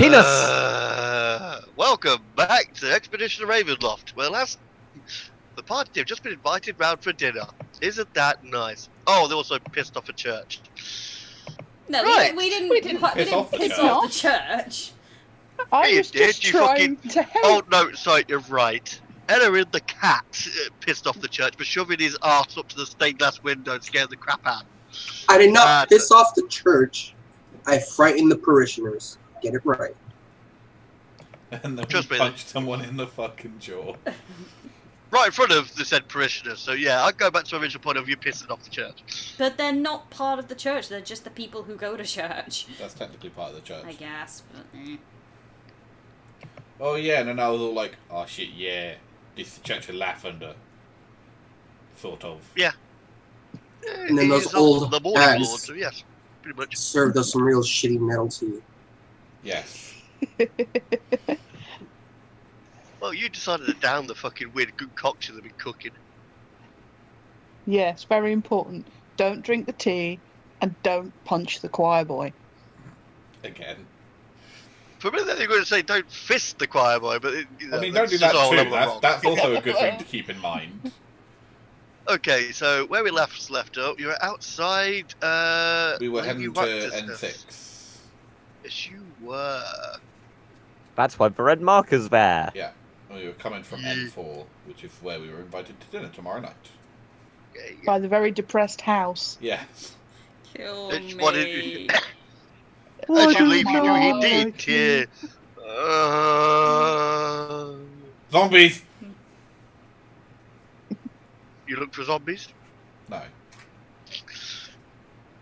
Penis! Welcome back to Expedition Ravenloft, where the party have just been invited round for dinner. Isn't that nice? Oh, they also pissed off a church. No, Right. we didn't piss off the church. I was just trying to help. Oh no, sorry, you're right. Ella the cat pissed off the church for shoving his arse up to the stained glass window and scaring the crap out of him. I did not piss off the church. I frightened the parishioners. Get it right. And then we punched someone in the fucking jaw. Right in front of the said parishioners. So yeah, I'd go back to my original point of view pissing off the church. But they're not part of the church. They're just the people who go to church. That's technically part of the church. I guess, but Oh yeah, and then I was all like, oh shit, yeah. This is the Church of Lavender. Sort of. Yeah. And then those old hands so yes, pretty much. served us some real shitty metal tea. Yes. Well, you decided to down the fucking weird concoction they've been cooking. Yes, very important. Don't drink the tea and don't punch the choir boy. Again. For a minute, you're going to say don't fist the choir boy, but I mean, don't do that too. That's also a good thing to keep in mind. Okay, so where we left up, you were outside. We were heading to N6. Yes, you were. That's why the red marker's there. Yeah, we were coming from N4, which is where we were invited to dinner tomorrow night. Yeah. By the very depressed house. Yes. Kill me. As you leave, you did. Yeah. Zombies! You look for zombies? No.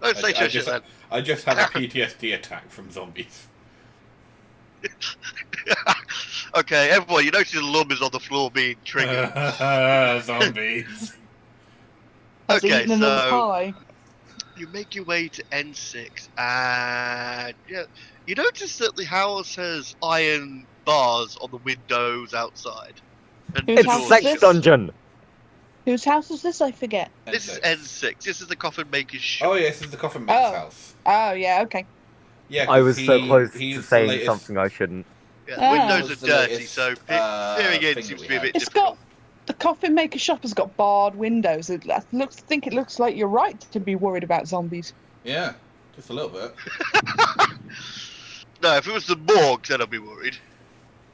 Don't say shit then. I just had a PTSD attack from zombies. Okay, everyone, you notice the lumber's on the floor being triggered. Zombies. Okay, so pie. you make your way to N6, and yeah, you notice that the house has iron bars on the windows outside. And It's Sex Dungeon! Whose house is this? I forget. This is N6. This is the coffin maker's shop. Oh, yes, this is the coffin maker's house. Oh, yeah, okay. Yeah, I was so close to saying something I shouldn't. Yeah, the windows are dirty, so peering in seems to be a bit difficult. The coffin maker shop has got barred windows. I think it looks like you're right to be worried about zombies. Yeah, just a little bit. No, if it was the morgue, then I'd be worried.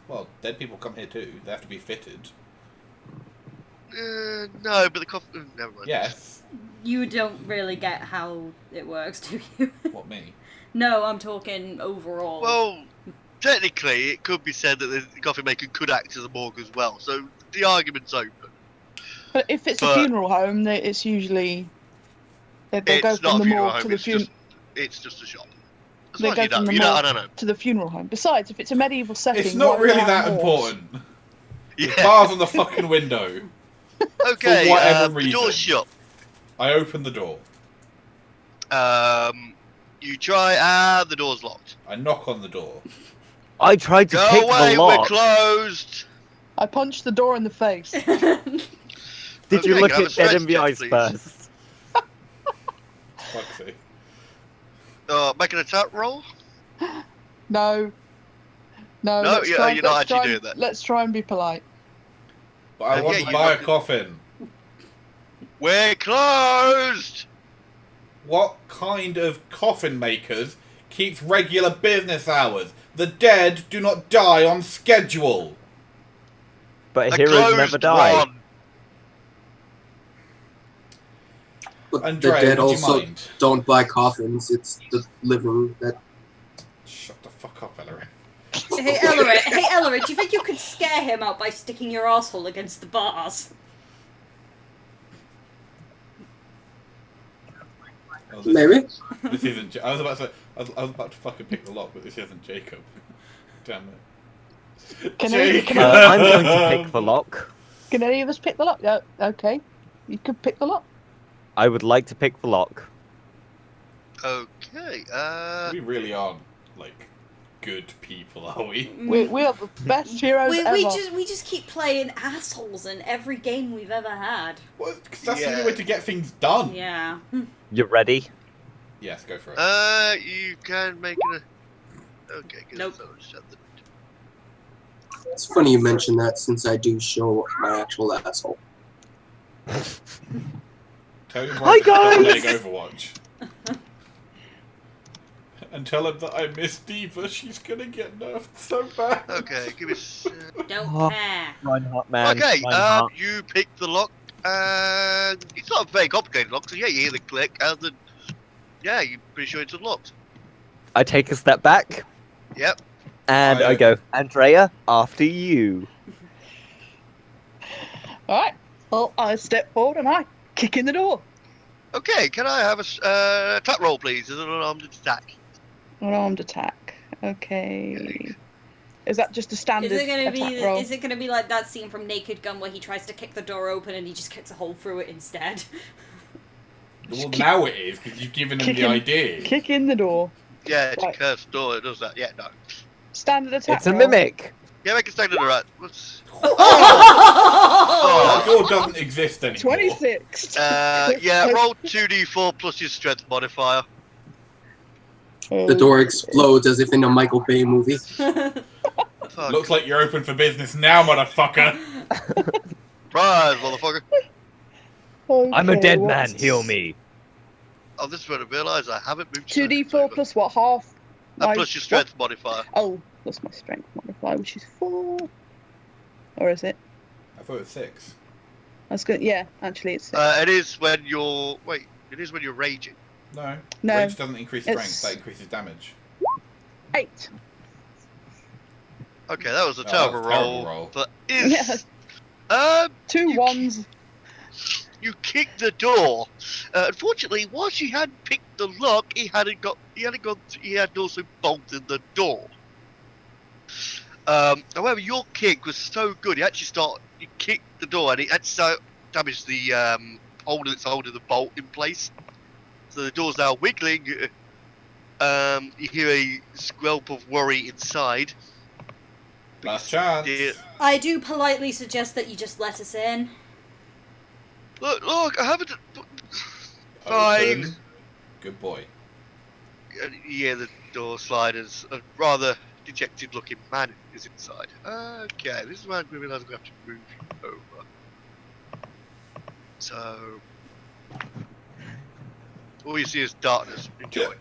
Well, dead people come here too. They have to be fitted. No, but the coffin... Never mind. Yes. You don't really get how it works, do you? What, me? No, I'm talking overall. Well, technically, it could be said that the coffin maker could act as a morgue as well, so the argument's open. But if it's a funeral home, it's usually... They go from the morgue to the funeral... It's just a shop. As they long as go from the I don't know. morgue to the funeral home. Besides, if it's a medieval setting... It's not really that important. Yeah. The bar's on the fucking window. Okay, for whatever reason. The door's shut. I open the door. You try, the door's locked. I knock on the door. I tried to pick the lock. We're closed. I punched the door in the face. Did you look at Dead in the Eyes first? Fuck's sake. Make an attack roll? No. No, you're not actually doing that. Let's try and be polite. But I want to buy a coffin. We're closed! What kind of coffin makers keeps regular business hours? The dead do not die on schedule. But heroes never die. But Andrea, the dead would you also mind? don't buy coffins. It's the living that... Shut the fuck up, Ellery. Hey, Ellery, do you think you could scare him out by sticking your asshole against the bars? Oh, Maybe. This isn't... I was about to fucking pick the lock, but this isn't Jacob. Damn it. I'm going to pick the lock. Can any of us pick the lock? No, okay. You could pick the lock. I would like to pick the lock. Okay, We really aren't, like, good people, are we? We are the best heroes ever. We just keep playing assholes in every game we've ever had. Well, because that's the only way to get things done. Yeah. You ready? Yes, go for it. You can make Okay, good. Nope. So shut the... It's funny you mention that since I do show my actual asshole. Tell your Hi, brother to stop guys! playing Overwatch. And tell him that I miss Diva. She's gonna get nerfed so bad. Okay, give me... Don't Oh. care. Reinhardt, man. Okay, Reinhardt. you pick the lock, and it's not a very complicated lock, so yeah, you hear the click, and then, yeah, you're pretty sure it's unlocked. I take a step back, Yep. and I go, Andrea, after you. Alright. Well, I step forward and I kick in the door. Okay, can I have a attack roll, please? Is it an unarmed attack? Unarmed attack. Okay. Is that just a Is standard it gonna attack be? roll? Is it gonna be like that scene from Naked Gun where he tries to kick the door open and he just kicks a hole through it instead? Well, now it is, because you've given him Kick the in. idea. Kick in the door. Yeah, it's Right. a cursed door, it does that. Yeah, no. Standard attack It's a roll. mimic. Yeah, make a standard right. What's... That door doesn't exist anymore. 26. Yeah, roll 2d4 plus your strength modifier. The door explodes as if in a Michael Bay movie. Fuck. Looks like you're open for business now, motherfucker. Surprise, motherfucker. I'm a dead what's- man, heal me. I've just got to realise I haven't moved 2d4 plus what? Half? plus your strength modifier. Oh, plus my strength modifier, which is 4. Or is it? I thought it was 6. That's good. Yeah, actually, it's 6. It is when you're... Wait, it is when you're raging. No. No, Rage doesn't increase strength, it's- that increases damage. 8. Okay, that was a Oh, terrible that was a terrible roll. roll. But is... 2 You- ones. You kicked the door. Unfortunately, whilst he hadn't picked the lock, he had also bolted the door. However, your kick was so good. You kicked the door, and it had so damaged the holder that's holding the bolt in place. So the door's now wiggling. You hear a squelp of worry inside. Last chance. Dear- I do politely suggest that you just let us in. Look, I haven't. Fine. Open. Good boy. Yeah, the door slide as a rather dejected-looking man is inside. Okay, this is where we realise we have to move you over. So, all you see is darkness. Enjoy.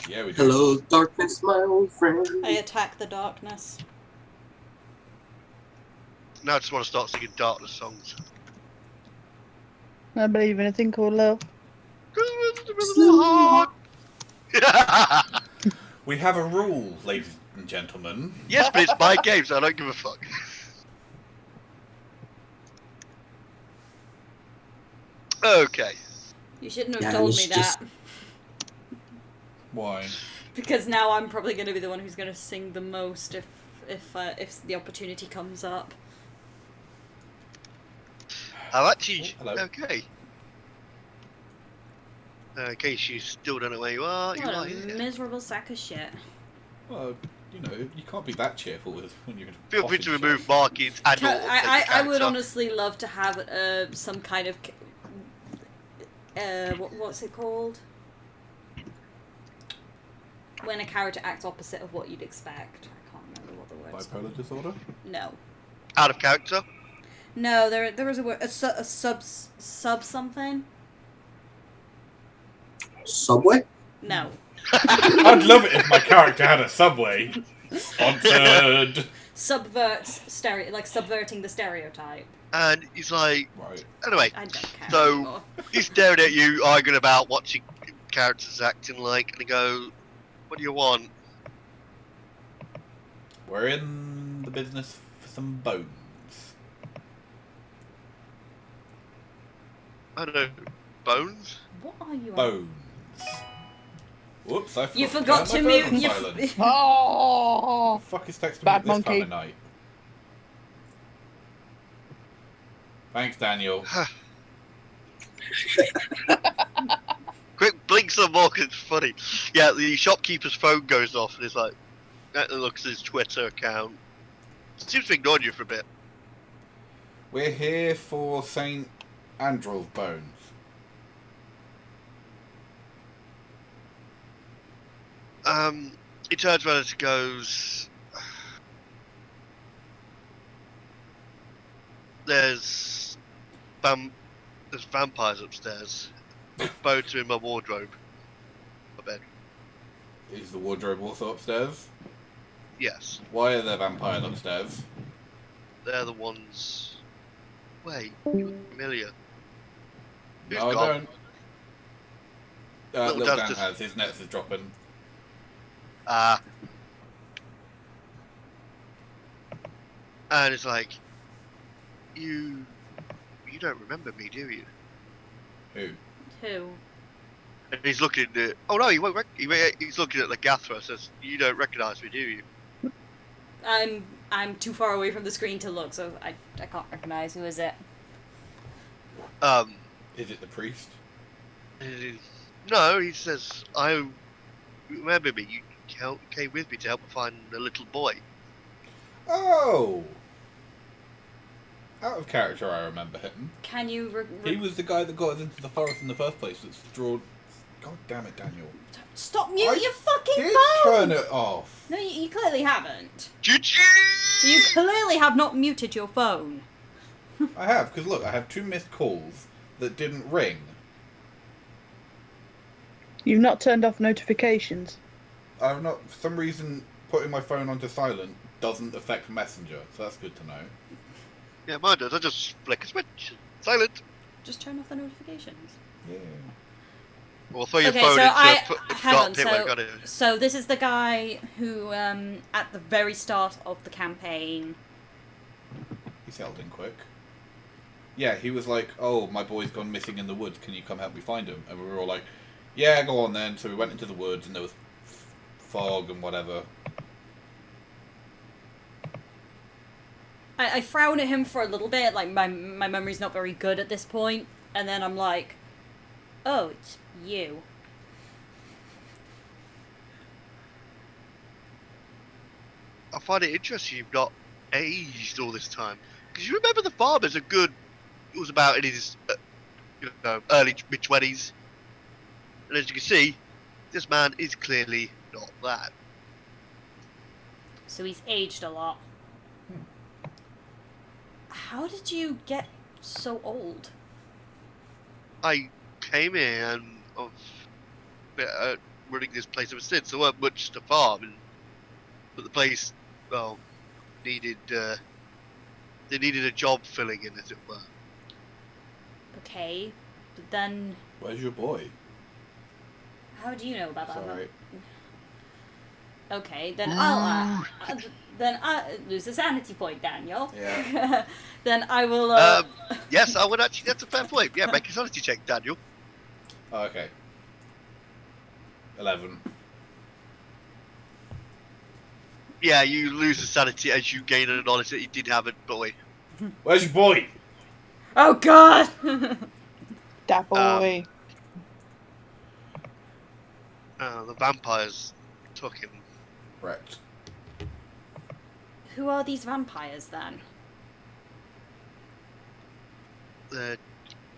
Yeah, we do. Hello, darkness, my old friend. I attack the darkness. Now I just want to start singing darkness songs. I believe in a thing called love. We have a rule, ladies and gentlemen. Yes, but it's my game, so I don't give a fuck. Okay. You shouldn't have Yeah, told we me should that. just- Why? Because now I'm probably going to be the one who's going to sing the most if the opportunity comes up. I'm actually... Hello. Okay. In case you still don't know where you are, you What are a here. miserable sack of shit. Well, you know, you can't be that cheerful when you're. Feel free to often remove shot. markings and I would honestly love to have some kind of what's it called when a character acts opposite of what you'd expect. I can't remember what the word's called. Bipolar disorder? No, out of character. there was a word, a sub something. Subway? No, I'd love it if my character had a subway. Sponsored. subverting the stereotype. And he's like, Right. anyway, I don't care So- anymore. he's staring at you, arguing about what your character's acting like, and he goes, what do you want? We're in the business for some bones. I don't know, bones? What are you? Bones. Whoops, I forgot You forgot to turn my phone mute. on silent. Oh! The fuck is texting Bad me at this time monkey. of night? Thanks, Daniel. Quick, blink some more 'cause it's funny. Yeah, the shopkeeper's phone goes off, and he's like, looks at his Twitter account. Seems to ignore you for a bit. We're here for St. Andrew's bones. he turns around and goes, there's vampires upstairs. Bones are in my wardrobe. My bed. Is the wardrobe also upstairs? Yes. Why are there vampires upstairs? They're the ones... Wait, you look familiar. Who's No, I gone? don't. Little Dan just... has. His nets is dropping. And it's like, you don't remember me, do you? Who? Who? And he's looking at... Oh no, he won't. He's looking at the Gathra. Says, "You don't recognise me, do you?" I'm too far away from the screen to look, so I can't recognize. Who is it? Is it the priest? No, he says, "I remember me. You came with me to help find a little boy." Oh! Out of character, I remember him. Can you? He was the guy that got us into the forest in the first place. That's drawn. God damn it, Daniel! Stop muting your fucking Did phone! turn it off. No, you clearly haven't. Choo-choo! You clearly have not muted your phone. I have, because look, I have 2 missed calls that didn't ring. You've not turned off notifications. I've not, for some reason, putting my phone onto silent doesn't affect Messenger, so that's good to know. Yeah, mine does. I just flick a switch. Silent. Just turn off the notifications. Yeah. Well, throw your Okay, phone so into hang on. hit where I got it. So this is the guy who, at the very start of the campaign. He settled in quick. Yeah, he was like, "Oh, my boy's gone missing in the woods. Can you come help me find him?" And we were all like, "Yeah, go on then." So we went into the woods, and there was fog and whatever. I frown at him for a little bit, like my memory's not very good at this point, and then I'm like, "Oh, it's you." I find it interesting you've not aged all this time. Because you remember the farmer's a good... It was about in his early mid-20s. And as you can see, this man is clearly not that. So he's aged a lot. How did you get so old? I came here and I've been running this place ever since. There weren't much to farm. But the place, well, needed... they needed a job filling in, as it were. Okay, but then... Where's your boy? How do you know about that? Sorry. Okay, then I'll lose a sanity point, Daniel. Yeah. Then I will. Yes, I would actually. That's a fair point. Yeah, make a sanity check, Daniel. Oh, okay. 11. Yeah, you lose the sanity as you gain a knowledge that you did have a boy. Where's your boy? Oh God! That boy. The vampires took him. Correct. Who are these vampires then?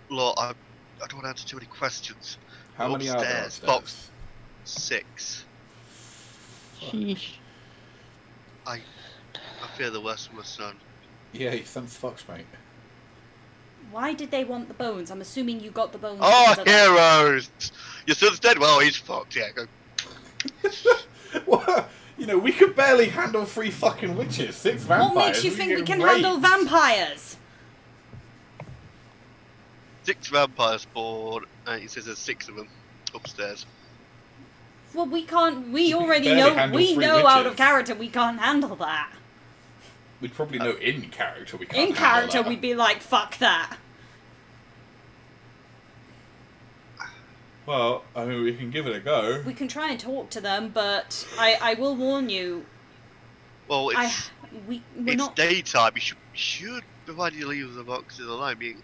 Lord, I don't want to answer too many questions. How many are there upstairs? upstairs? Box 6. Sheesh. I fear the worst for my son. Yeah, your son's fucked, mate. Why did they want the bones? I'm assuming you got the bones. Oh, because of heroes! Your son's dead? Well, he's fucked, yeah. Go. What? You know, we could barely handle 3 fucking witches, 6 vampires. What makes you think we get can raped. handle vampires? 6 vampires spawned, he says there's 6 of them upstairs. Well, we can't. We You can already barely know. handle We 3 know out of witches. character we can't handle that. We'd probably know in character we can't In handle character, that. we'd be like, "Fuck that." Well, I mean, we can give it a go. We can try and talk to them, but I will warn you. Well, We're it's not. daytime. You should, provided you leave the boxes alone, you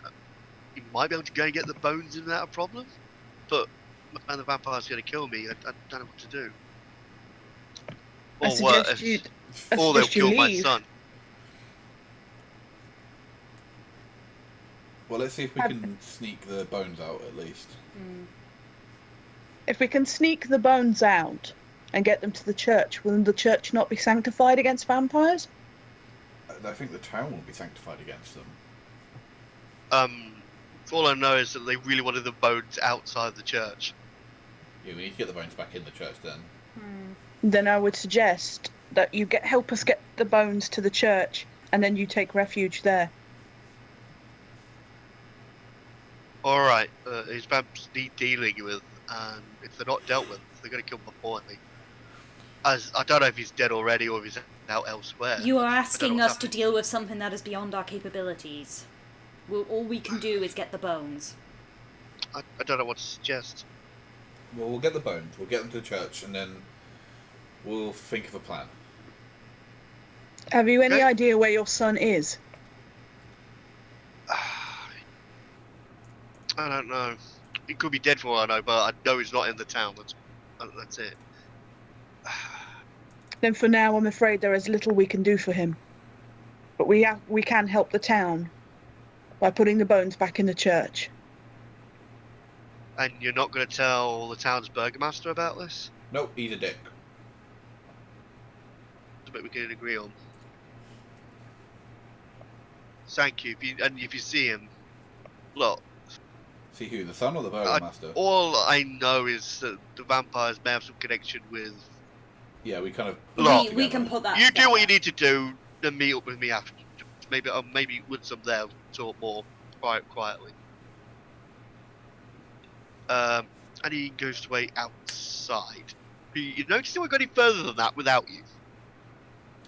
might be able to go and get the bones in without a problem. But when the vampire's going to kill me, I don't know what to do. I Or suggest you. I or they'll suggest you kill my leave. son. Well, let's see if we can sneak the bones out at least. Mm. If we can sneak the bones out, and get them to the church, will the church not be sanctified against vampires? I think the town will be sanctified against them. All I know is that they really wanted the bones outside the church. Yeah, we need to get the bones back in the church then. Then I would suggest that you help us get the bones to the church, and then you take refuge there. Alright, his vamps need dealing with, and if they're not dealt with, they're going to kill before me. As I don't know if he's dead already or if he's out elsewhere. You are asking us to happening. deal with something that is beyond our capabilities. All we can do is get the bones. I don't know what to suggest. Well, we'll get the bones, we'll get them to the church, and then we'll think of a plan. Have you any Okay. idea where your son is? I don't know. He could be dead for all I know, but I know he's not in the town. That's it. Then for now, I'm afraid there is little we can do for him. But we can help the town by putting the bones back in the church. And you're not going to tell the town's burgomaster about this? Nope, he's a dick. That's a bit we can agree on. Thank you. If you see him, look. See who, the son or the burgomaster? All I know is that the vampires may have some connection with. Yeah, we kind of... Look, We can put that You together. do what you need to do, then meet up with me after. Maybe once I'm there, talk more quietly. And he goes to wait outside. You notice he won't go any further than that without you.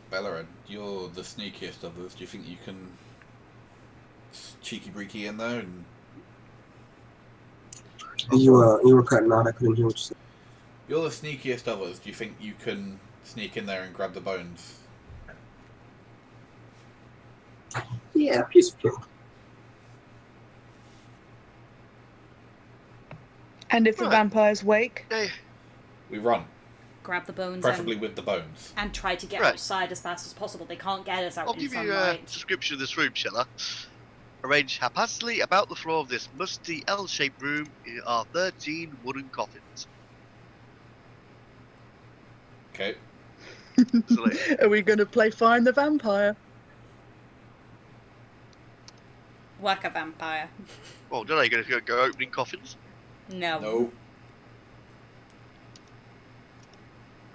Bellerin, you're the sneakiest of us. Do you think you can cheeky-breaky in there and... You were cutting out. I couldn't hear what you said. You're the sneakiest of us. Do you think you can sneak in there and grab the bones? Yeah, piece of cake. And if the Right. vampires wake? We run, Grab the bones preferably with the bones. and try to get Right. outside as fast as possible. They can't get us out I'll in give you a sunlight. description of this room, shall I? Arranged haphazardly about the floor of this musty L-shaped room are 13 wooden coffins. Okay. So, like, Are we going to play Find the Vampire? Whack a vampire. well, don't know, you're going to go opening coffins? No. No.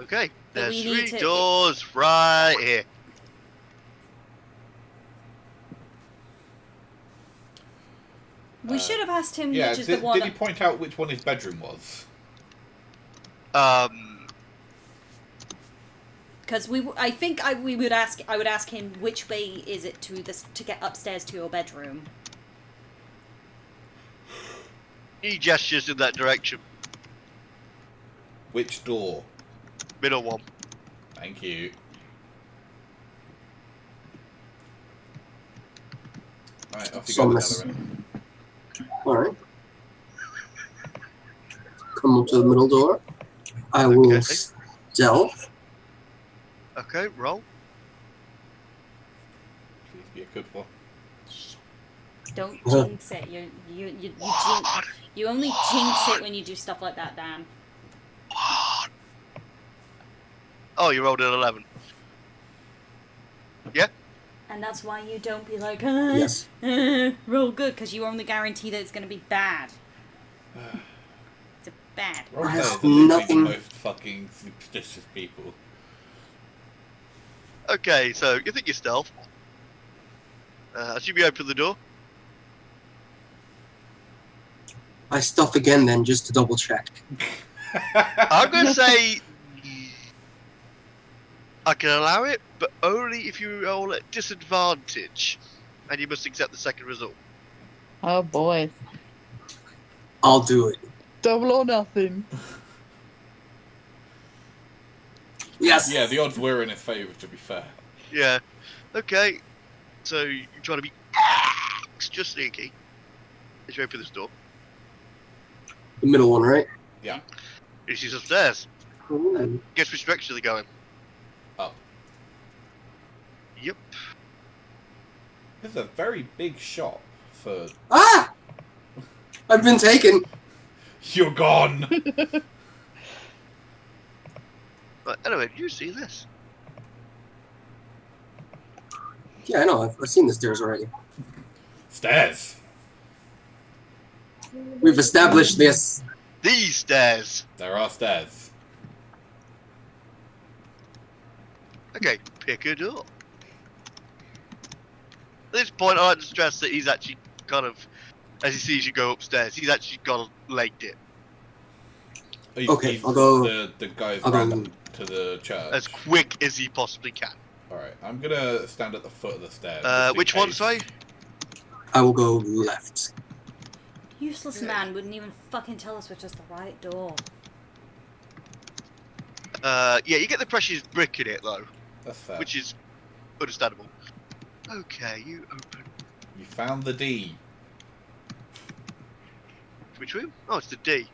Okay, But there's we need 3 to- doors right here. We should have asked him Yeah, which is did, the one. did he point out which one his bedroom was? Because I think I would ask him which way is it to get upstairs to your bedroom. He gestures in that direction. Which door? Middle one. Thank you. Right, off you go, Somnus. Bellerin. Alright. Come up to the middle door. I will Okay. stealth. Okay, roll. Please be a good one. Don't Yeah. jinx it. You only jinx it when you do stuff like that, Dan. Oh, you rolled an 11. And that's why you don't be like, Yes. roll good, because you only guarantee that it's going to be bad. It's a bad. Roll has better than literally nothing- the most fucking superstitious people. Okay, so you think you're stealth. Assume you open the door. I stealth again then just to double check. I'm going to say I can allow it, but only if you roll at disadvantage, and you must accept the second result. Oh boy. I'll do it. Double or nothing. Yes. Yeah, the odds were in his favour, to be fair. Yeah. Okay. So you try to be extra sneaky as you open this door. The middle one, right? Yeah, She's upstairs. Ooh. Guess which direction are they going? up. Yep. This is a very big shop for... Ah! I've been taken. You're gone! Right, anyway, did you see this? Yeah, I know. I've seen the stairs already. Stairs. We've established this. These stairs. There are stairs. Okay, pick a door. At this point, I like to stress that he's actually kind of, as he sees you go upstairs, he's actually got legged it Okay, I'll go. The guy's I'll go. ran to the church. as quick as he possibly can. Alright, I'm gonna stand at the foot of the stairs. just in Which one, case. sorry? I will go left. Useless man wouldn't even fucking tell us which is the right door. Yeah, you get the precious brick in it though, That's fair. which is understandable. Okay, you open. You found the D. Which room? Oh, it's the D.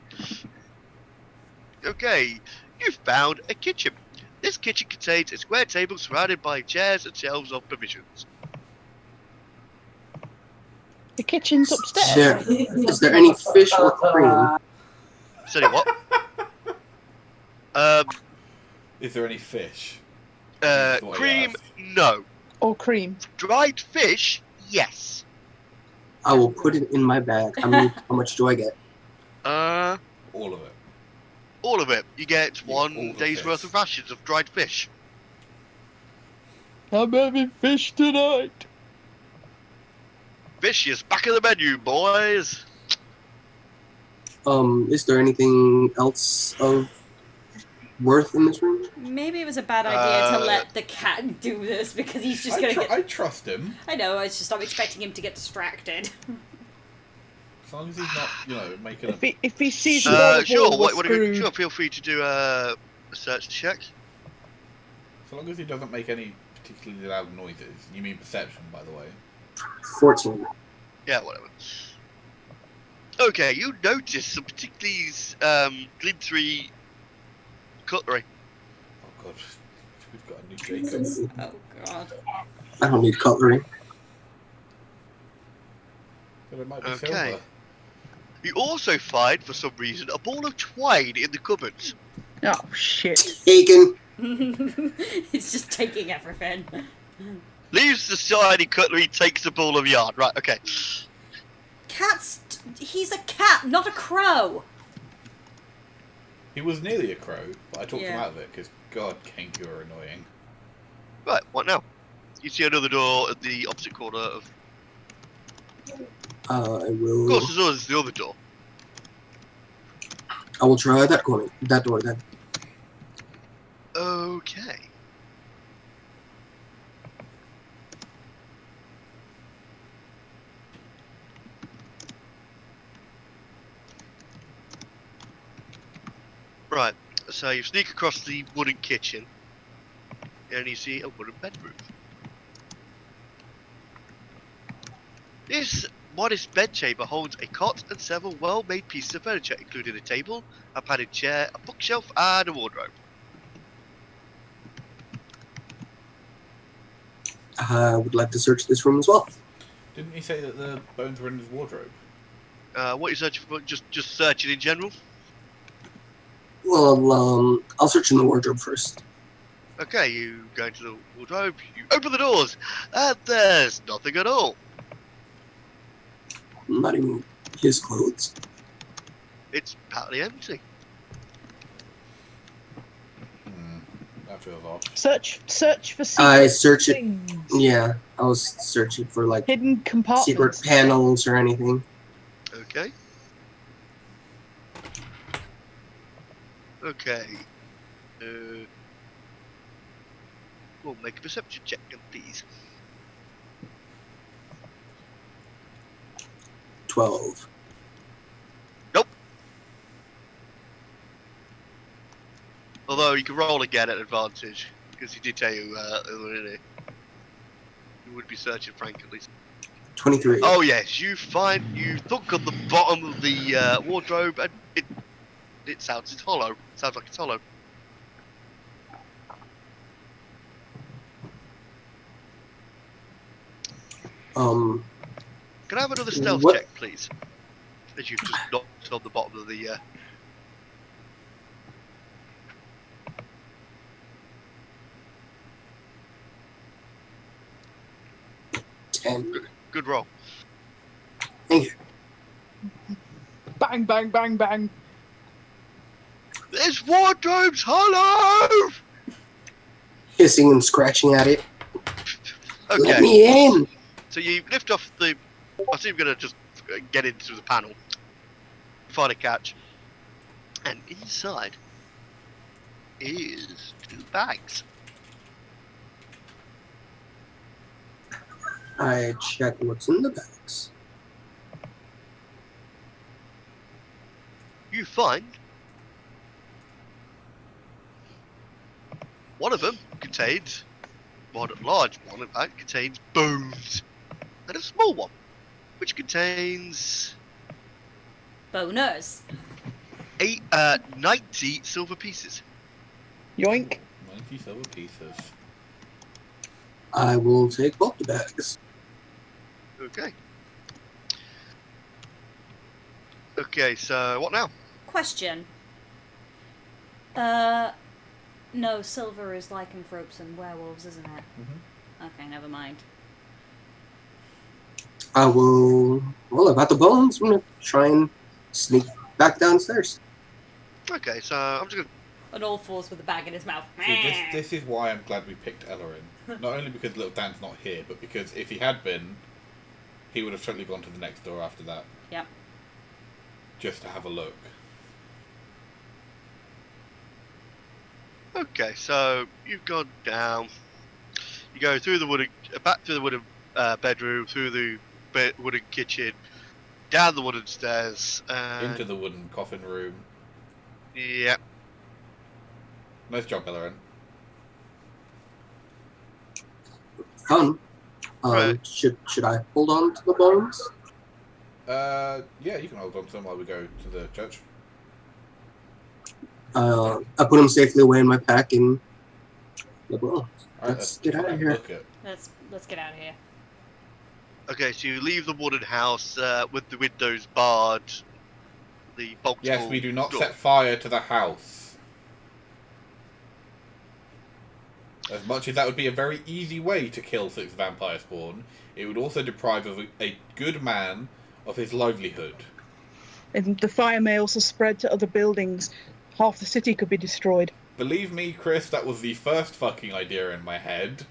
Okay, you found a kitchen. This kitchen contains a square table surrounded by chairs and shelves of provisions. The kitchen's upstairs. Is there any fish or cream? Sorry, what? Is there any fish? That's what I Cream? asked. No. Or cream. Dried fish? Yes. I will put it in my bag. How much do I get? All of it. All of it. You get all one the day's fish. worth of rations of dried fish. I'm having fish tonight. Fish is back in the menu, boys. Is there anything else of worth in this room? Maybe it was a bad idea to Uh, let the cat do this because he's just gonna get. I trust him. I know. It's just I'm expecting him to get distracted. As long as he's not, making a... If he sees the door, Sure. we're What do you, screwed. sure. Feel free to do a search check. So long as he doesn't make any particularly loud noises. You mean perception, by the way. 14. Yeah, whatever. Okay, you notice some particularly glittery cutlery. Oh god, we've got a new Jacob. Oh god. I don't need cutlery. But it might be Okay. silver. You also find, for some reason, a ball of twine in the cupboards. Oh shit. Taken. It's just taking everything. Leaves the shiny cutlery, takes the ball of yarn. Right, okay. He's a cat, not a crow. He was nearly a crow, but I talked him Yeah. out of it because, god, Kenk, you are annoying. Right, what now? You see another door at the opposite corner of... I Of will. course, there's always the other door. I will try that corner. That door then. Okay. Right, so you sneak across the wooden kitchen, and you see a wooden bedroom. This modest bed chamber holds a cot and several well-made pieces of furniture, including a table, a padded chair, a bookshelf, and a wardrobe. I would like to search this room as well. Didn't he say that the bones were in his wardrobe? What are you searching for? Just searching in general? Well, I'll search in the wardrobe first. Okay, you go into the wardrobe, you open the doors, and there's nothing at all. Not even his clothes. It's partly empty. That feels off. Search for I secret search it. things. Yeah, I was searching for like Hidden compartments. secret panels or anything. Okay. Okay. We'll make a perception check, please. 12. Although you can roll again at advantage, because he did tell you you would be searching frank at least. 23. Oh yes, you thunk on the bottom of the wardrobe, and it sounds hollow. It sounds like it's hollow. Can I have another stealth What? check, please? As you've just knocked on the bottom of the. 10. Good roll. Thank you. Bang, bang, bang, bang. This wardrobe's hollow! Hissing and scratching at it. Let Okay, me in! so you lift off the... I assume you're going to just get into the panel. Find a catch. And inside is 2 bags. I check what's in the bags. You find one of them contains, one large one in fact, contains bones, and a small one, which contains Boners. 90 silver pieces. Yoink. 90 silver pieces. I will take both the bags. Okay. Okay, so what now? Question. No, silver is lycanthropes and werewolves, isn't it? Mhm. Okay, never mind. I will... Well, I got the bones. I'm gonna try and sneak back downstairs. Okay, so I'm just gonna. On all fours with a bag in his mouth. See, this is why I'm glad we picked Ellerin. Not only because little Dan's not here, but because if he had been, he would have totally gone to the next door after that. Yep. Just to have a look. Okay, so you've gone down. You go through the wooden, back through the wooden bedroom, through the wooden kitchen, down the wooden stairs, Into the wooden coffin room. yeah. Nice job, Ellerin. Fun. Right. Should I hold on to the bones? Yeah, you can hold on to them while we go to the church. I put them safely away in my pack and the bones. Alright, Let's get out of here. Look at. Let's get out of here. Okay, so you leave the wooden house with the windows barred. The bolts. Yes, we do not door. set fire to the house. As much as that would be a very easy way to kill 6 vampire spawn, it would also deprive of a good man of his livelihood. If the fire may also spread to other buildings, half the city could be destroyed. Believe me, Chris, that was the first fucking idea in my head.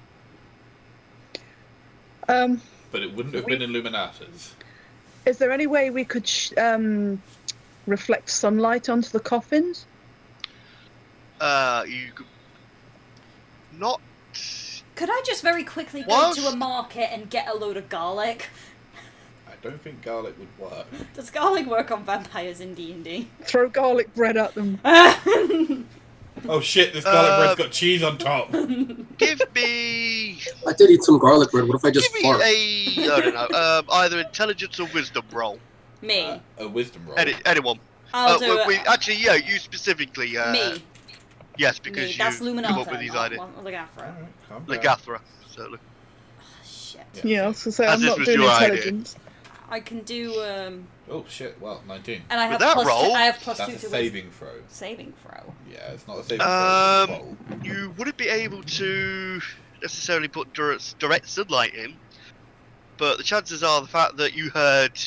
But it wouldn't have been Illuminatus. Is there any way we could reflect sunlight onto the coffins? You could not. Could I just very quickly go What? to a market and get a load of garlic? I don't think garlic would work. Does garlic work on vampires in D&D? Throw garlic bread at them. Oh shit, this garlic bread's got cheese on top. Give me. I did eat some garlic bread. What if I just Give me fart? I don't know. Either intelligence or wisdom roll. Me. A wisdom roll. Anyone. I'll do it. Actually, yeah, you specifically. Me. Yes, because Me. you That's come Luminata. up with these not ideas. Legathra. Alright, calm down. Legathra, certainly. Oh, shit. Yeah. Yeah, I was gonna say, As I'm this not was doing your idea. intelligence. I can do Oh shit, well, 19. and I have With that plus roll, two, I have plus That's 2 a to saving throw. saving throw. Yeah, it's not a saving throw, it's a roll. You wouldn't be able to necessarily put direct sunlight in, but the chances are the fact that you heard,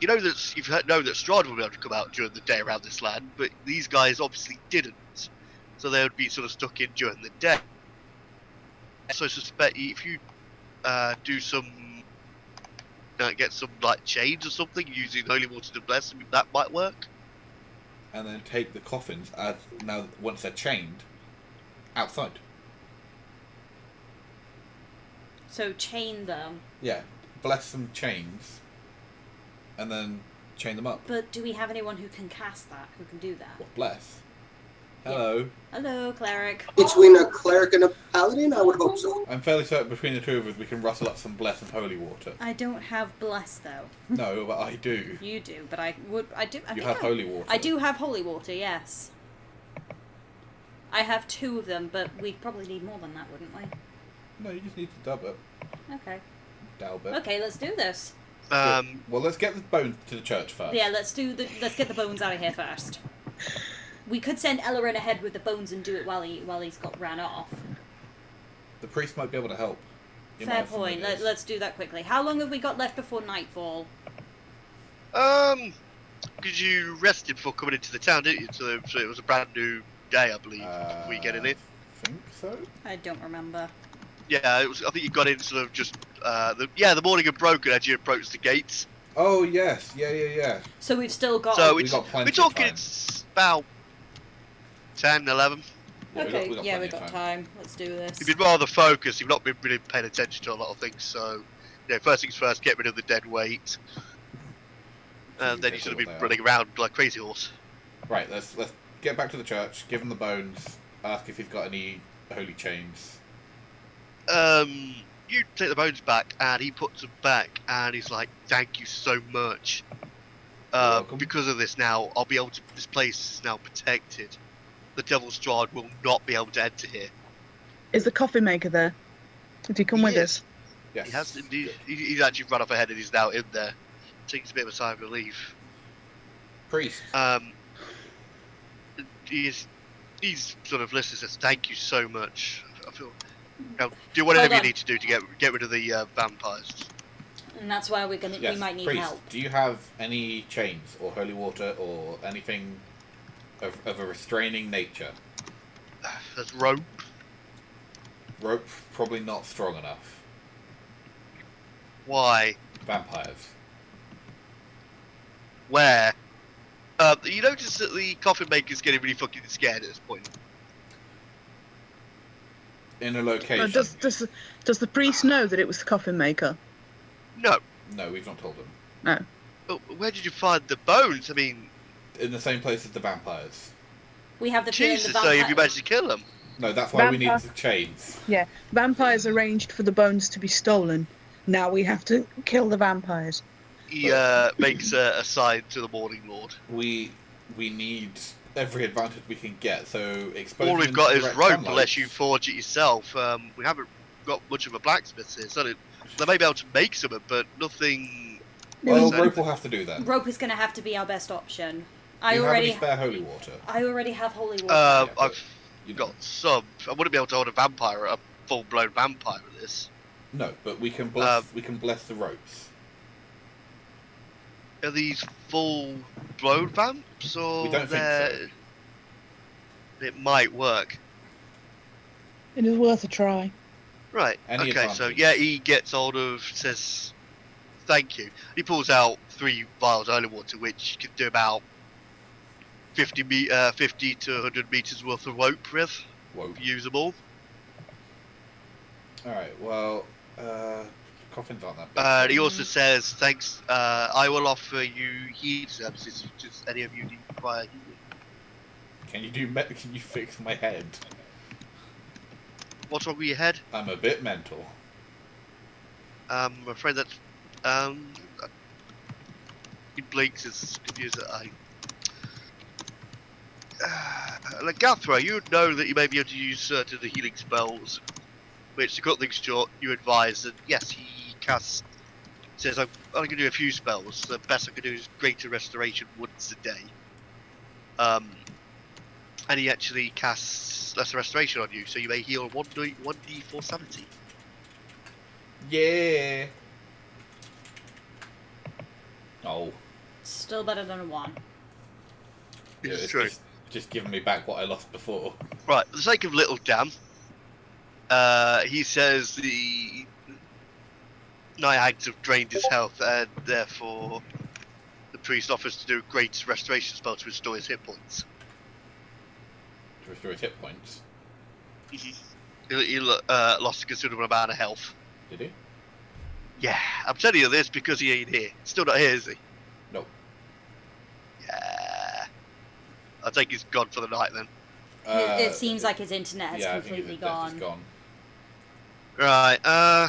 you know that know that Strahd will be able to come out during the day around this land, but these guys obviously didn't, so they would be sort of stuck in during the day. So I suspect if you do some, get some like chains or something using holy water to bless them, that might work. And then take the coffins, now once they're chained, outside. So chain them. Yeah, bless some chains, and then chain them up. But do we have anyone who can cast that? Who can do that? What, bless? Hello. Hello, cleric. Between a cleric and a paladin, I would hope so. I'm fairly certain between the two of us we can rustle up some bless and holy water. I don't have bless though. No, but I do. You do, but I do. I You think have holy water. I do have holy water. Yes. I have 2 of them, but we'd probably need more than that, wouldn't we? No, you just need to dub it. Okay. Dalb it. Okay, let's do this. Well, let's get the bones to the church first. Yeah, let's get the bones out of here first. We could send Ellerin ahead with the bones and do it while he's got ran off. The priest might be able to help. He might Fair have some point. ideas. Let's do that quickly. How long have we got left before nightfall? Because you rested before coming into the town, didn't you? So it was a brand new day, I believe. We get in it. I think so. I don't remember. Yeah, it was. I think you got in sort of just the morning had broken as you approached the gates. Oh yes, yeah. So we've still got. So we got plenty we're talking of time. it's about 10, 11. Okay, we got yeah, plenty we of got time. Let's do this. You've been rather focused. You've not been really paying attention to a lot of things. So, first things first, get rid of the dead weight, and then you should have been running around like crazy horse. Right, let's get back to the church. Give him the bones. Ask if he's got any holy chains. You take the bones back, and he puts them back, and he's like, "Thank you so much. welcome. Because of this, now I'll be able to. This place is now protected. The Devil's Strahd will not be able to enter here." Is the coffee maker there? Did he come with us? Yes. He has indeed. He's actually run off ahead, and he's now in there. Takes a bit of a sigh of relief. Priest. He's sort of listening. Says, "Thank you so much. I feel. Now, do whatever you on. need to do to get rid of the vampires." And that's why we're gonna. Yes, We might need priest, help. do you have any chains or holy water or anything of a restraining nature? There's rope. Rope, probably not strong enough. Why? Vampires. Where? You notice that the coffin maker's getting really fucking scared at this point. In a location. Does the priest know that it was the coffin maker? No. No, we've not told him. No. But where did you find the bones? I mean, In the same place as the vampires. We have the feeling Jesus, the so have you vampire. managed to kill them? No, that's why we need Vampire- the chains. Yeah. Vampires arranged for the bones to be stolen. Now we have to kill the vampires. He makes a sign to the Morning Lord. We need every advantage we can get, so expose All them we've in got is direct rope sunlight. unless you forge it yourself. We haven't got much of a blacksmith here, so they may be able to make some, but nothing... Well, So- rope will have to do then. Rope is gonna have to be our best option. Do you have any spare holy water? I already have holy water. Yeah, but I've you got some. I wouldn't be able to hold a full-blown vampire with this. No, but we can bless the ropes. Are these full-blown vamps, or We don't think so. It might work. It is worth a try. Right. Any okay. So advantage? yeah, he gets hold of, says, "Thank you." He pulls out 3 vials of holy water, which can do about 50 to 100 meters worth of rope with. Whoa. Use them all. Alright, well, coffins aren't that bad. He also says, "Thanks. I will offer you healing services. Just any of you need require healing." Can you fix my head? What's wrong with your head? I'm a bit mental. I'm afraid that's he blinks as confused that like Gathra, you know that you may be able to use certain of the healing spells, which, to cut things short, you advise that yes, he casts. Says I'm only going to do a few spells. The best I can do is greater restoration once a day. And he actually casts lesser restoration on you, so you may heal 1d4 sanity. Yeah. Oh. Still better than a 1. This is It's true. just giving me back what I lost before. Right, for the sake of Little Dan, he says the night hags have drained his health, and therefore the priest offers to do a great restoration spell to restore his hit points. To restore his hit points. He lost a considerable amount of health. Did he? Yeah, I'm telling you this because he ain't here. Still not here, is he? Nope. Yeah. I think he's gone for the night then. It seems like his internet has yeah, I think completely his death is gone. gone. Right,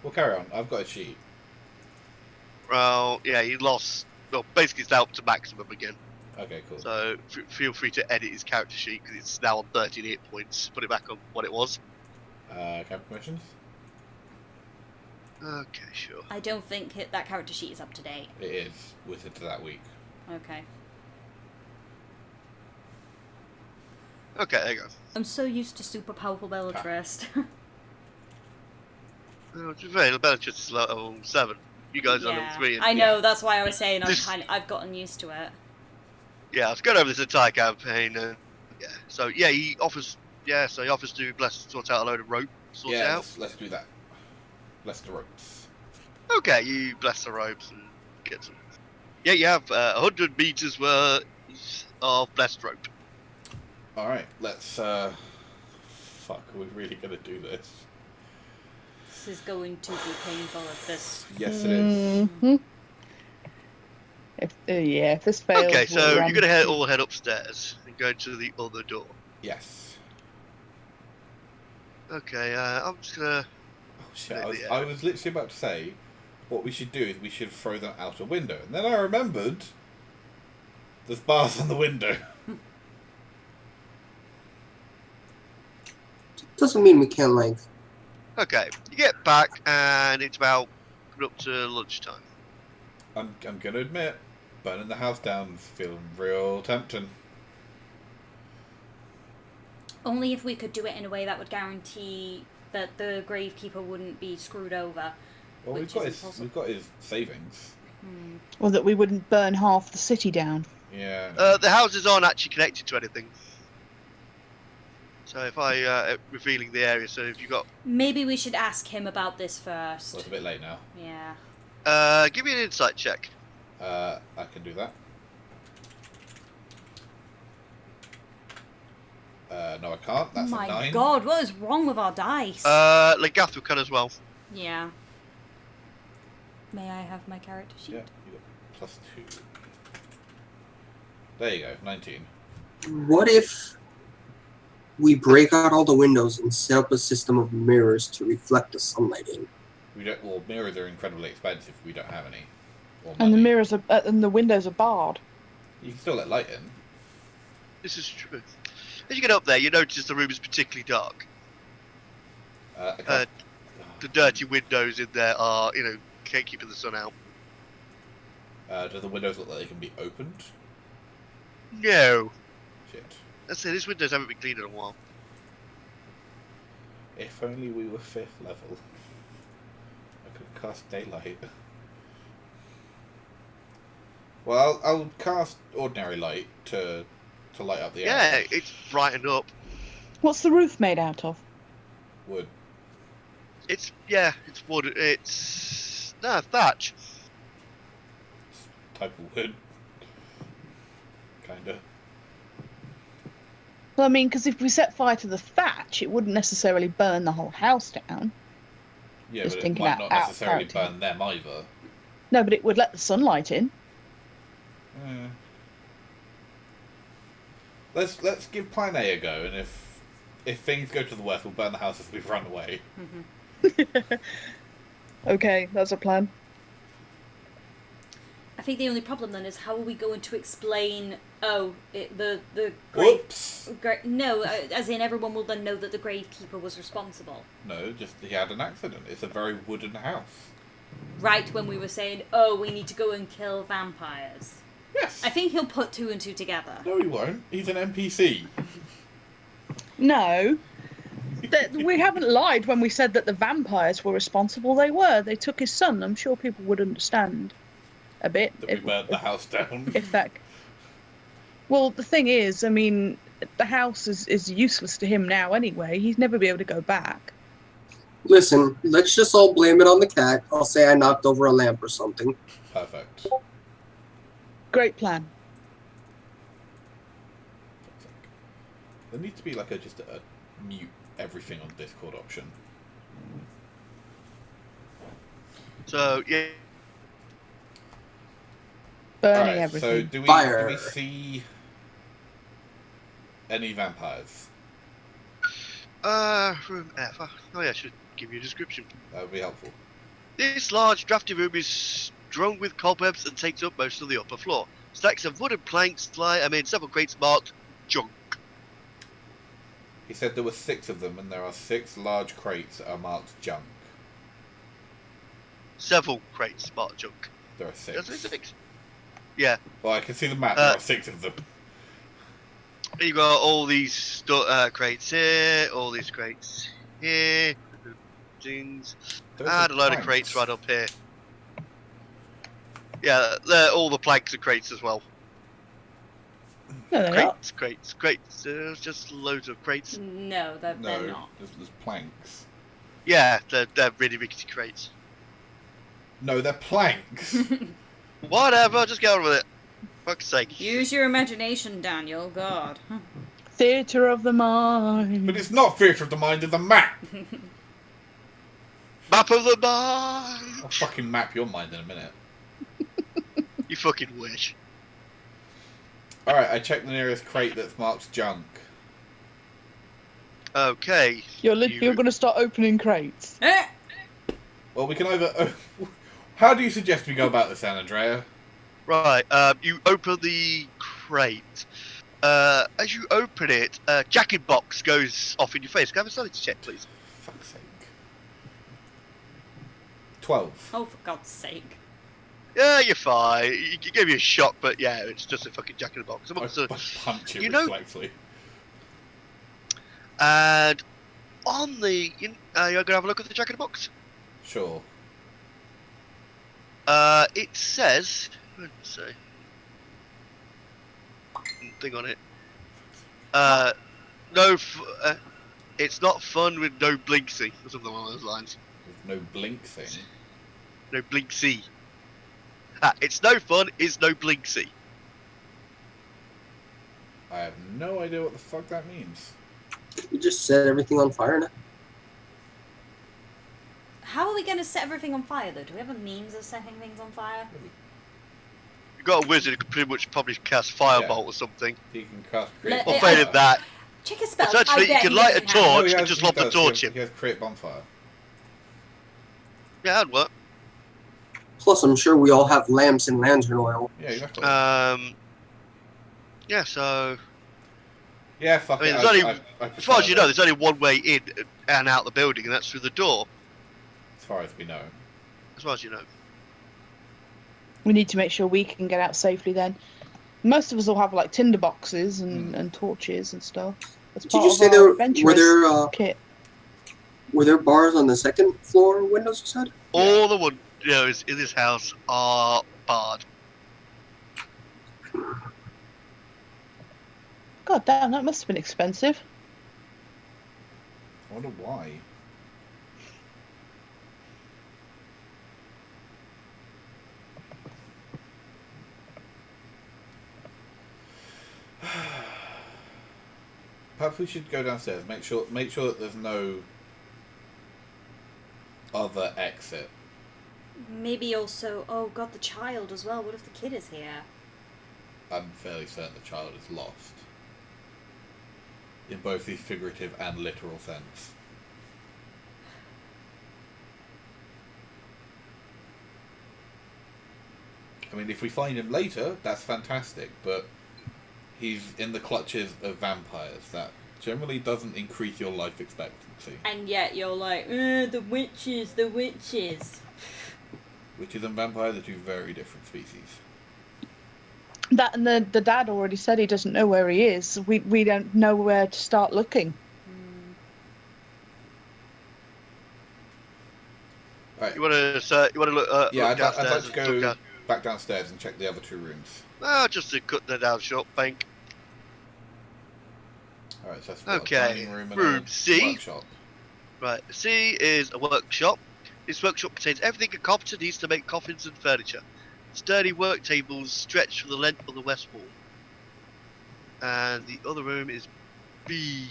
Well, carry on. I've got a sheet. well, yeah, he lost. Well, basically, it's now up to maximum again. Okay, cool. So feel free to edit his character sheet because it's now on 13 hit points. Put it back on what it was. Camp permissions? Okay, sure. I don't think that character sheet is up to date. It is. Wizard to that week. Okay. Okay, there you go. I'm so used to super powerful Bellatrix. Oh, to be fair, the Bellatrix is level 7. You guys are level Yeah, 3. And I know. That's why I was saying This- I've gotten used to it. yeah, I've gone over this entire campaign, and yeah. So yeah, he offers. Yeah, so he offers to bless sort out a load of rope. Sort it Yeah, out. let's do that. Bless the ropes. Okay, you bless the ropes and get some. Yeah, you have 100 meters worth of blessed rope. All right, let's. Fuck, are we really gonna do this? This is going to be painful if this. Yes, it is. Mhm. If this fails, Okay, so we're, you're gonna all head upstairs and go to the other door. Yes. Okay, I'm just gonna. Oh shit! I was literally about to say, what we should do is we should throw them out a window, and then I remembered. There's bars on the window. Doesn't mean we can't, like... Okay, you get back and it's about up to lunchtime. I'm gonna admit, burning the house down is feeling real tempting. Only if we could do it in a way that would guarantee that the gravekeeper wouldn't be screwed over. Well, Which we've got his savings. or that we wouldn't burn half the city down. Yeah. The houses aren't actually connected to anything. So if I revealing the area, so if you got, Maybe we should ask him about this Well, first. it's a bit late now. Yeah. give me an insight check. I can do that. No, I can't. That's Oh a 9. my god, what is wrong with our dice? Legath can as well. Yeah. May I have my character sheet? Yeah, you got +2. There you go, 19. What if we break out all the windows and set up a system of mirrors to reflect the sunlight in? Well, mirrors are incredibly expensive. We don't have any. Or And the money. mirrors are, and the windows are barred. You can still let light in. This is true. As you get up there, you notice the room is particularly dark. I can't- The dirty windows in there are, keeping the sun out. do the windows look like they can be opened? No. Shit. That's it, these windows haven't been cleaned in a while. If only we were 5th level. I could cast daylight. Well, I'll cast ordinary light to light up the Yeah, area. it's brightened up. What's the roof made out of? Wood. It's wood. It's thatch. Type of wood. Kinda. Well, I mean, because if we set fire to the thatch, it wouldn't necessarily burn the whole house down. Yeah, Just but it thinking might out not necessarily character. burn them either. No, but it would let the sunlight in. Yeah. Let's give plan A a go, and if things go to the worst, we'll burn the house as we run away. Okay, that's a plan. I think the only problem then is how are we going to explain? The grave. Whoops! No, as in everyone will then know that the gravekeeper was responsible. No, just he had an accident. It's a very wooden house. Right when we were saying, oh, we need to go and kill vampires. Yes. I think he'll put 2 and 2 together. No, he won't. He's an NPC. No. We haven't lied when we said that the vampires were responsible. They were. They took his son. I'm sure people would understand a bit. That we burnt the house down. If that... Well, the thing is, I mean, the house is useless to him now anyway. He'd never be able to go back. Listen, let's just all blame it on the cat. I'll say I knocked over a lamp or something. Perfect. Great plan. There needs to be like just a mute everything on Discord option. So yeah, Burning Alright, so everything. do we Fire. see any vampires? room F. Oh yeah, I should give you a description. That would be helpful. This large, drafty room is strewn with cobwebs and takes up most of the upper floor. Stacks of wooden planks lie amid several crates marked junk. He said there were 6 of them, and there are 6 large crates that are marked junk. Several crates marked junk. There are Does it 6. six? Yeah. Well, I can see the map. There are 6 of them. You got all these crates here, all these crates here, things, Those and are a load of planks. crates right up here. Yeah, they're all the planks are crates as well. No, they're not. Crates. There's just loads of crates. No, they're No, not. there's planks. Yeah, they're really rickety crates. No, they're planks. Whatever, just get on with it. Fuck's sake. Use your imagination, Daniel. God. Theatre of the mind. But it's not theatre of the mind, it's a map. Map of the mind. I'll fucking map your mind in a minute. You fucking wish. Alright, I checked the nearest crate that's marked junk. Okay. You're going to start opening crates. Eh! Well, we can either... how do you suggest we go about this, San Andrea? Right, you open the crate. As you open it, a jacket box goes off in your face. Can I have a sanity check, please? Fuck's sake. 12. Oh, for God's sake. Yeah, you're fine. You gave me a shock, but yeah, it's just a fucking jacket in a box. I punch it you know- reflexively. And on the... you're going to have a look at the jacket box? Sure. It says... let's see. Thing on it. No... it's not fun with no blinksy, or something along those lines. There's no blink thing. No blinksy. It's no fun, it's no blinksy. I have no idea what the fuck that means. You just set everything on fire now. How are we going to set everything on fire, though? Do we have a means of setting things on fire? You've got a wizard who could pretty much probably cast Firebolt or something. He can cast Let- create Or failing that. Check a spell. Essentially, I bet you can he light a doesn't have torch. it. and just lob the torch in. He has create bonfire. Yeah, that'd work. Plus, I'm sure we all have lamps and lantern oil. Yeah, exactly. Yeah, so... yeah, fuck I mean, it. there's only, I as far as you know, prefer there's only one way in and out the building, and that's through the door. that, as far as we know. As far as you know. We need to make sure we can get out safely then. Most of us will have like tinder boxes and torches and stuff. As Did part you of say our there were adventurous there kit. were there bars on the second floor windows? You said. All the windows in this house are barred. God damn, that must have been expensive. I wonder why. Perhaps we should go downstairs. Make sure that there's no other exit. Maybe also, oh God, the child as well. What if the kid is here? I'm fairly certain the child is lost. In both the figurative and literal sense. I mean, if we find him later, that's fantastic, but he's in the clutches of vampires. That generally doesn't increase your life expectancy. And yet you're like, the witches, the witches. Witches and vampires are two very different species. That and the dad already said he doesn't know where he is. We don't know where to start looking. Right. You want to look? Yeah, look I'd like downstairs to and go look down. back downstairs and check the other two rooms. Just to cut that down short, thank. Alright, so that's what, a Okay, dining room and room a C. workshop. Right, C is a workshop. This workshop contains everything a carpenter needs to make coffins and furniture. Sturdy work tables stretch for the length of the west wall. And the other room is B,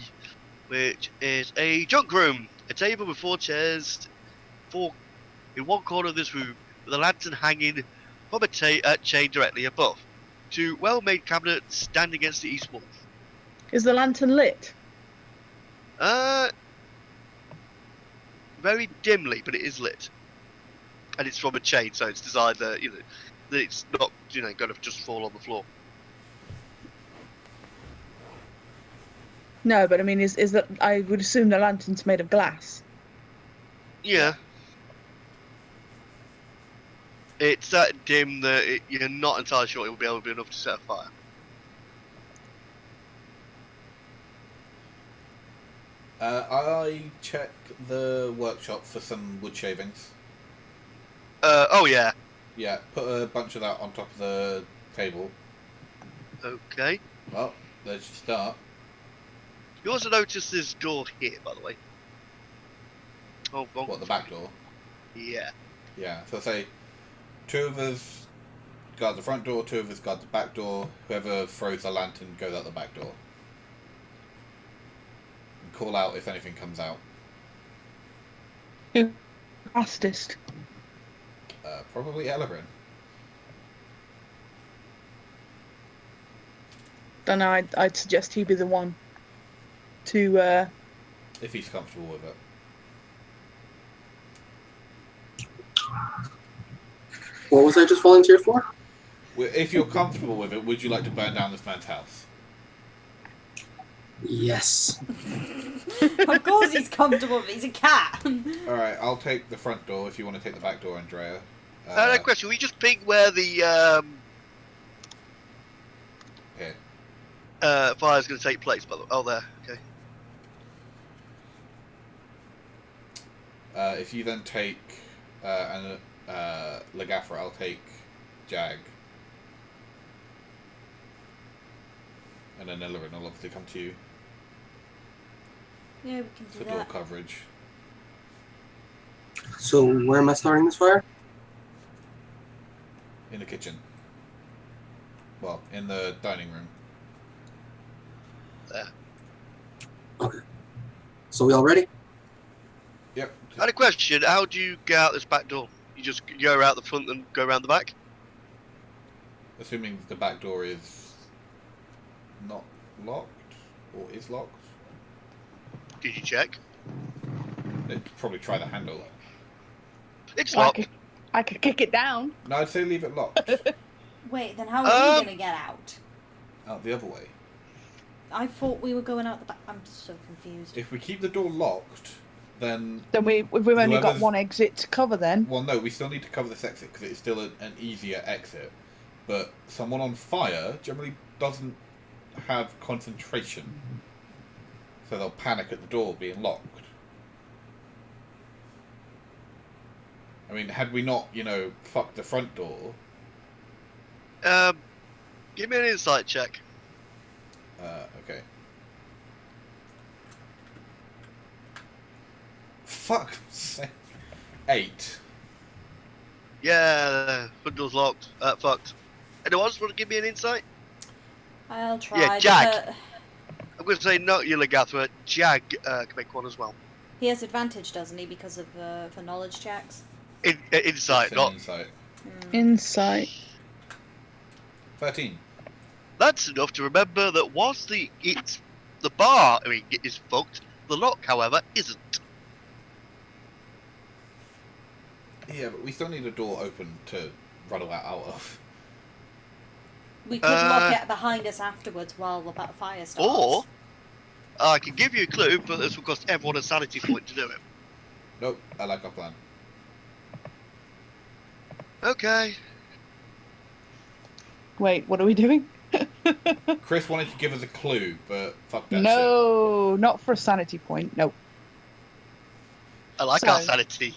which is a junk room. A table with 4 chairs, in one corner of this room, with a lantern hanging from a chain directly above. 2 well-made cabinets stand against the east wall. Is the lantern lit? Very dimly, but it is lit. And it's from a chain, so it's designed that, that it's not, going to just fall on the floor. No, but I mean, is that I would assume the lantern's made of glass. Yeah. It's that dim that you're not entirely sure it will be able to be enough to set a fire. I checked the workshop for some wood shavings. Oh yeah. Yeah, put a bunch of that on top of the table. Okay. Well, let's start. You also notice this door here, by the way. Oh, wrong. What, the back door? Yeah. Yeah, so say 2 of us guard the front door, 2 of us guard the back door. Whoever throws the lantern goes out the back door. And call out if anything comes out. Who fastest? Probably Ellerin. Then I'd suggest he be the one to. If he's comfortable with it. What was I just volunteered for? If you're comfortable with it, would you like to burn down this man's house? Yes. Of course he's comfortable, but he's a cat. Alright, I'll take the front door if you want to take the back door, Andrea. No question. We just ping where the Here. fire's going to take place. By the way. Oh, there. Okay. If you then take Legafra, I'll take Jag. And then Ellerin will obviously come to you Yeah, we can do for door that. coverage. So where am I starting this fire? In the kitchen. Well, in the dining room. There. Okay. So we all ready? Yep. I had a question. How do you get out this back door? You just go out the front and go around the back? Assuming the back door is not locked or is locked. Did you check? They'd probably try the handle. It's I locked. could kick it down. No, I'd say leave it locked. Wait, then how are we gonna get out? Out the other way. I thought we were going out the back. I'm so confused. If we keep the door locked, then... Then we've only got Whoever's- one exit to cover then. Well, no, we still need to cover this exit because it's still an easier exit. But someone on fire generally doesn't have concentration. So they'll panic at the door being locked. I mean, had we not, fucked the front door... Give me an insight check. Okay. Fuck. 8. Yeah, front door's locked. Fucked. Anyone else want to give me an insight? I'll try. Yeah, Jag. I'm going to say not you, Legathra. Jag can make one as well. He has advantage, doesn't he, because of for knowledge checks? Insight, It's an not. insight. Insight. 13. That's enough to remember that whilst the bar, is fucked, the lock, however, isn't. Yeah, but we still need a door open to run out of. We could lock it behind us afterwards while the fire starts. Or, I can give you a clue, but this will cost everyone a sanity point to do it. Nope, I like our plan. Okay. Wait, what are we doing? Chris wanted to give us a clue, but fuck that shit. No, not for a sanity point. No. I like our sanity.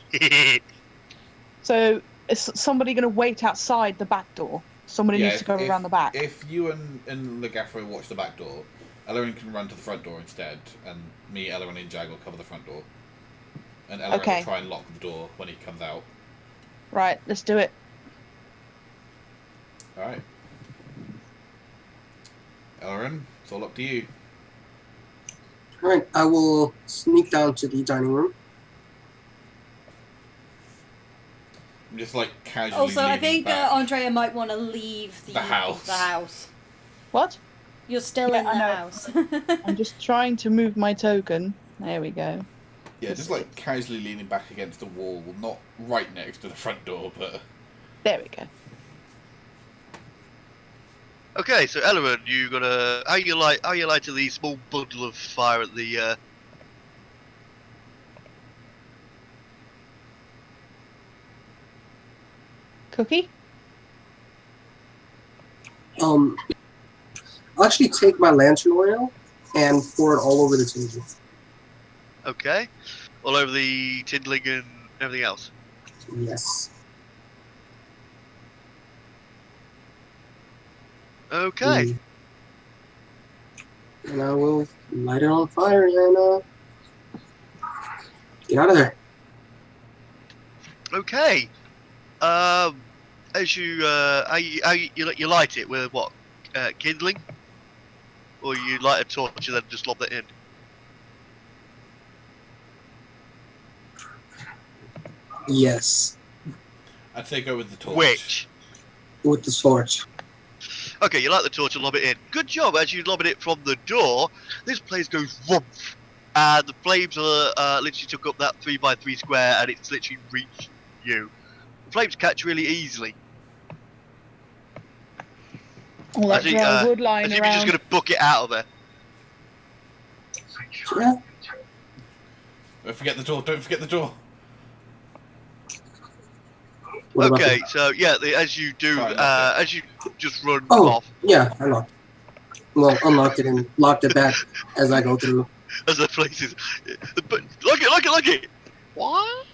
So is somebody going to wait outside the back door? Somebody needs to go around the back. If you and Legafra watch the back door, Ellerin can run to the front door instead, and me, Ellerin, and Jag will cover the front door. And Ellerin will try and lock the door when he comes out. Right, let's do it. Alright. Ellerin, it's all up to you. Alright, I will sneak down to the dining room. I'm just like casually Also, I leaning think back. Andrea might want to leave The house. The house. What? You're still Yeah, in the I know. house. I'm just trying to move my token. There we go. Yeah, just like casually leaning back against the wall, not right next to the front door, but... There we go. Okay, so Ellerin, you gonna how you light the small bundle of fire at the Cookie? I'll actually take my lantern oil and pour it all over the table. Okay. All over the kindling and everything else. Yes. Okay. And I will light it on fire and get out of there. Okay. As you you light it with what? Kindling? Or you light a torch and then just lob it in? Yes. I'd say go with the torch. Which? With the torch. Okay, you light the torch and lob it in. Good job. As you lob it from the door, this place goes whoomph. And the flames are literally took up that 3x3 square and it's literally reached you. The flames catch really easily. All that dry wood lying As if you're just around. going to book it out of there. Yeah. Don't forget the door. Don't forget the door. What about Okay, so yeah, as you do, Sorry, locked as you just run Oh, off, yeah, I locked it. Well, unlocked it and locked it back as I go through. as the places, but look it. What?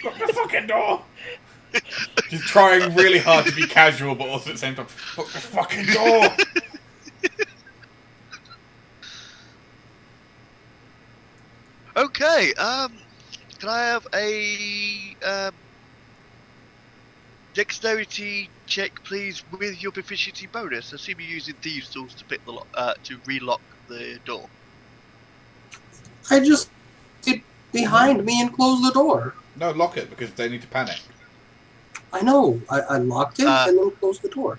Lock the fucking door. She's trying really hard to be casual, but also at the same time, lock the fucking door. Okay, can I have a dexterity check, please, with your proficiency bonus? I assume you're using thieves' tools to pick the to relock the door. I just get behind me and close the door. No, lock it because they need to panic. I know. I locked it and then closed the door.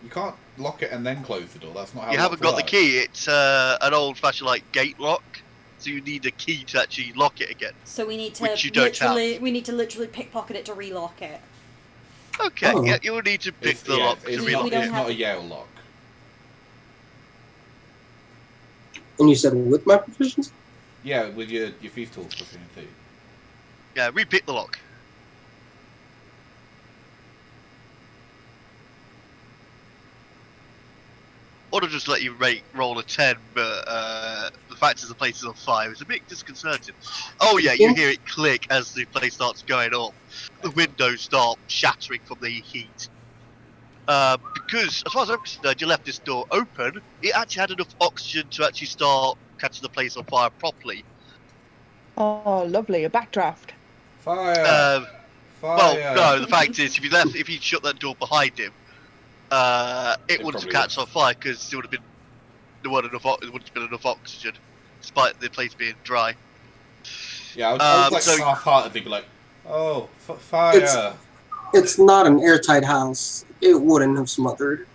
You can't lock it and then close the door. That's not how You locks haven't got the work. key. It's an old-fashioned like gate lock, so you need a key to actually lock it again. So we need to Which you don't have. literally pickpocket it to relock it. Okay, Oh. yeah, you'll need to pick the lock to It's We relock not, don't it's it. not have- a Yale lock. And you said with my proficiency? Yeah, with your thief tools proficiency. Yeah, repick the lock. Or to just let you roll a 10, but the fact is the place is on fire. It's a bit disconcerting. Oh yeah, you hear it click as the place starts going up. The windows start shattering from the heat. Because, as far as I'm concerned, you left this door open, it actually had enough oxygen to actually start catching the place on fire properly. Oh, lovely. A backdraft. Fire! Well, Fire! no, the fact is, if you shut that door behind him, it wouldn't have probably catched on fire because it would have been there wouldn't have been enough oxygen, despite the place being dry. Yeah, I would like so- half-heartedly be like, oh, fire! It's not an airtight house. It wouldn't have smothered.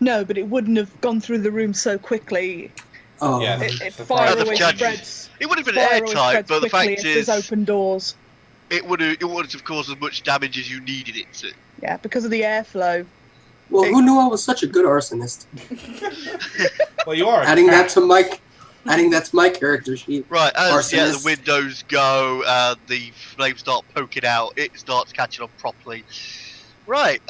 No, but it wouldn't have gone through the room so quickly. Oh, Yeah. Fire fire the always judge- spreads. It would have been Fire always airtight, spreads but the quickly fact if there's is, open doors. it wouldn't have caused as much damage as you needed it to. Yeah, because of the airflow. well, who knew I was such a good arsonist? Well, you are a Adding cat. that to my character sheet. Right, as the Arsonist. windows go, the flames start poking out, it starts catching on properly. Right,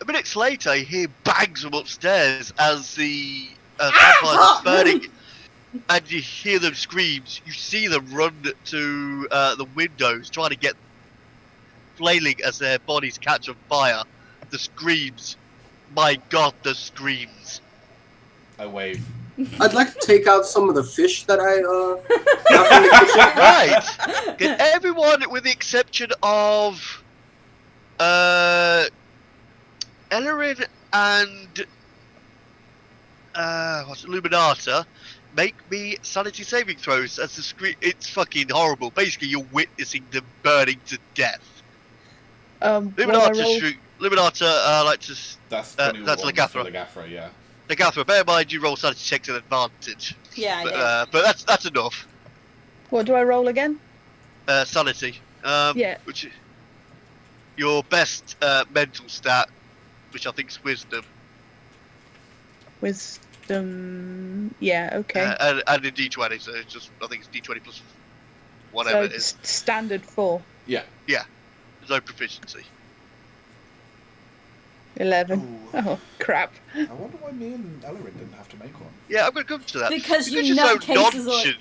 minutes later, you hear bangs from upstairs as the vampires are burning, and you hear them screams. You see them run to the windows, trying to get flailing as their bodies catch on fire. The screams, my God, the screams. I wave. I'd like to take out some of the fish that I got from the kitchen. Right, can everyone, with the exception of Ellerin and Luminata, make me sanity saving throws as the screen. It's fucking horrible. Basically, you're witnessing them burning to death. Luminata, like to That's that's Legathra. Legathra, yeah. Legathra. Bear in mind, you roll sanity checks at advantage. Yeah, I But, did. but that's enough. What do I roll again? Sanity. Yeah. Which your best mental stat, which I think is wisdom. Wisdom. Yeah, okay. And a d20, so it's just, I think it's d20 plus whatever So it is. standard 4. Yeah. There's no proficiency. 11. Ooh. Oh, crap. I wonder why me and Ellerin didn't have to make one. Yeah, I'm going to come to that. Because you you're so nutcases are-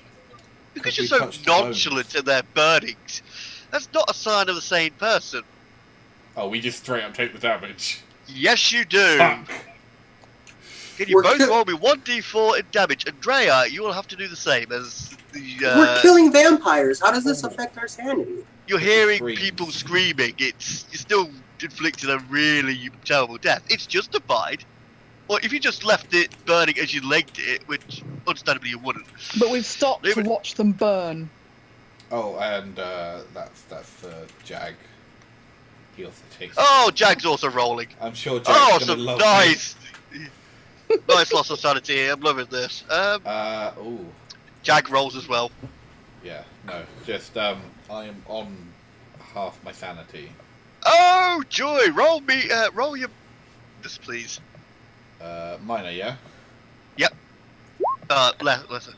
Because we you're so touched the bones. nonchalant in their burnings, that's not a sign of a sane person. Oh, we just straight up take the damage. Yes, you do. Fuck. Can you We're both ki- roll me 1d4 in damage? Andrea, you will have to do the same as the. We're killing vampires. How does this affect our sanity? You're It's the hearing screams. people screaming. You're still inflicting a really terrible death. It's justified. Or if you just left it burning as you legged it, which understandably you wouldn't. But we've stopped Leave to it- watch them burn. Oh, and that's Jag. He also takes. Oh, Jag's also rolling. I'm sure Jag's Oh, gonna some love nice, nice loss of sanity here. I'm loving this. Ooh. Jag rolls as well. Yeah. No. Just I am on half my sanity. Oh, joy! Roll your this, please. Minor, yeah. Listen.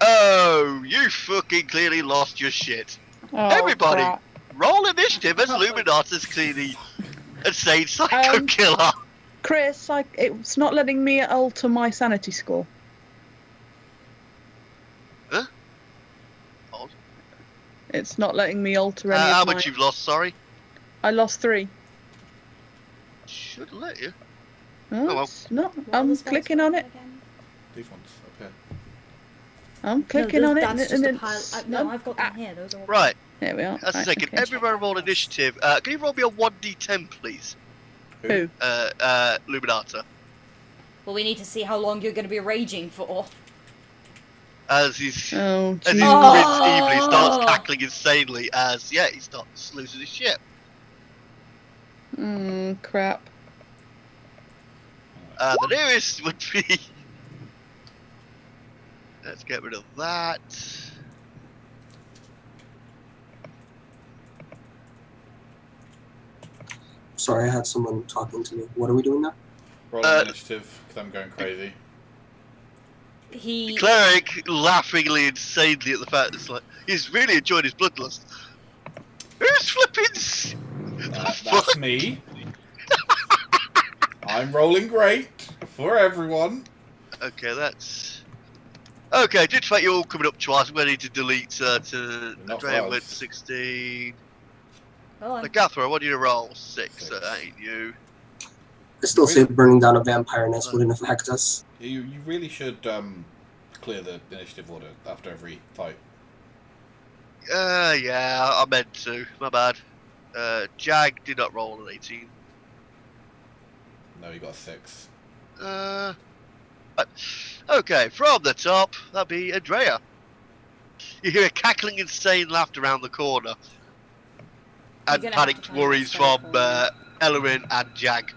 Oh, you fucking clearly lost your shit. Oh, Everybody. crap. Roll initiative as Illuminatus clearly insane psycho killer. Chris, it's not letting me alter my sanity score. Huh? Odd. It's not letting me alter any How of much you've lost? Sorry. I lost 3. Should let you. Oh, well. it's not. What are I'm the spells clicking on called it. again? These ones. Okay. I'm clicking no, on it. that's and just a it's pile. No, I've got them here. Those are all. Right. There we are. That's a Right, second. okay. Everyone roll initiative. Can you roll me a 1d10, please? Who? Luminata. Well, we need to see how long you're going to be raging for. As he's Oh, as he geez. grins evilly, starts cackling insanely as he starts losing his shit. Crap. The nearest would be. Let's get rid of that. Sorry, I had someone talking to me. What are we doing now? Rolling initiative because I'm going crazy. He. Cleric laughingly, insanely at the fact that it's like he's really enjoyed his bloodlust. Who's flipping? That's me. I'm rolling great for everyone. Okay, that's. Okay, due to the fact you're all coming up twice, I'm going to need to delete to Not for Andrea us. with 16. Hold on. Gathra, I want you to roll 6, so that ain't you. I still say burning down a vampire nest wouldn't affect us. You really should clear the initiative order after every fight. Yeah, I meant to. My bad. Jag did not roll an 18. No, you got a 6. Okay, from the top, that'd be Andrea. You hear a cackling, insane laughter around the corner. And You're gonna have to panicked find worries that from spell Ellerin and Jag.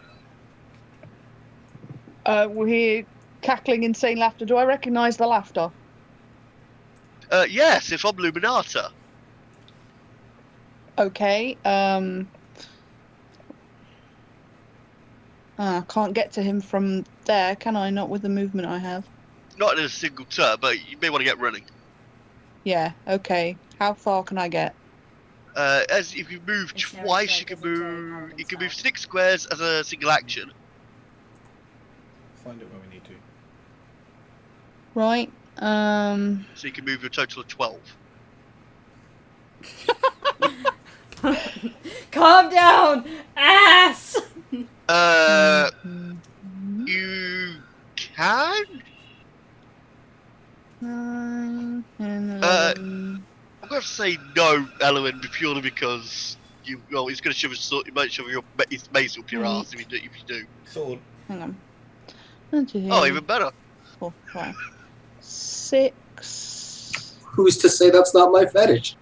We hear cackling, insane laughter. Do I recognise the laughter? Yes, it's from Luminata. Okay. I can't get to him from there, can I? Not with the movement I have. Not in a single turn, but you may want to get running. Yeah. Okay. How far can I get? As if you move It's never twice, said you can there's a very move. powerful You can move spell. 6 squares as a single action. Find it when we need to. Right. So you can move a total of 12. Calm down, ass. You can. 9, 10, Uh, 11. I'm going to say no, Eloin, purely because he's going to shove his sword. He might shove his mace up your ass if you do. Sword. Hang on. 1, 2, Oh, even better. 4, 5, 6. Who's to say that's not my fetish?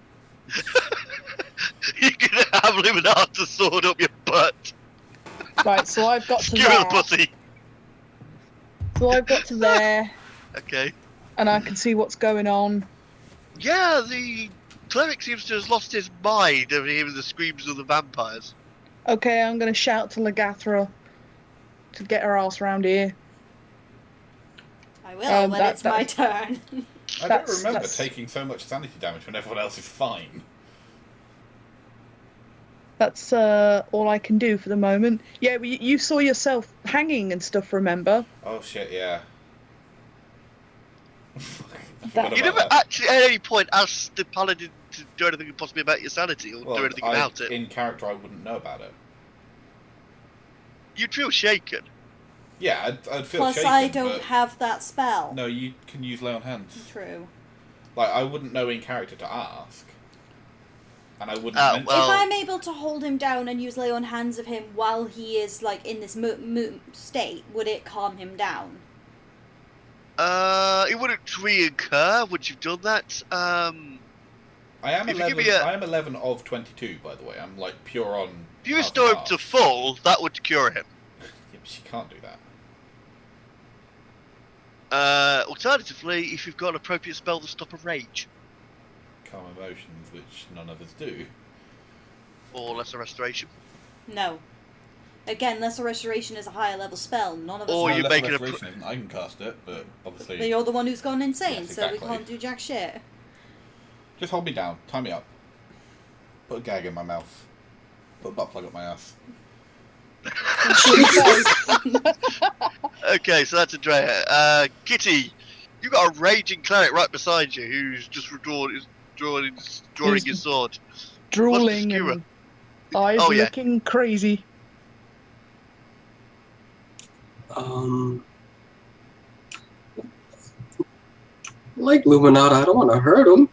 You're going to have Luminata sword up your butt. Right. So I've got to Give it a there. pussy. So I've got to there, Okay. and I can see what's going on. Yeah, the cleric seems to have lost his mind over hearing the screams of the vampires. Okay, I'm going to shout to Lagathra to get her ass round here. I will when that- it's my turn. I don't That's- remember that's- taking so much sanity damage when everyone else is fine. That's all I can do for the moment. Yeah, but you saw yourself hanging and stuff, remember? Oh shit, yeah. Forgot You about never that. actually at any point asked the paladin to do anything possibly about your sanity or do anything about it. In character, I wouldn't know about it. You'd feel shaken. Yeah, I'd feel Plus, shaken. I don't but have that spell. No, you can use lay on hands. True. Like, I wouldn't know in character to ask. And I wouldn't mention If well- I'm able to hold him down and use lay on hands of him while he is like in this state, would it calm him down? It wouldn't reoccur once you've done that. I am if you give 11. me a- I am 11 of 22, by the way. I'm like pure on. If you half restore and him to half. full, that would cure him. Yeah, but she can't do that. Alternatively, if you've got an appropriate spell to stop a rage Calm emotions, which none of us do. or lesser restoration, No. Again, Lesser Restoration is a higher level spell. None of us Or have you Lesser make it a restoration isn't. I can cast it, but obviously. But you're the one who's gone insane, Yes, so we exactly. can't do jack shit. Just hold me down. Tie me up. Put a gag in my mouth. Put a butt plug up my ass. Okay, so that's Andrea. Kitty, you got a raging cleric right beside you who's just drawing his sword. Drooling skewer? and eyes Oh, yeah. looking crazy. Like Luminata, I don't want to hurt him.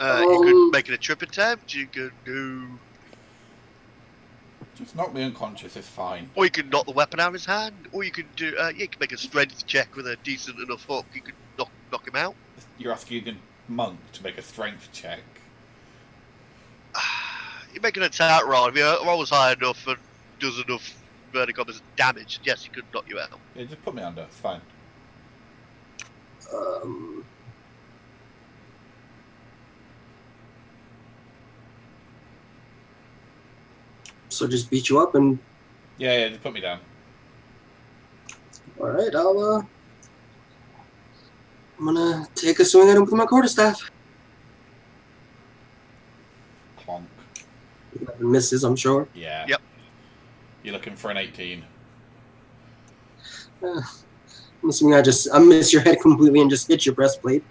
You could make it a trip attempt. You could do, Just knock me unconscious. It's fine. or you could knock the weapon out of his hand, or you could do. You could make a strength check with a decent enough hook. You could knock him out. You're asking a monk to make a strength check. You make an attack roll. If your roll is high enough and does enough vertical damage, yes, you could knock you out. Yeah, just put me under. It's fine. So just beat you up and Yeah, just put me down. alright, I'm gonna take a swing at him with my quarterstaff. Clonk. 11 misses, I'm sure. Yeah. Yep. You're looking for an 18. I'm assuming I miss your head completely and just hit your breastplate.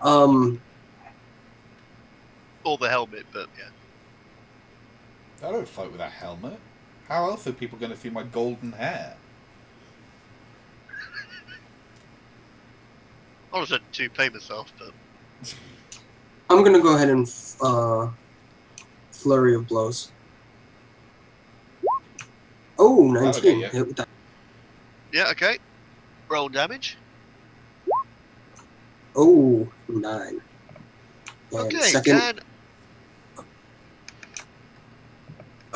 Or the helmet, but yeah. I don't fight with a helmet. How else are people going to see my golden hair? I was had to pay myself, but I'm gonna go ahead and flurry of blows. Oh, 19. Okay, yeah. Hit with that. yeah, okay. Roll damage. Oh, 9. And Okay, second. and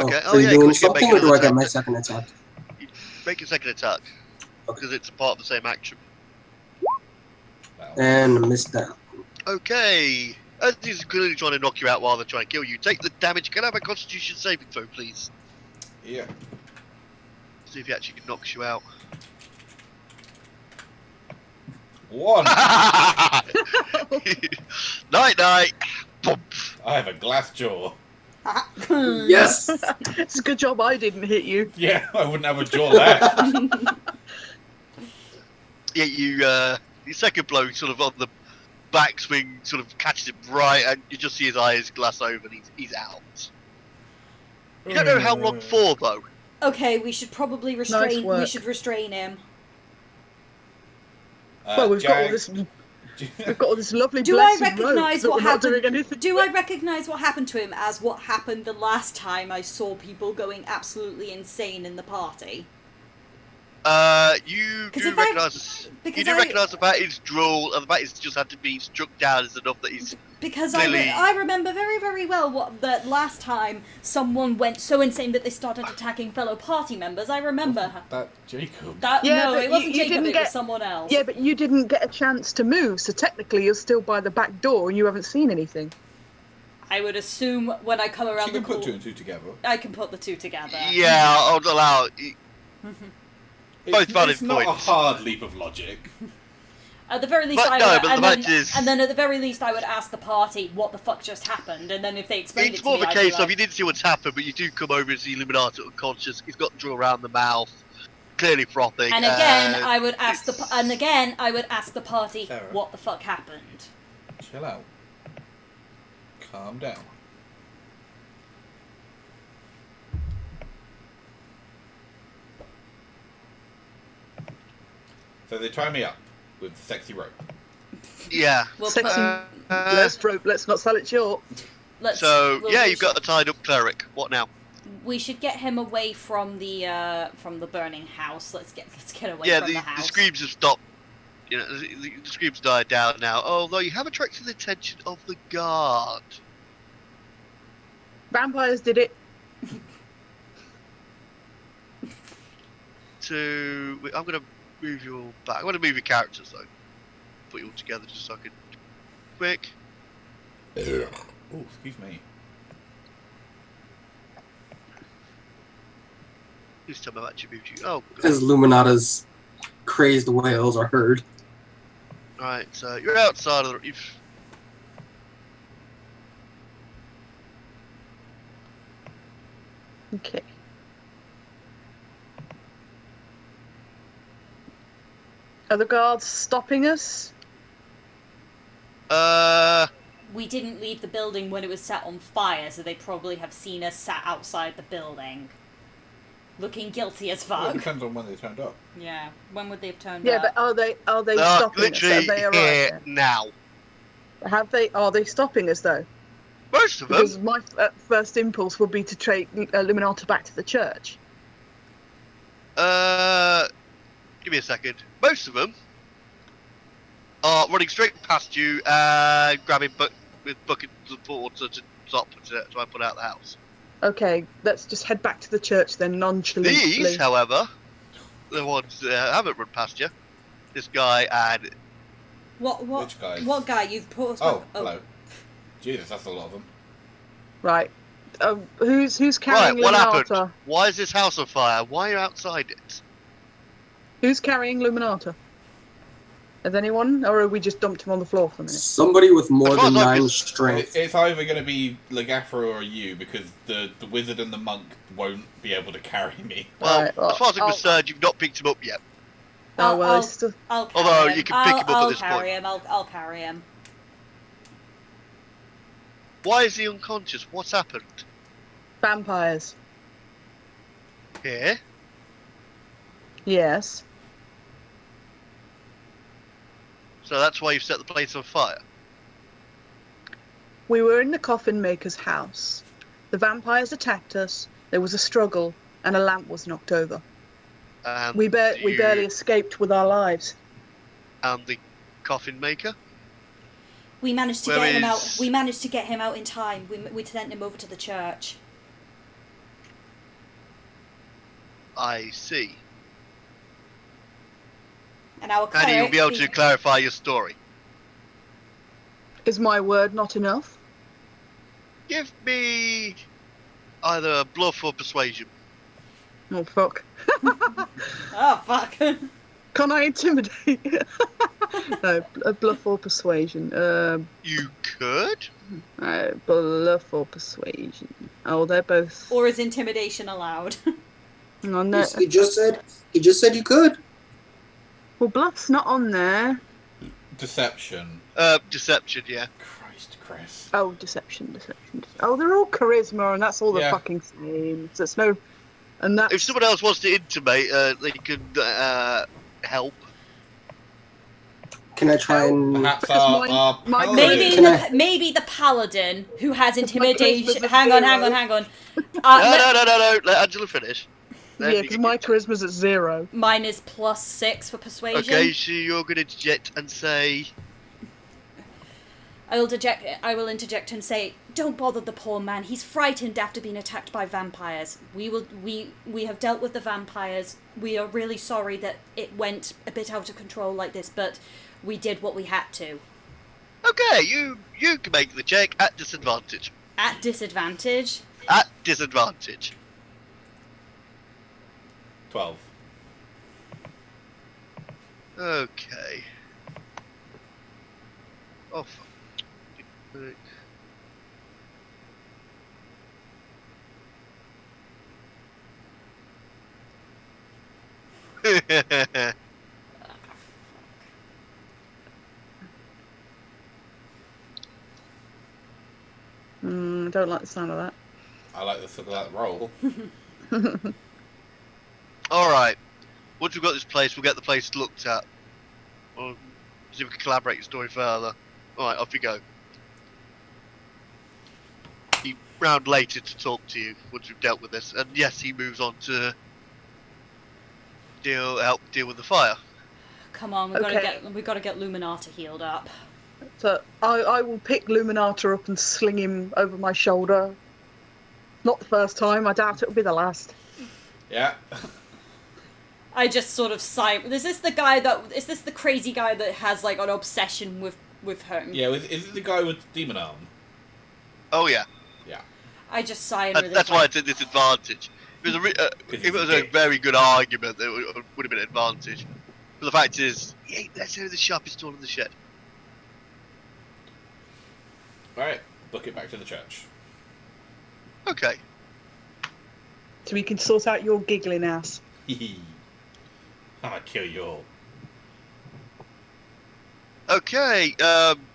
Oh, okay, are oh, you yeah, doing because you can something, make or do I another get my attack. second attack? Make a second attack because it's a part of the same action. Well, And missed that. Okay. As he's clearly trying to knock you out while they're trying to kill you, take the damage. Can I have a Constitution saving throw, please? yeah. See if he actually knocks you out. 1. Night, night. Bump. I have a glass jaw. Yes! It's a good job I didn't hit you. Yeah, I wouldn't have a jaw left. Yeah, your second blow sort of on the backswing sort of catches him right, and you just see his eyes glass over, and he's out. You don't know how long for though. Okay, we should probably restrain. work. We should restrain him. Well, we've got all Jag- this. We've got all this lovely Do I blessed rope recognise that what we're not doing happened? anything. Do I recognise what happened to him as what happened the last time I saw people going absolutely insane in the party? You 'Cause do if I- recognise. because You do I- recognise the fact his drool, and the fact he's just had to be struck down is enough that he's. Because Clearly- I remember very, very well what that last time someone went so insane that they started attacking fellow party members. I remember That Jacob. that. Yeah, no, but it wasn't you Jacob. didn't It get- was someone else. Yeah, but you didn't get a chance to move, so technically you're still by the back door and you haven't seen anything. I would assume when I come around She the can put corner, 2 and 2 together. I can put the two together. Yeah, I'll allow. Both valid It's not points. a hard leap of logic. At the very least, But I no, would, but and, the then, fact is- and then at the very least, I would ask the party what the fuck just happened, and then if they explained It's it to more me, of a I'd be case like, of you didn't see what's happened, but you do come over and see Illuminati unconscious. He's got the draw around the mouth. clearly frothing. And again, I would ask the it's- party, Sarah. what the fuck happened? Chill out. Calm down. So they tie me up with sexy rope. Yeah. We'll Sexy. Uh, Let's not sell it short. So yeah, you've got a tied up cleric. What now? We should get him away from the burning house. Let's get away Yeah, from the the house. screams have stopped. You know, the screams died down now. Although you have attracted the attention of the guard. Vampires did it. I'm gonna move you all back. I'm gonna move your characters though. Put you all together just so I can. Quick. Oh, excuse me. This time I've actually moved you. Oh, good. As Luminata's crazed wails are heard. Right, so you're outside of the. Okay. Are the guards stopping us? We didn't leave the building when it was set on fire, so they probably have seen us sat outside the building, looking guilty as Well, it fuck. depends on when they turned up. Yeah, when would they have turned Yeah, up? but are they They're stopping us? literally Have they arrived here yet? now. Have they? Are they stopping us though? Most of them. Because my first impulse would be to take Luminata back to the church. Give me a second. Most of them are running straight past you, grabbing with buckets of water to try and put out the house. Okay, let's just head back to the church then, nonchalantly. These, however, the ones that haven't run past you, this guy and What Which guys? what guy you've put? Oh, hello. Jesus, that's a lot of them. Right. Who's carrying right. What Luminata? happened? Why is this house on fire? Why are you outside it? Who's carrying Luminata? Has anyone, or have we just dumped him on the floor for a minute? Somebody with more As far than as I'm 9 cons- strength. It's either going to be Legafra or you, because the wizard and the monk won't be able to carry me. Well, Right, well, as far as I'm I'll- concerned, you've not picked him up yet. Oh well, I'll, it's still... I'll carry Although him. you can pick him up at I'll this carry point. him. I'll carry him. Why is he unconscious? What's happened? vampires. Here? Yes. So that's why you've set the place on fire? We were in the coffin maker's house. The vampires attacked us. There was a struggle, and a lamp was knocked over. And We barely escaped with our lives. And the coffin maker? We managed to Where get him out. is- We managed to get him out in time. We sent him over to the church. I see. And our And cleric, you'll be able to clarify your story. Is my word not enough? Give me either a bluff or persuasion. Oh fuck. Oh fuck. Can I intimidate? No, a bluff or persuasion. You could? Bluff or persuasion. Oh, they're both. Or is intimidation allowed? Oh, no. He just said you could. Well, bluff's not on there. Deception. Deception, yeah. Christ, Chris. Oh, deception. Oh, they're all charisma, and that's all the Yeah. fucking same. So it's no. And that's. If someone else wants to intimate, they can help. Can I try and... Perhaps Because our my- paladin- maybe Can the I- maybe the paladin who has intimidation. charisma's a Hang on. zero. No. Let Angela finish. Then Yeah, you because can my get to it. charisma's at 0. Mine is +6 for persuasion. Okay, so you're going to interject and say... I will interject and say, don't bother the poor man. He's frightened after being attacked by vampires. We have dealt with the vampires. We are really sorry that it went a bit out of control like this, but we did what we had to. Okay, you can make the check at disadvantage. At disadvantage. At disadvantage. 12. Okay. Oh, fuck. Don't like the sound of that. I like the look of that roll. Alright. Once we've got this place, we'll get the place looked at. We'll see if we can collaborate the story further. Alright, off you go. He round later to talk to you once we've dealt with this. And yes, he moves on to help deal with the fire. Come on, we've got to get Luminata healed up. So I will pick Luminata up and sling him over my shoulder. Not the first time. I doubt it'll be the last. Yeah. I just sort of sigh. Is this the crazy guy that has like an obsession with home? Yeah, is it the guy with demon arm? Oh yeah. Yeah. I just sigh and That's why it's a disadvantage. If it was a very good argument, it would have been an advantage. But the fact is, he ain't necessarily the sharpest tool in the shed. Alright, book it back to the church. Okay. So we can sort out your giggling ass. I'ma kill you all. Okay,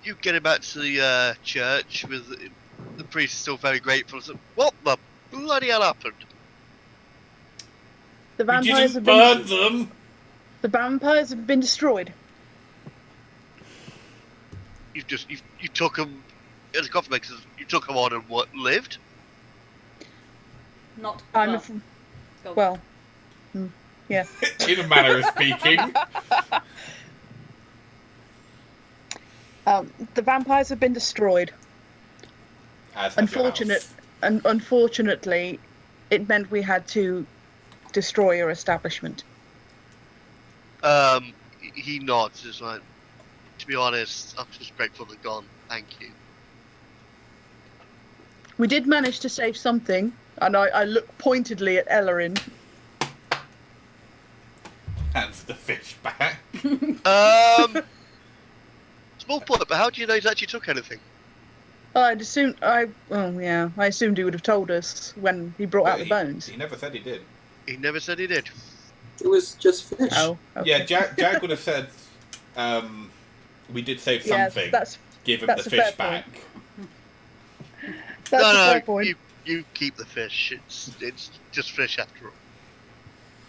you getting back to the church with the priest still very grateful. So, what the bloody hell happened? The We vampires didn't have burn been. them! The vampires have been destroyed. You took them as a coffee maker. You took them on and what lived? Not. I'm Go. well. Yeah. In a manner of speaking. The vampires have been destroyed. As has your house. Unfortunately, it meant we had to destroy your establishment. He nods. It's like, to be honest, I'm just grateful they're gone. Thank you. We did manage to save something, and I look pointedly at Ellerin. Hands the fish back. Small point, but how do you know he's actually took anything? I assumed he would have told us when he brought out the bones. He never said he did. He never said he did. It was just fish. Oh, okay. Yeah, Jag would have said, we did save something. Give him the that's a fish fair back. That's a fair No, point. you keep the fish. It's just fish after all.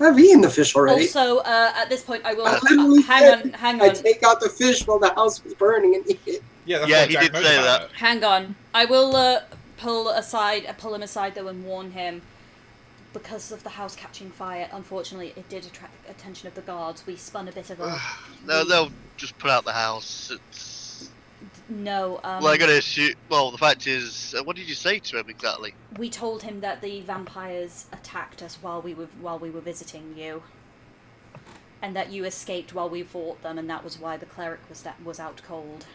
I've eaten the fish already. Also, at this point, I will I literally hang I on. take out the fish while the house was burning and eat it. Yeah, that's Yeah, what he Jag did knows say about that. it. Hang on. I will pull him aside though and warn him. Because of the house catching fire, unfortunately, it did attract the attention of the guards. We spun a bit of a. No, they'll just put out the house. No. Well, I gotta shoot. Well, the fact is, what did you say to him exactly? We told him that the vampires attacked us while we were visiting you, and that you escaped while we fought them, and that was why the cleric was out cold.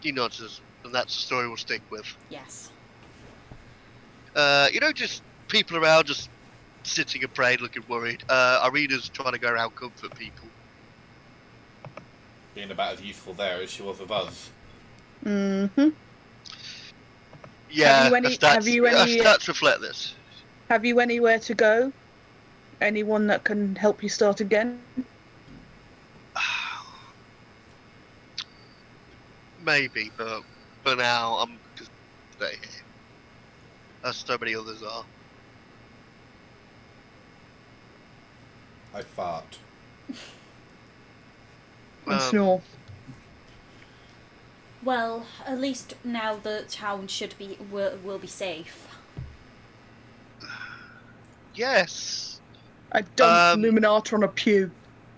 He nods, and that's the story we'll stick with. Yes. Just people around, just sitting and praying, looking worried. Irina's trying to go around comfort people. Being about as useful there as she was with us. Mm-hmm. Yeah, have you any stats reflect this. Have you anywhere to go? Anyone that can help you start again? Maybe, but for now, I'm just stay here. As so many others are. I fart. And snore. Well, at least now the town will be safe. Yes. I dumped Luminata on a pew.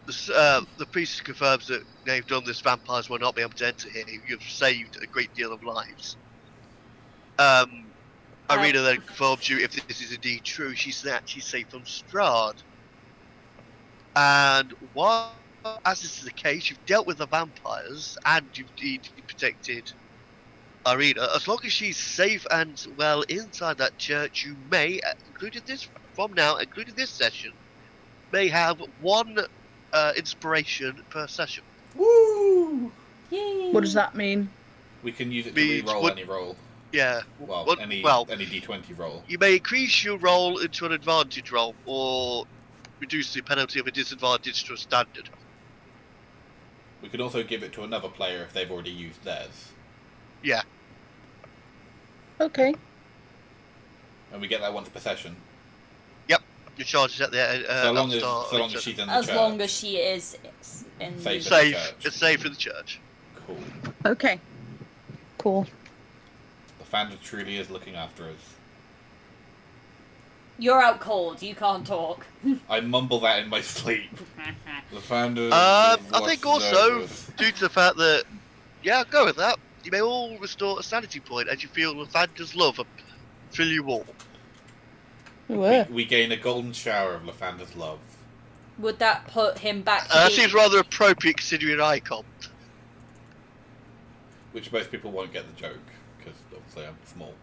The priest confirms that they've done this. Vampires will not be able to enter here. You've saved a great deal of lives. Irina then confirms you if this is indeed true. She's actually safe from Strahd. And while, as this is the case, you've dealt with the vampires and you've indeed protected Irina. As long as she's safe and well inside that church, you may, including this session, may have one inspiration per session. Woo! Yay! What does that mean? We can use it to re-roll any roll. Yeah. Well, any D20 roll. You may increase your roll into an advantage roll, or reduce the penalty of a disadvantage to a standard. We could also give it to another player if they've already used theirs. Yeah. Okay. And we get that once per session. Your charge is at the So long as start, she's in the As church. long as she is in Safe. the... safe. It's safe in the church. Cool. Okay. Cool. The Fanda truly is looking after us. You're out cold. You can't talk. I mumble that in my sleep. The Fanda. I think also, due to the fact that, yeah, I'll go with that. You may all restore a sanity point as you feel Lathander's love fill you all. We gain a golden shower of Lathander's love. Would that put him back to That being... seems rather appropriate considering an icon. Which most people won't get the joke, because obviously I'm small.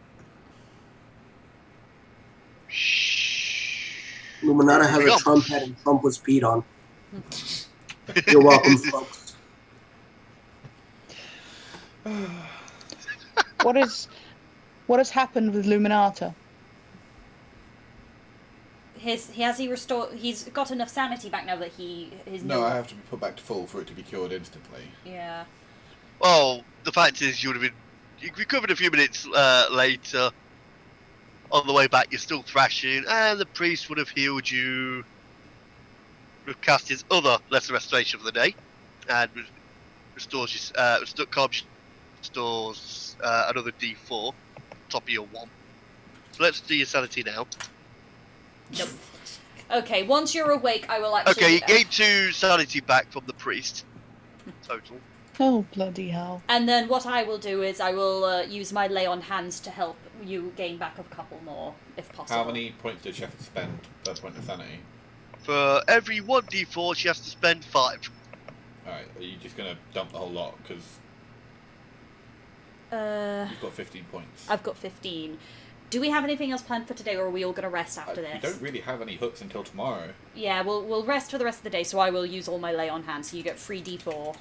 Luminata has a Trump head and Trump was peed on. You're welcome, folks. What has happened with Luminata? He's got enough sanity back now that his No, I have to be put back to full for it to be cured instantly. Yeah. Well, the fact is you recovered a few minutes later. On the way back, you're still thrashing, and the priest would have healed you. Would have cast his other lesser restoration for the day, and restores another D4, top of your 1. So let's do your sanity now. Nope. Okay, once you're awake, I will actually... Okay, you gain 2 sanity back from the priest. Total. Oh, bloody hell. And then what I will do is I will use my lay on hands to help you gain back a couple more, if possible. How many points does she have to spend per point of sanity? For every 1d4, she has to spend 5. Alright, are you just going to dump the whole lot? Because you've got 15 points. I've got 15. Do we have anything else planned for today, or are we all going to rest after this? We don't really have any hooks until tomorrow. Yeah, we'll rest for the rest of the day, so I will use all my lay on hands, so you get 3d4.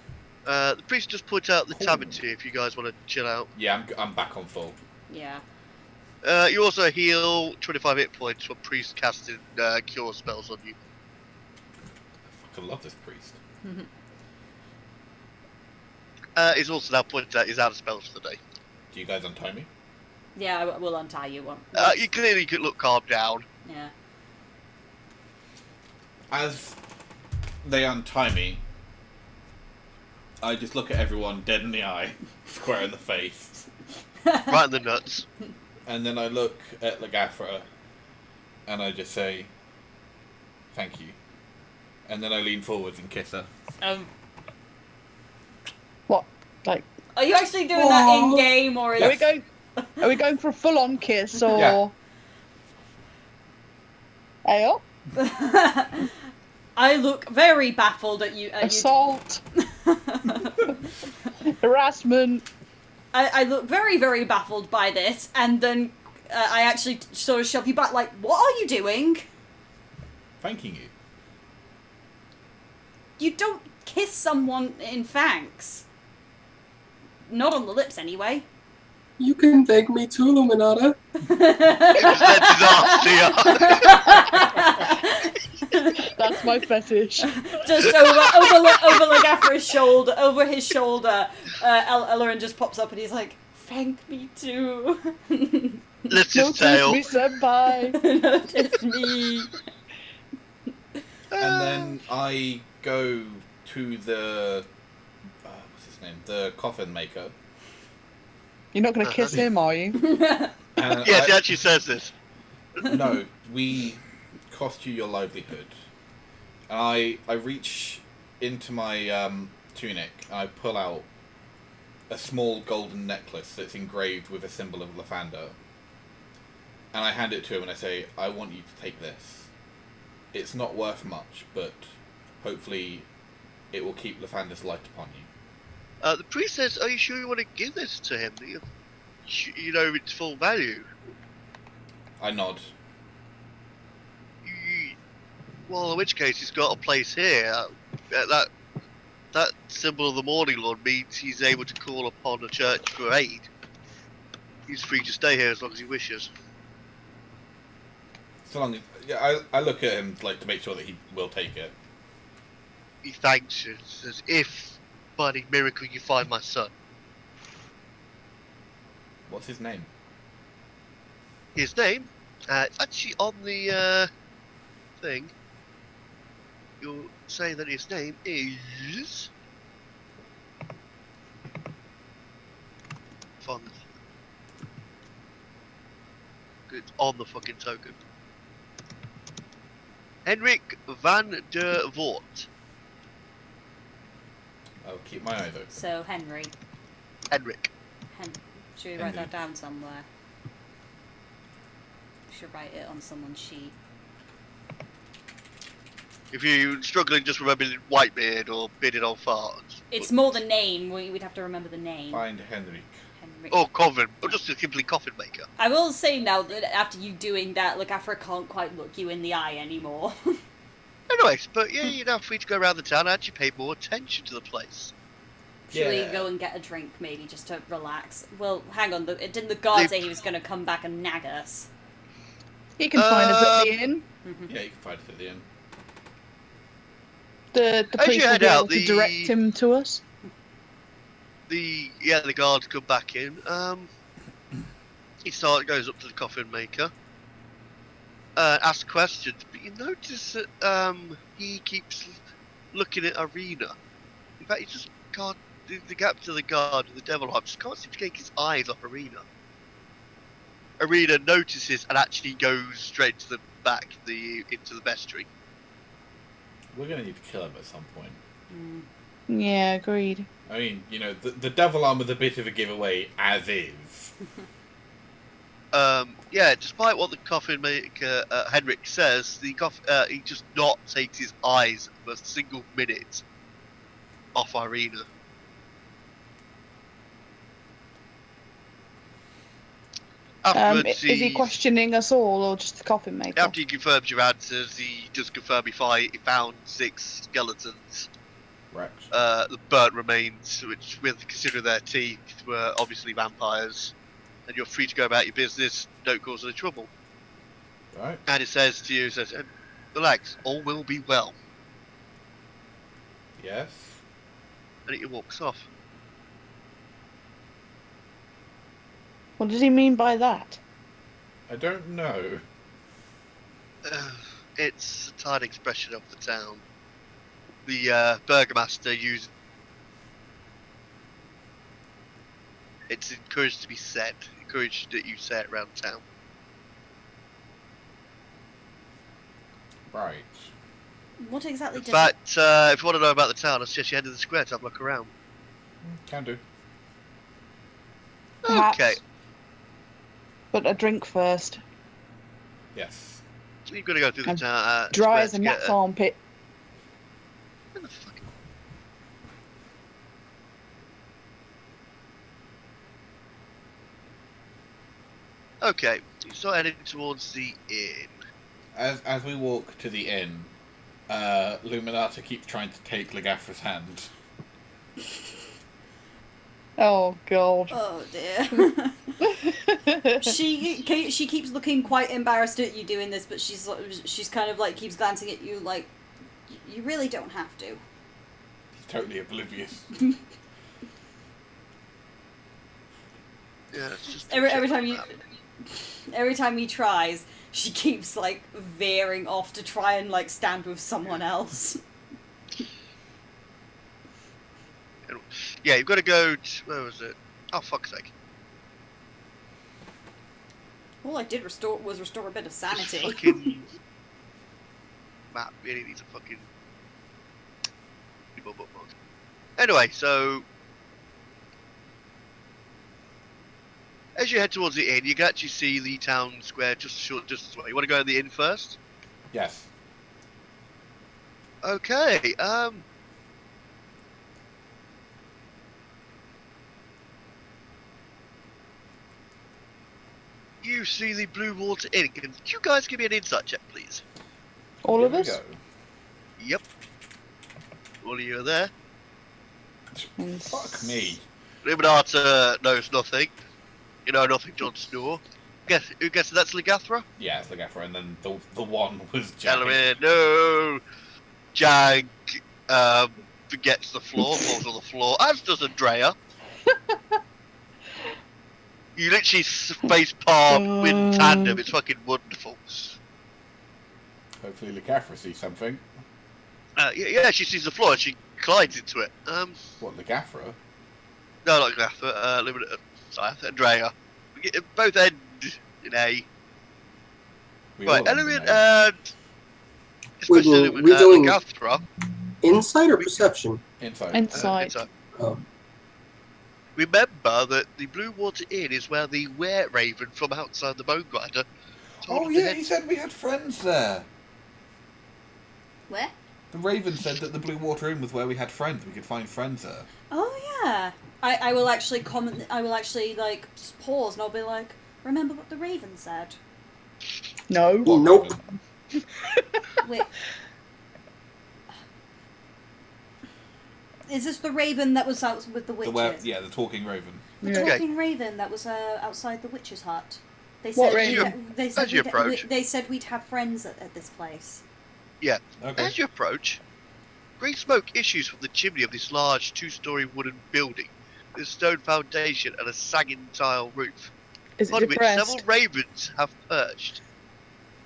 The priest just put out the tavern tea if you guys want to chill out. Yeah, I'm back on full. Yeah. You also heal 25 hit points for priest casting cure spells on you. I fucking love this priest. He's also now pointed out he's out of spells for the day. Do you guys untie me? Yeah, I will untie you one. You clearly could look calmed down. Yeah. As they untie me, I just look at everyone dead in the eye, square in the face. Right in the nuts. And then I look at Lagafra, and I just say, thank you. And then I lean forwards and kiss her. What? Like, Are you actually doing that in game, or is... are we going for a full-on kiss, or... Yeah. Ayo? I look very baffled at you. Assault. Harassment. I look very, very baffled by this, and then I actually sort of shove you back, like, what are you doing? Thanking you. You don't kiss someone in thanks. Not on the lips, anyway. You can thank me too, Luminata. That's my fetish. Just over Lagafra's shoulder, over his shoulder, Ellerin just pops up and he's like, thank me too. Lift his tail. Notice me, senpai. Notice me. And then I go to the... what's his name? The coffin maker. You're not going to kiss him, are you? And Yes, he actually says this. No, we cost you your livelihood. And I reach into my tunic and I pull out a small golden necklace that's engraved with a symbol of Lathander. And I hand it to him and I say, I want you to take this. It's not worth much, but hopefully it will keep Lathander's light upon you. The priest says, are you sure you want to give this to him? You know its full value. I nod. Well, in which case he's got a place here. That symbol of the Morning Lord means he's able to call upon a church for aid. He's free to stay here as long as he wishes. So long as I look at him like to make sure that he will take it. He thanks you. Says, "If by any miracle you find my son, What's his name? his name, it's actually on the thing. You'll say that his name is." It's on the fucking token. Henrik van der Voort. I'll keep my eyes open. So Henry. Henrik. Should we write Henry. that down somewhere? Should write it on someone's sheet. If you're struggling, just remember Whitebeard or Bearded Old Fart. It's more the name. We'd have to remember the name. Find Henrik. Henry. Or Coven, or just simply Coffin Maker. I will say now that after you doing that, Afra can't quite look you in the eye anymore. Anyways, but yeah, you're now free to go around the town and actually pay more attention to the place. Should we Yeah. go and get a drink, maybe, just to relax? Well, hang on. Didn't the guard say he was going to come back and nag us? He can find us at the inn. Yeah, you can find it at the end. The As police you will head be able out, to direct him to us. The guards come back in. He goes up to the Coffin Maker, asks questions, but you notice that he keeps looking at Arena. In fact, he just can't. The gap to the guard with the devil heart just can't seem to take his eyes off Arena. Arena notices and actually goes straight to the back, into the vestry. We're gonna need to kill him at some point. Yeah, agreed. I mean, you know, the devil arm was a bit of a giveaway, as is. Yeah, despite what the Coffin Maker Henrik says, he just not takes his eyes for a single minute off Irina. Afterwards, Is he questioning us all or just the coffin maker? after he confirms your answers, he just confirmed he found 6 skeletons. Rex. The burnt remains, which, with considering their teeth, were obviously vampires. And you're free to go about your business, don't cause any trouble. Right. And it says to you, relax, all will be well. Yes. And it walks off. What does he mean by that? I don't know. It's a tired expression of the town. The burgomaster used. It's encouraged to be said. Encouraged that you say it around town. Right. What exactly In did fact, if you want to know about the town, I suggest you head to the square to have a look around. Can do. Perhaps. Okay, But a drink first. Yes. so you've got to go through the I'm town. Dry square as a to get gnat's armpit. Where the fuck? Okay, you start heading towards the inn. As we walk to the inn, Luminata keeps trying to take Legafra's hand. Oh, God. Oh dear. she keeps looking quite embarrassed at you doing this, but she's kind of like keeps glancing at you like you really don't have to. He's totally oblivious. Yeah, it's just Every time he tries, she keeps like veering off to try and like stand with someone else. Yeah, you've got to go. Where was it? Oh, fuck's sake! All I did was restore a bit of This sanity. fucking map really needs a fucking bookmark. Anyway, so as you head towards the inn, you can actually see the town square just a short distance away. You want to go to the inn first? Yes. Okay. You see the Blue Water Inn. Can you guys give me an insight check, please? All Here of we us? go. Yep. All of you are there. Fuck me. Illuminata knows nothing. You know nothing, Jon Snow. Who guesses that's Legathra? Yeah, it's Legathra, and then the one was Jag. Element, no. Jag forgets the floor, falls on the floor, as does Andrea. You literally face palm in tandem. It's fucking wonderful. Hopefully Legathra sees something. Yeah, she sees the floor and she glides into it. What, Legathra? No, not Legathra. Sorry, Andrea. Both end in A. We Right, all end in Element A. and Wait, especially were we doing Legathra. insight or perception? Inside. Insight. Oh. Remember that the Blue Water Inn is where the Were Raven from outside the Bone Grinder told Oh him to yeah, head. he said we had friends there. Where? The Raven said that the Blue Water Inn was where we had friends. We could find friends there. Oh yeah. I will actually comment. I will actually like pause and I'll be like, remember what the Raven said. No. What Nope. Raven? Wait. Is this the Raven that was out with the witches? The talking Raven. The Yeah. talking Raven that was outside the witch's hut. They What said Raven? As you approach. they said we'd have friends at this place. Yeah. Okay. As you approach, great smoke issues from the chimney of this large two-story wooden building with a stone foundation and a sagging tile roof, Is it on which depressed? several ravens have perched.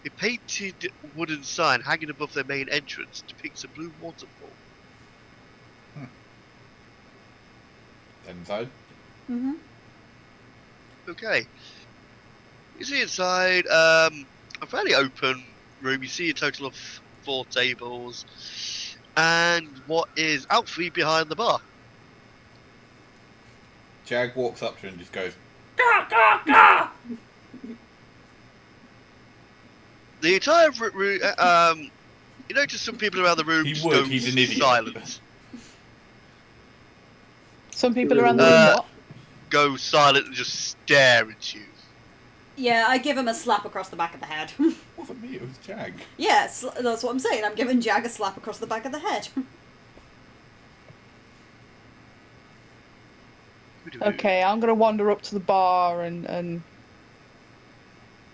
A painted wooden sign hanging above their main entrance depicts a blue waterfall. Inside. Mm-hmm. Okay. You see inside a fairly open room. You see a total of 4 tables and what is Alfie behind the bar. Jag walks up to her and just goes, The entire room. You notice some people around the room He just would, go he's an idiot. silent. Some people around the room what? Go silent and just stare at you. Yeah, I give him a slap across the back of the head. wasn't me, it was Jag. Yes, that's what I'm saying. I'm giving Jag a slap across the back of the head. Okay, I'm gonna wander up to the bar and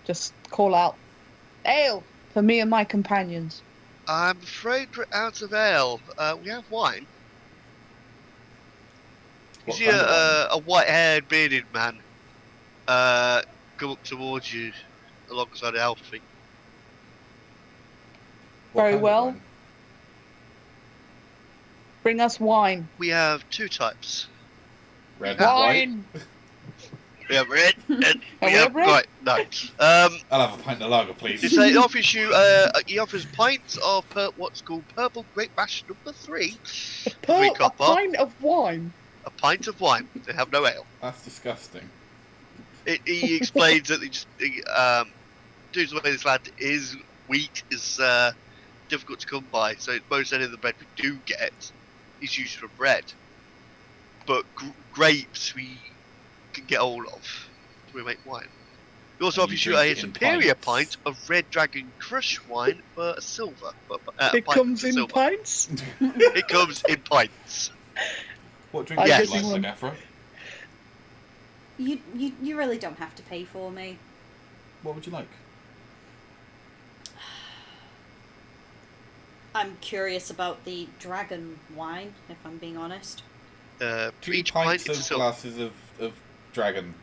just call out, ale for me and my companions. I'm afraid we're out of ale. We have wine. You What see kind of a white-haired, bearded man come up towards you alongside Alfie. What Very kind of well. wine? Bring us wine. We have 2 types. Red and white. Wine. We have red and we we have have red? white. No. I'll have a pint of lager, please. He offers you. He offers pints of what's called purple grape mash number 3. A copper. pint of wine. A pint of wine. They have no ale. That's disgusting. He explains that due to the way this land is, wheat is difficult to come by. So most any of the bread we do get is used for bread. But grapes we can get hold of. So we make wine. We also And offer you you a drink it in superior pints. pint of Red Dragon Crush wine for a silver. It comes in pints. It comes in pints. What drink I would you guess like, you want- Legathra? You really don't have to pay for me. What would you like? I'm curious about the dragon wine, if I'm being honest. 2 Each pints pint is of silver. glasses of dragon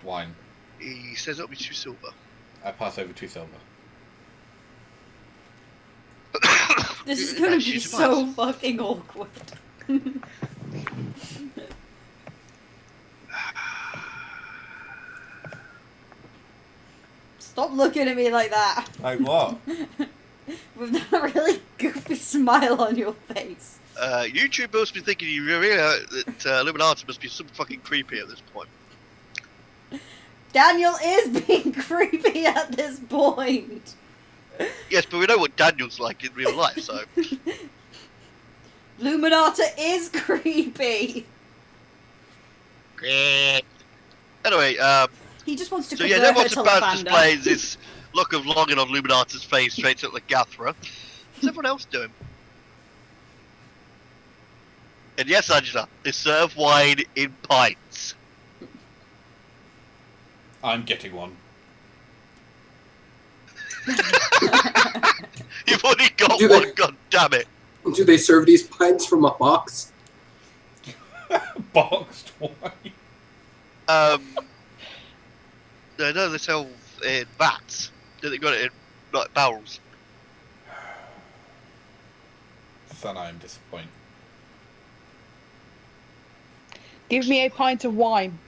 wine. He says it'll be 2 silver. I pass over 2 silver. This is gonna be She's so fine. fucking awkward. Stop looking at me like that. Like what? With that really goofy smile on your face. YouTube must be thinking you realize that Illuminati must be super fucking creepy at this point. Daniel is being creepy at this point. Yes, but we know what Daniel's like in real life, so. Luminata is creepy. Anyway, He just wants to so convert yeah, then her what's to about lavender. displays this look of longing on Luminata's face straight at Legathra. What's everyone else doing? And yes, Angela, they serve wine in pints. I'm getting one. You've only got Do they- one, god damn it. Do they serve these pints from a box? Boxed wine. No, they sell in vats. They got it in like barrels. Son, I am disappointed. Give me a pint of wine.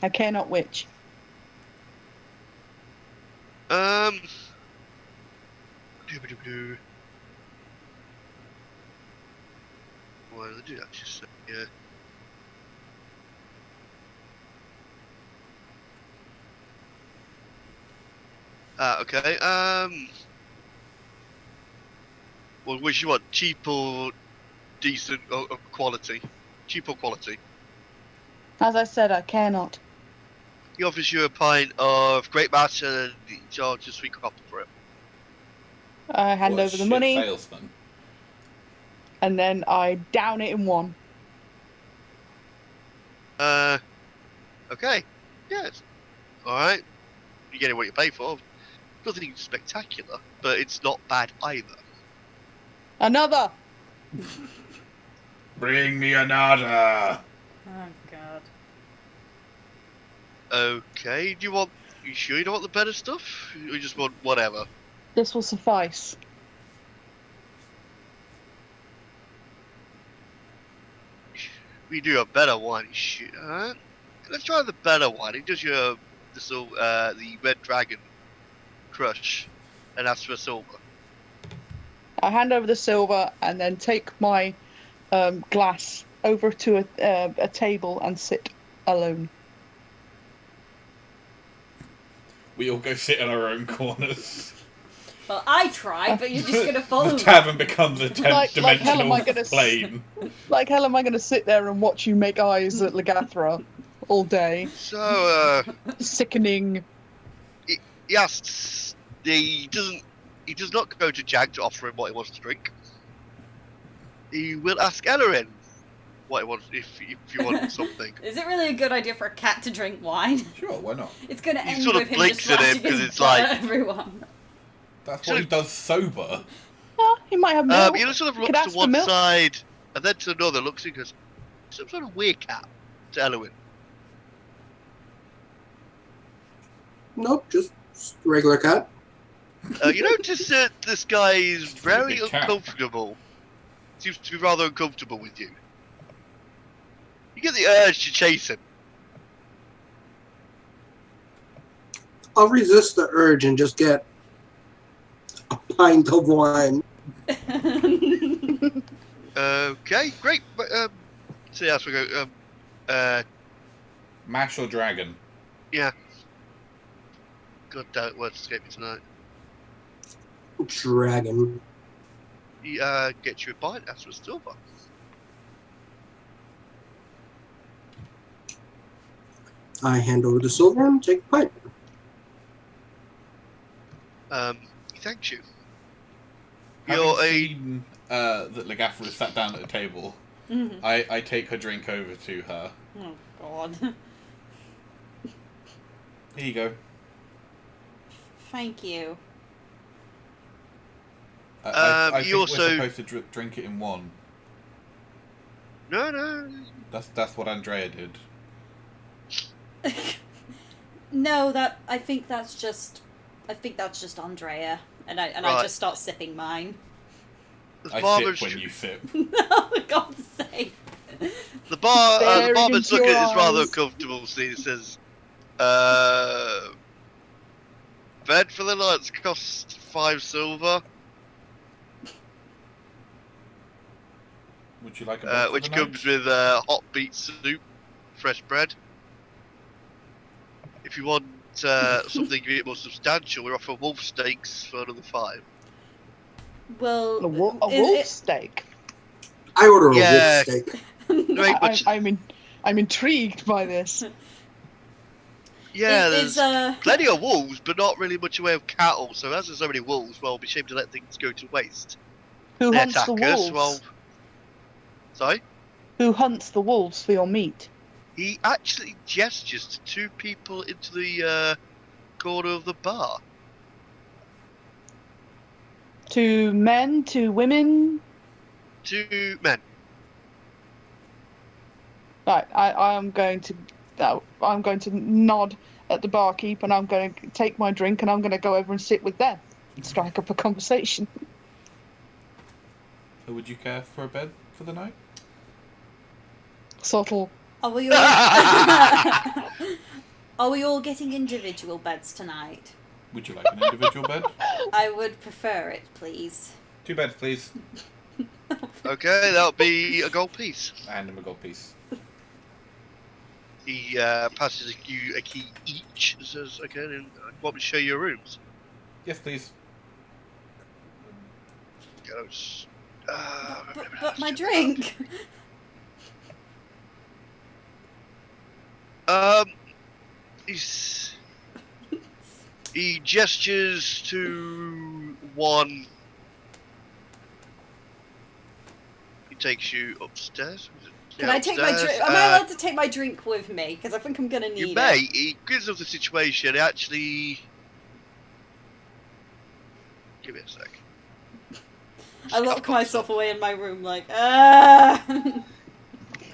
I care not which. Doo-ba-doo-ba-doo. Well, they do actually say, yeah. Okay, well, which you want? Cheap or decent or quality? Cheap or quality? As I said, I care not. He offers you a pint of Great Mass and he charges a sweet copper for it. I hand What a over the shit money, salesman. and then I down it in one. Okay. Yes. Alright. You're getting what you pay for. Nothing spectacular, but it's not bad either. Another! Bring me another. Oh god. Okay, you sure you don't want the better stuff? Or you just want whatever? This will suffice. We do a better one, sure. Let's try the better one. It does the Red Dragon Crush, and that's for silver. I hand over the silver and then take my glass over to a table and sit alone. We all go sit in our own corners. Well, I tried, but you're just gonna follow The me. tavern becomes a Like hell am dimensional I gonna plane. Like hell am I going to sit there and watch you make eyes at Lagathra all day? So, Sickening. yes, he does not go to Jag to offer him what he wants to drink. He will ask Ellerin what he wants if you want something. Is it really a good idea for a cat to drink wine? Sure, why not? It's gonna He end sort of with him blinks just at him slashing 'cause his it's butt like- at everyone. That's what he does sober. Oh, he might have milk. He sort of You could looks ask to for one milk. side and then to another, looks and goes, some sort of weird cat to Ellerin. Nope, just regular cat. You notice that this guy is very Big cat. uncomfortable. Seems to be rather uncomfortable with you. You get the urge to chase him. I'll resist the urge and just get a pint of wine. Okay, great. So yeah, so we go. Mash or dragon? Yeah. God damn it, words escape me tonight. Dragon. He gets you a pint, that's for silver. I hand over the silver and take a pint. He thanks you. Having You're a seen that Lagathra is sat down at a table, Mhm. I take her drink over to her. Oh god. Here you go. Thank you. I you think also- we're supposed to drink it in one. no. That's what Andrea did. No, I think that's just Andrea, and I Right. just start sipping mine. The I barber's sip when you sip. No, for God's sake. the Staring barber's into looking your is rather eyes. uncomfortable. See, it says, bed for the nights cost 5 silver, Would you like a bed for which the comes night? with hot beet soup, fresh bread. If you want something a bit more substantial, we offer wolf steaks for another 5. Well, A wolf is steak. I order a Yeah. wolf steak. There ain't much. I'm intrigued by this. Yeah, is there's plenty of wolves, but not really much in the way of cattle. So as there's so many wolves, well, it'd be a shame to let things go to waste. Who They hunts attack the us, wolves? well, sorry? Who hunts the wolves for your meat? He actually gestures to 2 people into the corner of the bar. 2 men, 2 women. 2 men. Right, I'm going to nod at the barkeep, and I'm going to take my drink, and I'm going to go over and sit with them and strike up a conversation. So would you care for a bed for the night? Subtle. Are we all getting individual beds tonight? Would you like an individual bed? I would prefer it, please. 2 beds, please. Okay, that'll be a gold piece. And a gold piece. He passes you a key each and says, okay, then want me to show you your rooms? Yes, please. Goes. But my drink. He gestures to one. He takes you upstairs. Can I take my drink? Am I allowed to take my drink with me? Because I think I'm gonna need it. You may. He gives us the situation. Actually, give me a sec. I lock myself away in my room, like,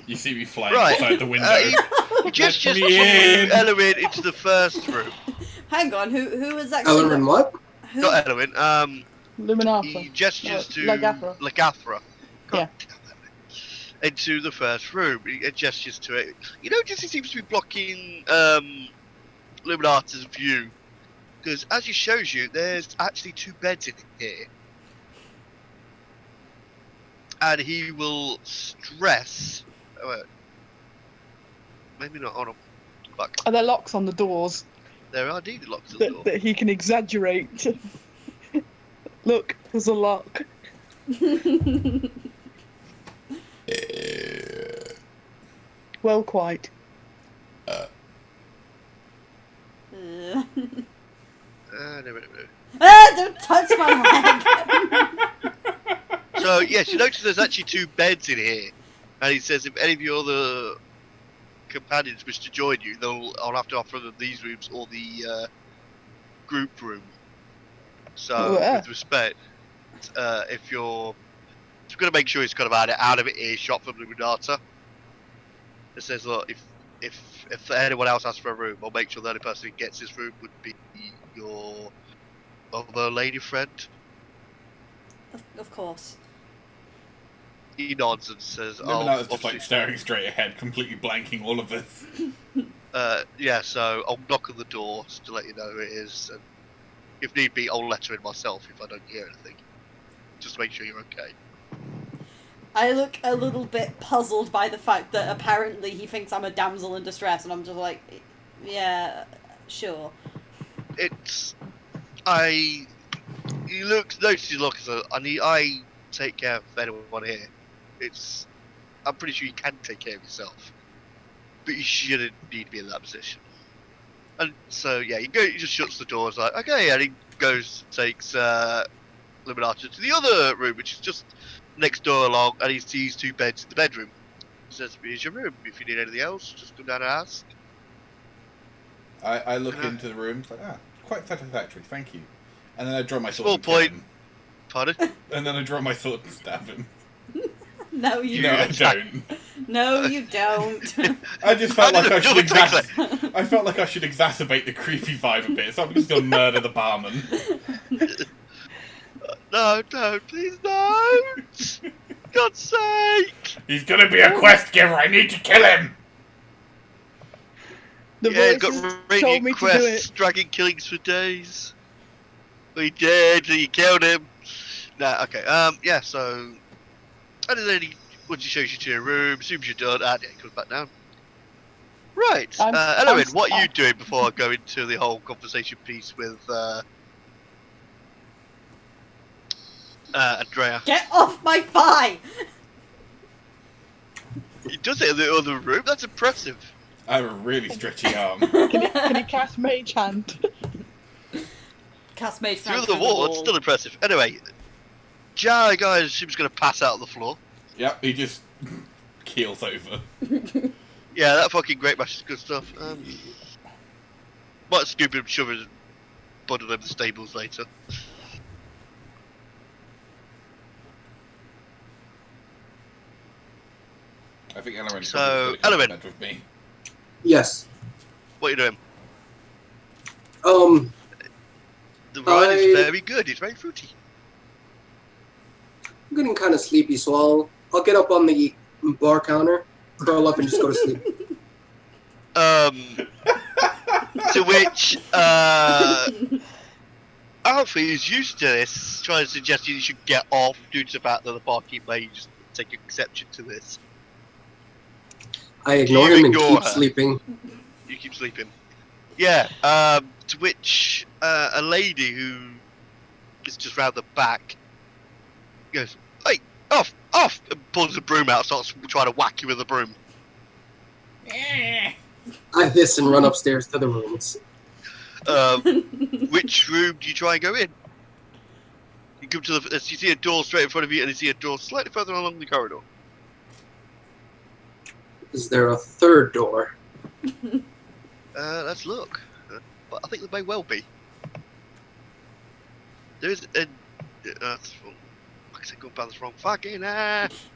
You see me flying Right. outside the window. He gestures Let me in. to Elwin into the first room. Hang on, who was actually? Ellerin what? Who? Not Elwin. He Luminata. gestures to Lagathra. Lagathra. Yeah. Into the first room. He gestures to it. You notice he seems to be blocking Luminata's view. Because as he shows you, there's actually 2 beds in here. And he will stress. Oh, wait. Maybe not on him. Fuck. Are there locks on the doors There are indeed locks on the door. that he can exaggerate? Look, there's a lock. Well, quite. No. Don't touch my leg. So yes, you notice there's actually 2 beds in here, and he says if any of your other companions wish to join you, I'll have to offer them these rooms or the group room. So with respect, if you're going to make sure he's kind of out of earshot from Luminata, it says look, if anyone else asks for a room, I'll make sure the only person who gets this room would be your other lady friend. Of course. He nods and says, Luminata's just like staring straight ahead, completely blanking all of this. yeah, so I'll knock on the door just to let you know who it is, and if need be, I'll let her in myself if I don't hear anything, just to make sure you're okay. I look a little bit puzzled by the fact that apparently he thinks I'm a damsel in distress, and I'm just like, yeah, sure. Notice you look as though I take care of anyone here. I'm pretty sure you can take care of yourself, but you shouldn't need to be in that position. And so yeah, he just shuts the doors like okay, and he goes takes Luminata to the other room, which is just next door along, and he sees 2 beds in the bedroom. He says, "Here's your room. If you need anything else, just come down and ask." I look into the room, like quite satisfactory, thank you. And then I draw my sword. Small and kill point. him. Pardon? And then I draw my sword and stab him. No, you No, I don't. don't. No, you don't. I just felt like I should quickly. I felt like I should exacerbate the creepy vibe a bit, so I'm just gonna murder the barman. No, don't, please don't! God's sake! He's gonna be a quest giver. I need to kill him. The Yeah, voices got told radiant me to do quests, it. dragon killings for days. We did, you killed him. Nah, okay, yeah, so... And then once he shows you to your room, assumes you're done, and yeah, he comes back down. Right, Elwin, what are you doing before I go into the whole conversation piece with, Andrea? Get off my thigh! He does it in the other room, that's impressive. I have a really stretchy arm. Can he cast Mage Hand? Cast mage Through the wall, it's still impressive. Anyway, Jai guy assumes going to pass out on the floor. Yep, he just keels over. Yeah, that fucking great match is good stuff. Might scoop him, shove his bundle in the stables later. I think Ellerin So, come to Ellerin. bed with me. Yes. What are you doing? Um, The wine is I- very good. It's very fruity. I'm getting kind of sleepy, so I'll get up on the bar counter, curl up, and just go to sleep. To which Alfie is used to this, trying to suggest you should get off due to the fact that the barkeep may just take exception to this. I ignore You him and ignore keep her. sleeping. You keep sleeping. Yeah. To which a lady who is just round the back goes, "Hey, off, off!" and pulls the broom out, starts trying to whack you with the broom. I hiss and run upstairs to the rooms. Which room do you try and go in? You come to you see a door straight in front of you, and you see a door slightly further along the corridor. Is there a third door? Let's look. But I think there may well be. There is a. That's wrong. Like I said, going down this wrong. Fucking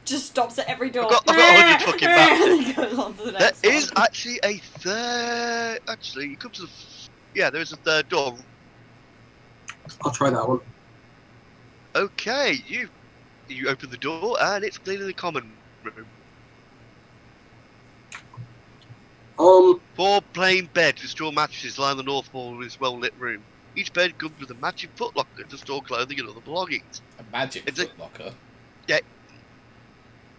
Just stops at every door. I've got 100 fucking maps. And goes on to the There next is one. actually a third. Actually, you come to the. Yeah, there is a third door. I'll try that one. Okay, you open the door, and it's clearly the common room. 4 plain beds with straw mattresses line the north wall of this well-lit room. Each bed comes with a matching footlocker to store clothing and other belongings. A magic It's a- footlocker.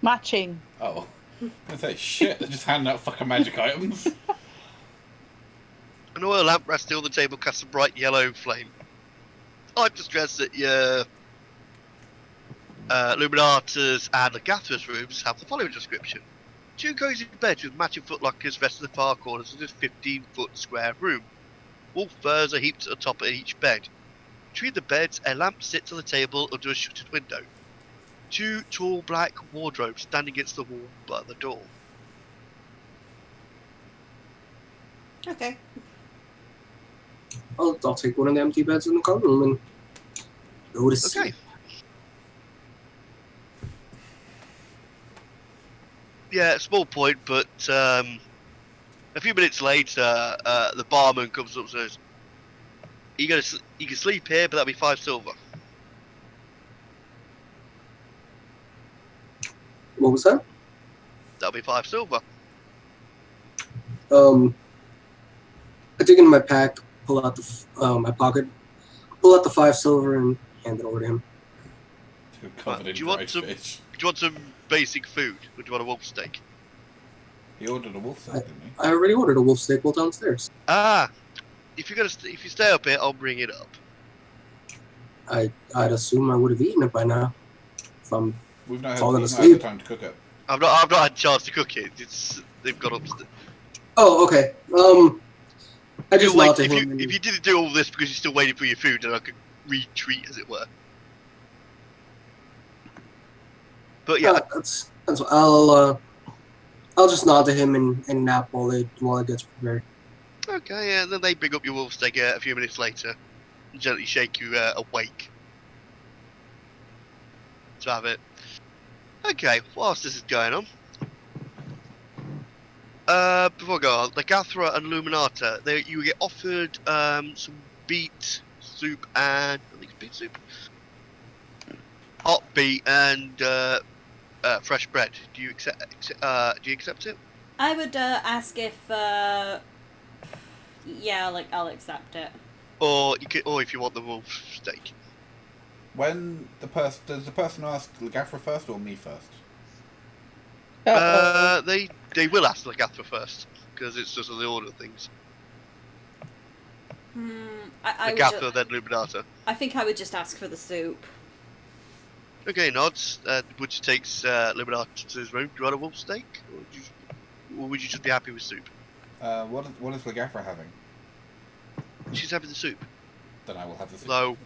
Matching. Oh. I was gonna say, shit, they're just handing out fucking magic items. An oil lamp resting on the table casts a bright yellow flame. I like to stress that your Luminatus and Agathra's rooms have the following description. 2 cozy beds with matching footlockers rest in the far corners of this 15-foot square room. Wool furs are heaped at the top of each bed. Between the beds, a lamp sits on the table under a shuttered window. 2 tall black wardrobes stand against the wall by the door. Okay. I'll take one of the empty beds in the common room and go to sleep. Okay. Yeah, small point, but a few minutes later, the barman comes up and says, you can sleep here, but that'll be 5 silver. What was that? That'll be 5 silver. I dig into my pack, pull out my pocket, pull out the 5 silver, and hand it over to him. Covered in Do you want dried some- fish. Do you want some basic food, or do you want a wolf steak? He ordered a wolf steak, didn't he? I already ordered a wolf steak while downstairs. Ah, if you stay up here, I'll bring it up. I'd assume I would have eaten it by now. If I'm We've not Falling had the asleep. time to cook it. I've not had a chance to cook it. They've got upstairs. Oh, okay. I just nod to If him. you didn't do all this because you're still waiting for your food, then I could retreat, as it were. But yeah, that's I'll just nod to him and nap while it gets prepared. okay, yeah. Then they bring up your wolf steak a few minutes later, and gently shake you awake to have it. Okay, whilst this is going on, before I go on, the Gathra and Luminata, you get offered some beet soup and I think it's beet soup, hot beet and fresh bread. Do you accept? Do you accept it? I would ask if. Yeah, I'll accept it. Or if you want the wolf steak. When does the person ask Legafra first or me first? They will ask the Gathra first because it's just on the order of things. I The would Gathra, then Luminata. I think I would just ask for the soup. Okay, nods. Which takes Luminata to his room. Do you want a wolf steak, or would you just be happy with soup? What is Legafra having? She's having the soup. Then I will have the soup. So,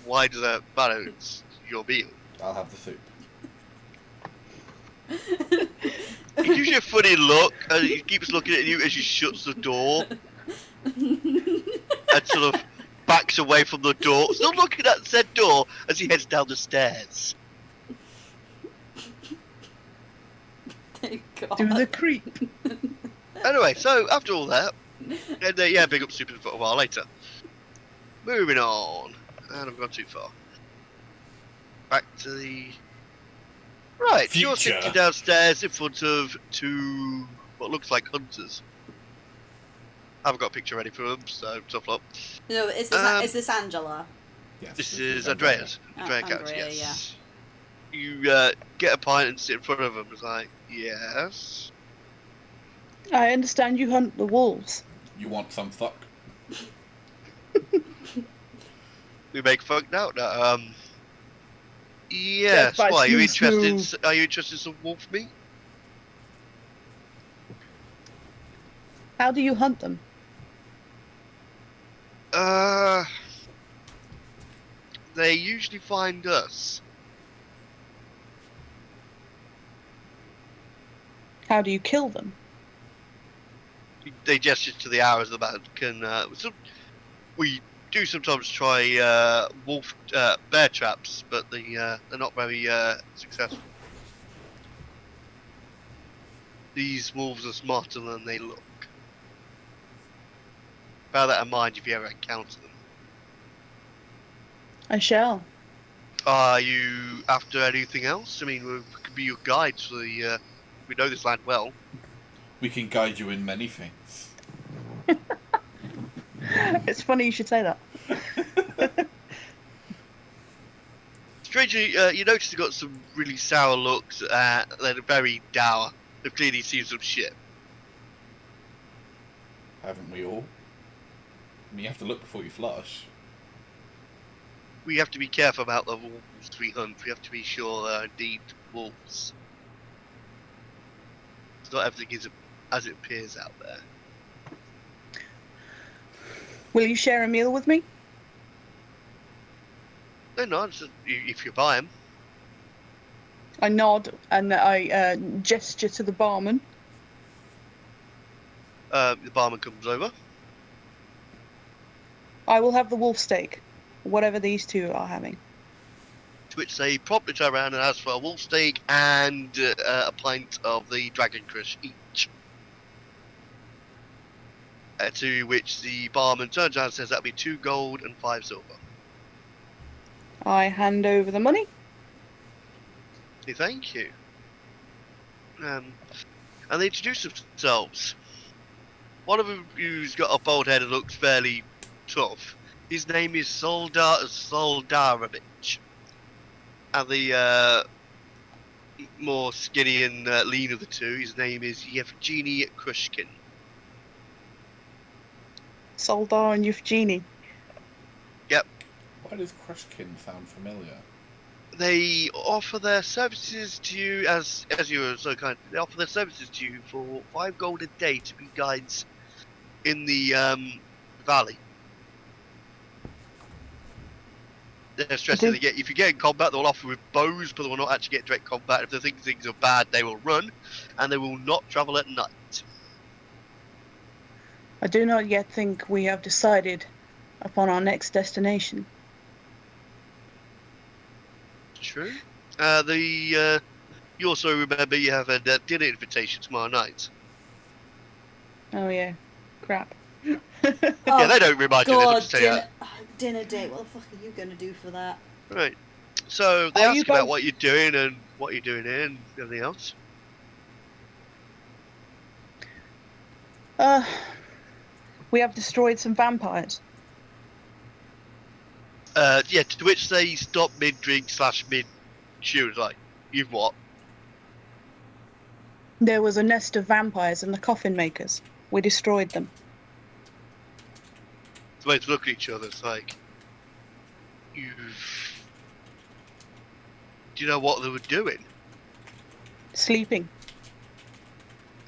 why does that matter? It's your meal. I'll have the soup. He gives you a funny look, and he keeps looking at you as he shuts the door, and sort of backs away from the door, still looking at said door as he heads down the stairs. Thank God. Do the creep. Anyway, so after all that, and yeah, big up stupid for a while later. Moving on, and I've gone too far. Back to the right. You're Future. sitting downstairs in front of two what looks like hunters. I haven't got a picture ready for them, so tough luck. No, is this Angela? Yes, This is Andreas. Andrea character, Andrea, yes. You get a pint and sit in front of them. It's like, yes. I understand you hunt the wolves. You want some fuck? We make fuck now. No, yes. That's Why are you too interested? smooth. Are you interested in some wolf meat? How do you hunt them? They usually find us. How do you kill them? They gesture to the hours the man can. We do sometimes try wolf bear traps, but they're not very successful. These wolves are smarter than they look. Bear that in mind if you ever encounter them. I shall. Are you after anything else? I mean, we could be your guides for the. We know this land well. We can guide you in many things. It's funny you should say that. Strangely, you notice they've got some really sour looks. They're very dour. They've clearly seen some shit. Haven't we all? I mean, you have to look before you flush. We have to be careful about the wolves we hunt. We have to be sure they're indeed wolves. It's not everything is as it appears out there. Will you share a meal with me? No, no, it's just, if you buy them. I nod and I gesture to the barman. The barman comes over. I will have the wolf steak, whatever these two are having. To which they promptly turn around and ask for a wolf steak and a pint of the dragon crush each. To which the barman turns around and says that'll be 2 gold and 5 silver. I hand over the money. Say thank you. And they introduce themselves. One of them who's got a bald head and looks fairly tough. His name is Soldarovich. And the more skinny and lean of the two, his name is Yevgeny Krushkin. Soldar and Euphgenie. Why does Crushkin sound familiar? They offer their services to you as you were so kind. They offer their services to you for 5 gold a day to be guides in the valley. They're stressing if you get in combat, they'll offer with bows, but they will not actually get direct combat. If they think things are bad, they will run, and they will not travel at night. I do not yet think we have decided upon our next destination. True. You also remember you have a dinner invitation tomorrow night. Oh yeah, crap. Yeah, they don't remind you. They God, just tell you. dinner date. What the fuck are you gonna do for that? Right. So they Are ask you about both- what you're doing and what you're doing here and everything else. We have destroyed some vampires. Yeah, to which they stop mid-drink / mid-chew. It's like, you've what? There was a nest of vampires in the coffin makers. We destroyed them. The way to look at each other, it's like, do you know what they were doing? Sleeping.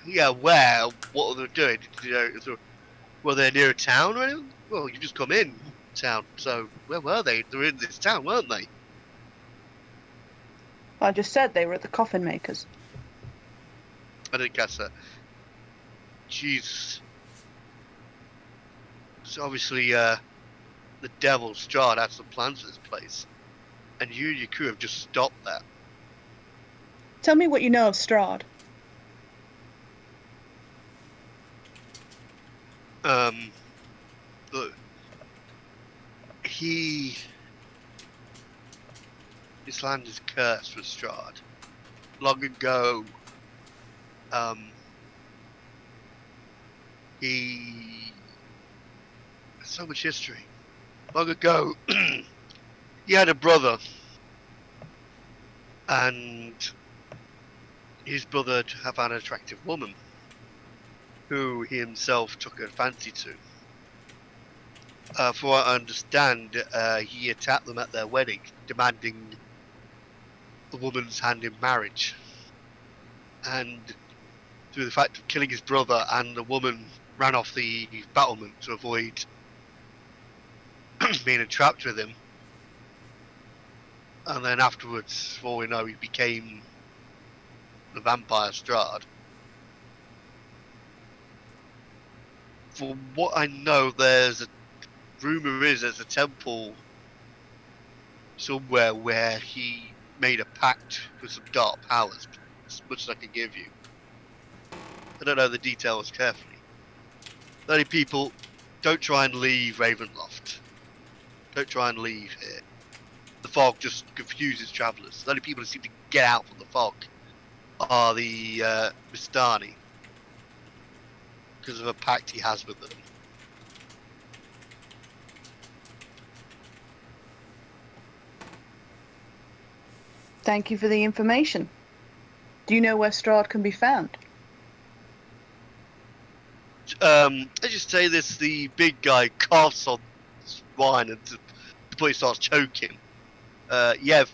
Yeah, where? What were they doing? Did you know, were they near a town or anything? Well, you just come in town, so where were they? They were in this town, weren't they? I just said they were at the coffin makers. I didn't catch that. Jesus. So obviously, the devil Strahd had some plans for this place, and you and your crew have just stopped that. Tell me what you know of Strahd. Look, this land is cursed with Strahd. Long ago, so much history. Long ago, he had a brother, and his brother had an attractive woman, who he himself took a fancy to. For what I understand, he attacked them at their wedding, demanding the woman's hand in marriage. And through the fact of killing his brother, and the woman ran off the battlement to avoid being entrapped with him. And then afterwards, for all we know, he became the vampire Strahd. From what I know, there's a temple somewhere where he made a pact with some dark powers, as much as I can give you. I don't know the details carefully. Only people, don't try and leave Ravenloft. Don't try and leave here. The fog just confuses travellers. The only people who seem to get out from the fog are the Mistani, because of a pact he has with them. Thank you for the information. Do you know where Strahd can be found? I just say this: the big guy coughs on wine and the point he starts choking. Yev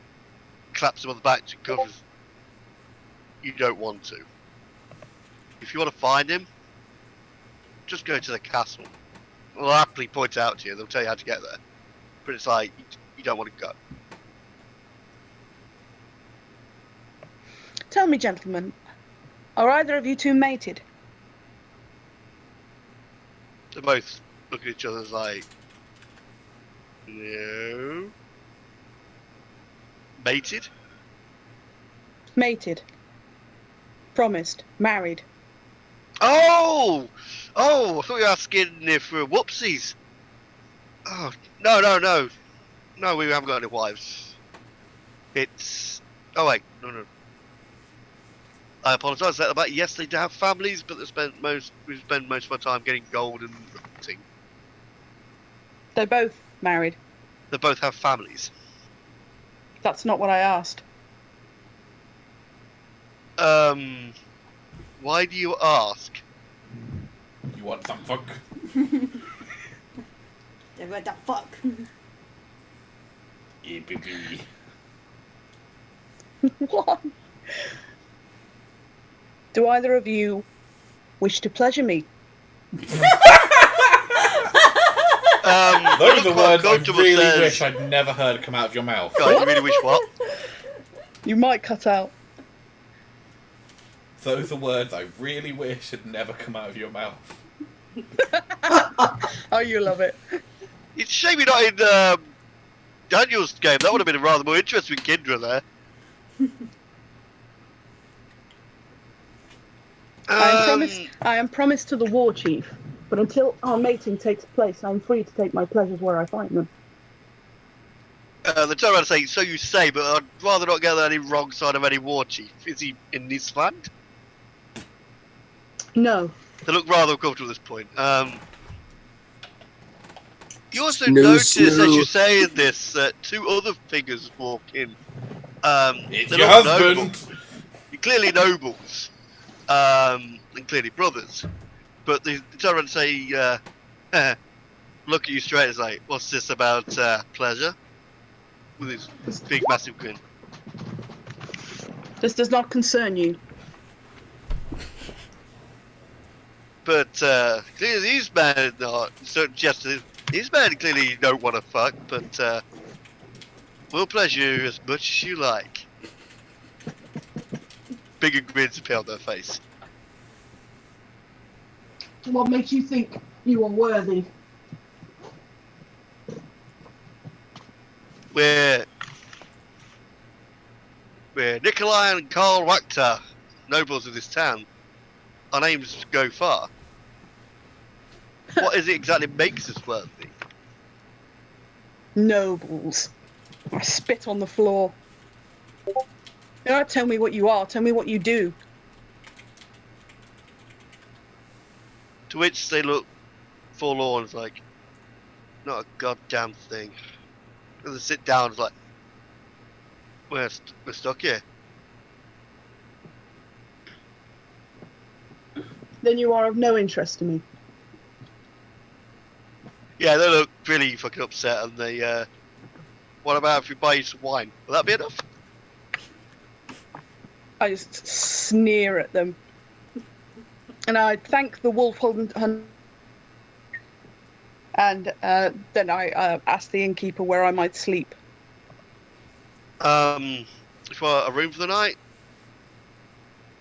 claps him on the back to covers. You don't want to. If you want to find him, just go to the castle. They'll happily point it out to you. They'll tell you how to get there. But it's like you don't want to go. Tell me, gentlemen, are either of you two mated? They both look at each other like, no. Mated? Mated. Promised. Married. Oh! I thought you were asking if we're whoopsies. Oh, no. No, we haven't got any wives. It's... Oh, wait. No. I apologise about that. Yes, they do have families, but we spend most of our time getting gold and hunting. They're both married. They both have families. That's not what I asked. Why do you ask? You want some fuck? What the fuck? Yeah, baby. What? Do either of you wish to pleasure me? Those are the words I really wish I'd never heard come out of your mouth. God, you really wish what? You might cut out. Those are words I really wish had never come out of your mouth. Oh, you love it. It's a shame you're not in Daniel's game. That would have been a rather more interesting Kindra there. I am promised to the war chief, but until our mating takes place, I'm free to take my pleasures where I find them. They turn around and say, so you say, but I'd rather not get on any wrong side of any war chief. Is he in this land? No. They look rather uncomfortable at this point. You also Snoo, notice, as snoo. you say this, that two other figures walk in. It's they're your not husband! nobles. You're clearly nobles. And clearly brothers. But they turn around and say, look at you straight and say, what's this about pleasure? With his big massive grin. This does not concern you. But clearly these men are certain gestures. These men clearly don't want to fuck, but we'll pleasure you as much as you like. Bigger grins appear on their face. What makes you think you are worthy? We're Nikolai and Karl Wachter, nobles of this town. Our names go far. What is it exactly makes us worthy? Nobles. I spit on the floor. Don't tell me what you are, tell me what you do. To which they look forlorn, it's like, not a goddamn thing. And they sit down, it's like, we're stuck here. Then you are of no interest to me. Yeah, they look really fucking upset, and they, what about if we buy you some wine? Will that be enough? I just sneer at them. And I thank the wolf hunter. And then I ask the innkeeper where I might sleep. If I a room for the night,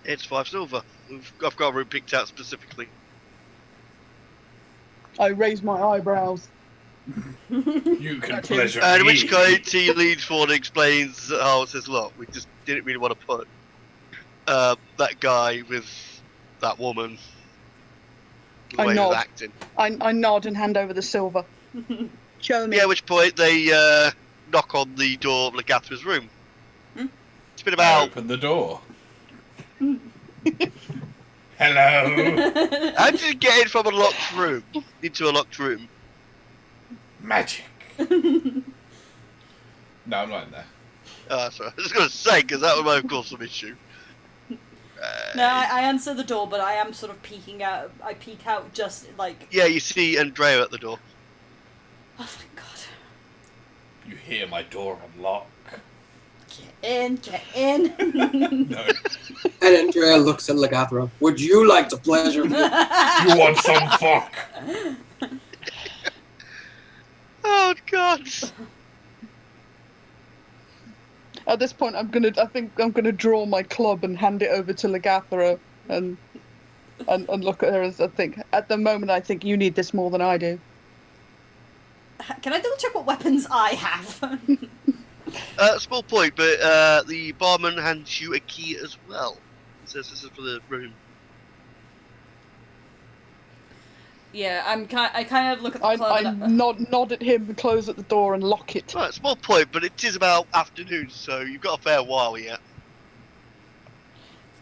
it's 5 silver. I've got a room picked out specifically. I raise my eyebrows. You can pleasure And in me. which case he leans forward and explains how it says, look, we just didn't really want to put that guy with that woman. The I way he was nod. acting. I nod and hand over the silver. Show me. Yeah, at which point they knock on the door of Lagathra's room. It's been I about... open the door. Hello. How did you get in from a locked room into a locked room? Magic. No, I'm not in there. Sorry, I was going to say, because that might have caused some issue. No, I answer the door, but I am sort of peeking out. I peek out just like... Yeah, you see Andrea at the door. Oh, thank God. You hear my door unlock. Get in. No. And Andrea looks at Lagathra. Would you like to pleasure me? You want some fuck? Oh, God. At this point, I think I'm gonna draw my club and hand it over to Lagathra and look at her as I think. At the moment, I think you need this more than I do. Can I double check what weapons I have? Small point, but the barman hands you a key as well. It says this is for the room. Yeah, I kind of look at the club. I and nod at him and close at the door and lock it. Right, small point, but it is about afternoon, so you've got a fair while yet.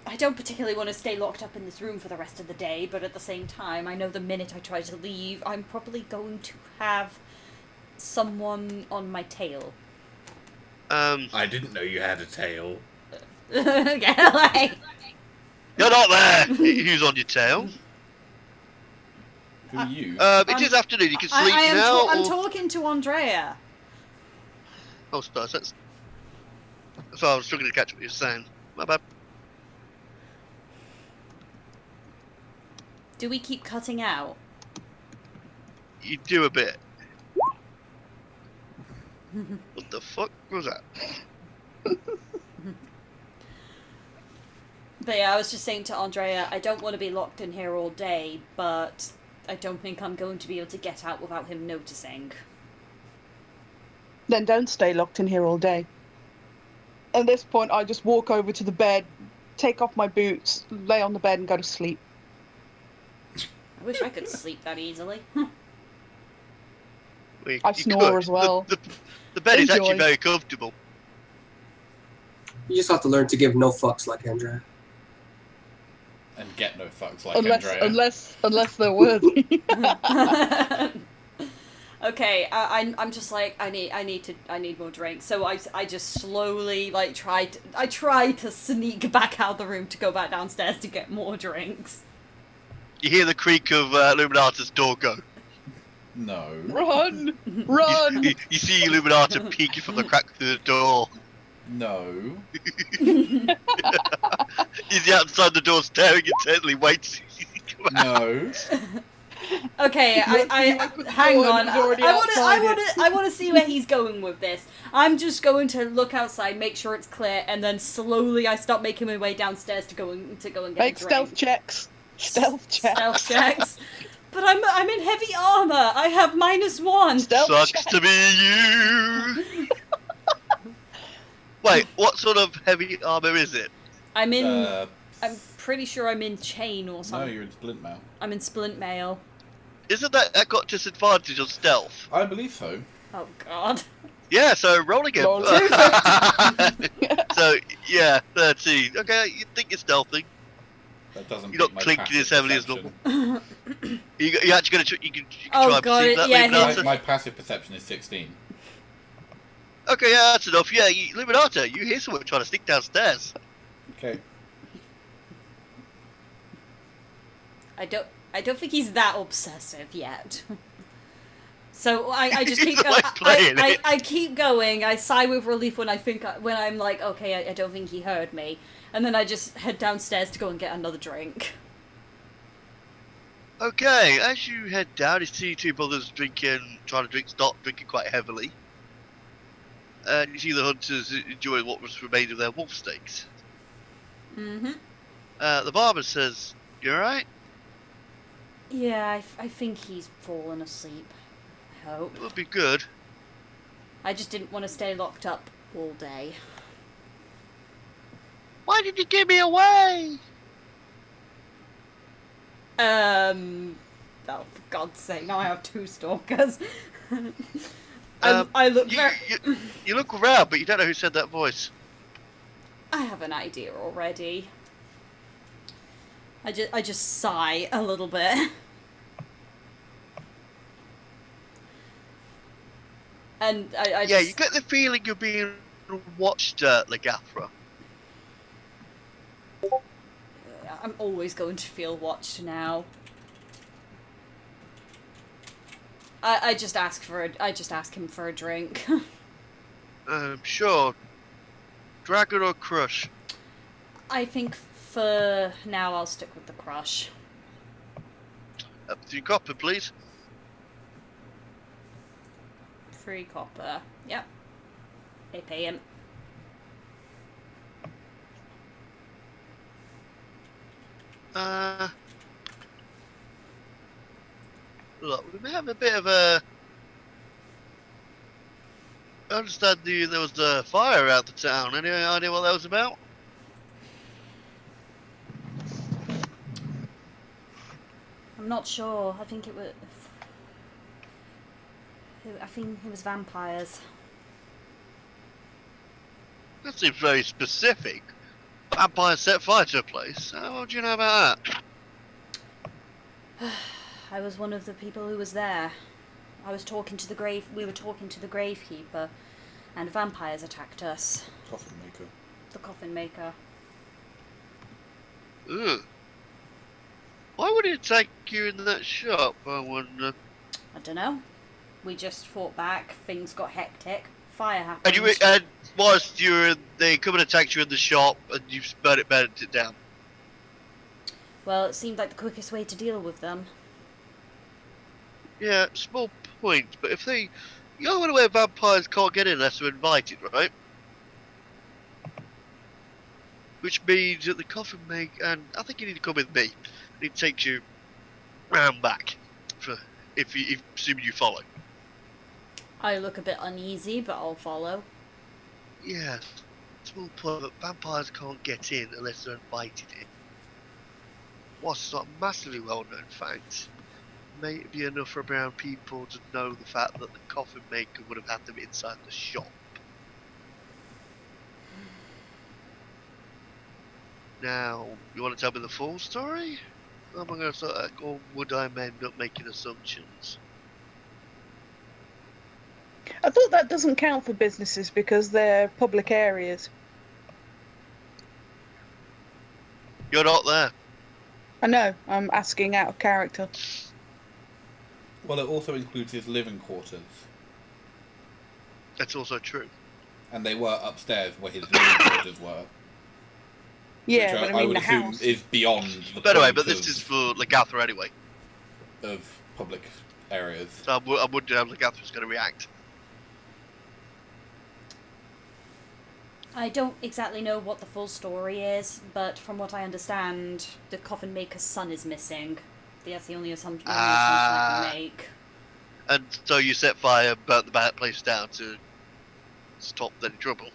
I don't particularly want to stay locked up in this room for the rest of the day, but at the same time, I know the minute I try to leave, I'm probably going to have someone on my tail. I didn't know you had a tail. Get away! You're not there! Who's on your tail? Who are you? It is afternoon, you can sleep now. I'm or... talking to Andrea. Oh, suppose that's... So I was struggling to catch what you were saying. My bad. Do we keep cutting out? You do a bit. What the fuck was that? But yeah, I was just saying to Andrea, I don't want to be locked in here all day, but I don't think I'm going to be able to get out without him noticing. Then don't stay locked in here all day. At this point, I just walk over to the bed, take off my boots, lay on the bed and go to sleep. I wish I could sleep that easily. Well, I you snore could. as well. The bed is actually Enjoy. very comfortable. You just have to learn to give no fucks like Andrea. And get no fucks like Andrea. Unless they're worthy. Okay, I'm just like I need more drinks. So I just slowly like try to sneak back out the room to go back downstairs to get more drinks. You hear the creak of Illuminata's door go. No. Run! Run! You see Illuminata peeking from the crack through the door. No. He's outside the door staring intently, waiting to come out. No. Okay, I hang on. I want to see where he's going with this. I'm just going to look outside, make sure it's clear, and then slowly I start making my way downstairs to go and get Make a drink. stealth checks. Stealth checks. Stealth checks. But I'm in heavy armor. I have -1. Stealth Sucks check. to be you. Wait, what sort of heavy armor is it? I'm in. I'm pretty sure I'm in chain or No, something. you're in splint mail. I'm in splint mail. Isn't that got disadvantage on stealth? I believe so. Oh God. Yeah, so roll again. Roll. So, yeah, 13. Okay, you think you're stealthy. That doesn't You're beat not my clinking passive as heavily as perception. normal. You actually gonna you can Oh, try and God, perceive that, yeah, Illuminata? My passive perception is 16. Okay, yeah, that's enough. Yeah, Illuminata, you hear someone trying to sneak downstairs. Okay. I don't think he's that obsessive yet. So I just keep He's going. like playing it. I keep going. I sigh with relief when when I'm like, okay, I don't think he heard me, and then I just head downstairs to go and get another drink. Okay, as you head down, you see two brothers trying to start drinking quite heavily. And you see the hunters enjoying what was remained of their wolf steaks. Mm-hmm. The barber says, "You alright?" Yeah, I think he's fallen asleep. I hope. It would be good. I just didn't want to stay locked up all day. Why did you give me away? Oh, for God's sake, now I have two stalkers. I look very... You look around, but you don't know who said that voice. I have an idea already. I just sigh a little bit. And I Yeah, just... you get the feeling you're being watched, Legathra. I'm always going to feel watched now. I just ask him for a drink. Sure. Dragon or Crush? I think for now I'll stick with the crush. Up to your copper, please. 3 copper. Yep. They pay him. Look, we may have a bit of a... I understand there was a fire around the town. Any idea what that was about? I'm not sure. I think it was vampires. That seems very specific. Vampires set fire to a place. What do you know about that? I was one of the people who was there. We were talking to the gravekeeper, and vampires attacked us. Coffin maker. The coffin maker. Ugh. Why would he attack you in that shop, I wonder? I don't know. We just fought back, things got hectic, fire happened. And whilst they come and attacked you in the shop, and you burnt it down. Well, it seemed like the quickest way to deal with them. Yeah, small point, but if they... You're aware vampires can't get in unless they're invited, right? Which means that the coffin maker... And I think you need to come with me. It takes you round back, if assuming you follow. I look a bit uneasy, but I'll follow. Yeah, small point, but vampires can't get in unless they're invited in. What's not a massively well-known fact. May be enough for brown people to know the fact that the coffin maker would have had them inside the shop. Now, you want to tell me the full story? Or am I going to start, or would I end up making assumptions? I thought that doesn't count for businesses because they're public areas. You're not there. I know, I'm asking out of character. Well, it also includes his living quarters. That's also true. And they were upstairs where his living quarters were. Yeah, which but I mean would the assume house. is beyond the By the way, point but this is for Legathra anyway. of public areas. So I wondering how Legathra's going to react. I don't exactly know what the full story is, but from what I understand, the coffin maker's son is missing. That's the only assumption I can make. And so you set fire, burnt the bad place down to stop any trouble.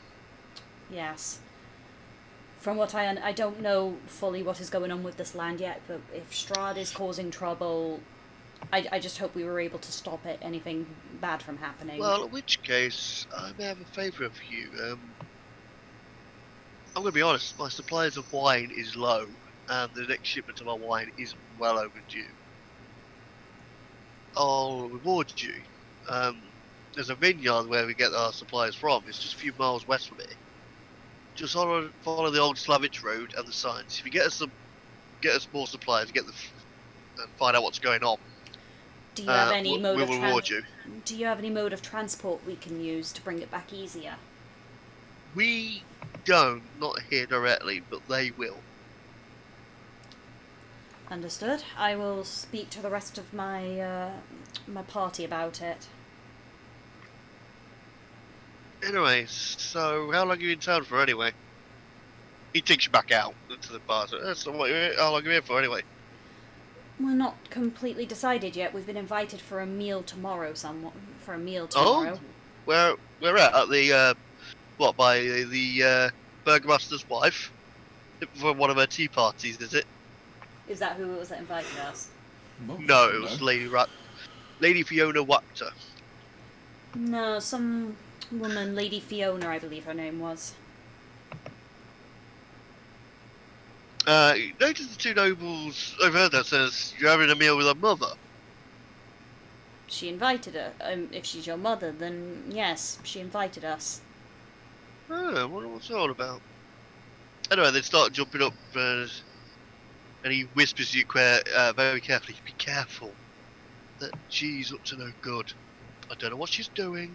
Yes. From what I don't know fully what is going on with this land yet, but if Strahd is causing trouble, I just hope we were able to stop it, anything bad from happening. Well, in which case, I may have a favour of you. I'm going to be honest, my supplies of wine is low, and the next shipment of our wine is well overdue. I'll reward you. There's a vineyard where we get our supplies from. It's just a few miles west from it. Just follow the old Slavic road and the signs. If you get us more supplies, and find out what's going on. Do you have any we will reward you. Do you have any mode of transport we can use to bring it back easier? We don't, not here directly, but they will. Understood. I will speak to the rest of my my party about it. Anyway, so how long are you in town for anyway? He takes you back out to the bar. So, how long are you here for anyway? We're not completely decided yet. We've been invited for a meal tomorrow. Oh, where at the by the burgomaster's wife for one of her tea parties? Is it? Is that who it was that invited us? No, it was Lady Fiona Wachter. No, some woman, Lady Fiona, I believe her name was. Notice the two nobles over there says you're having a meal with her mother. She invited her. If she's your mother, then yes, she invited us. Oh, I wonder what's it all about. Anyway, they start jumping up, and he whispers to you very carefully, be careful, that she's up to no good. I don't know what she's doing,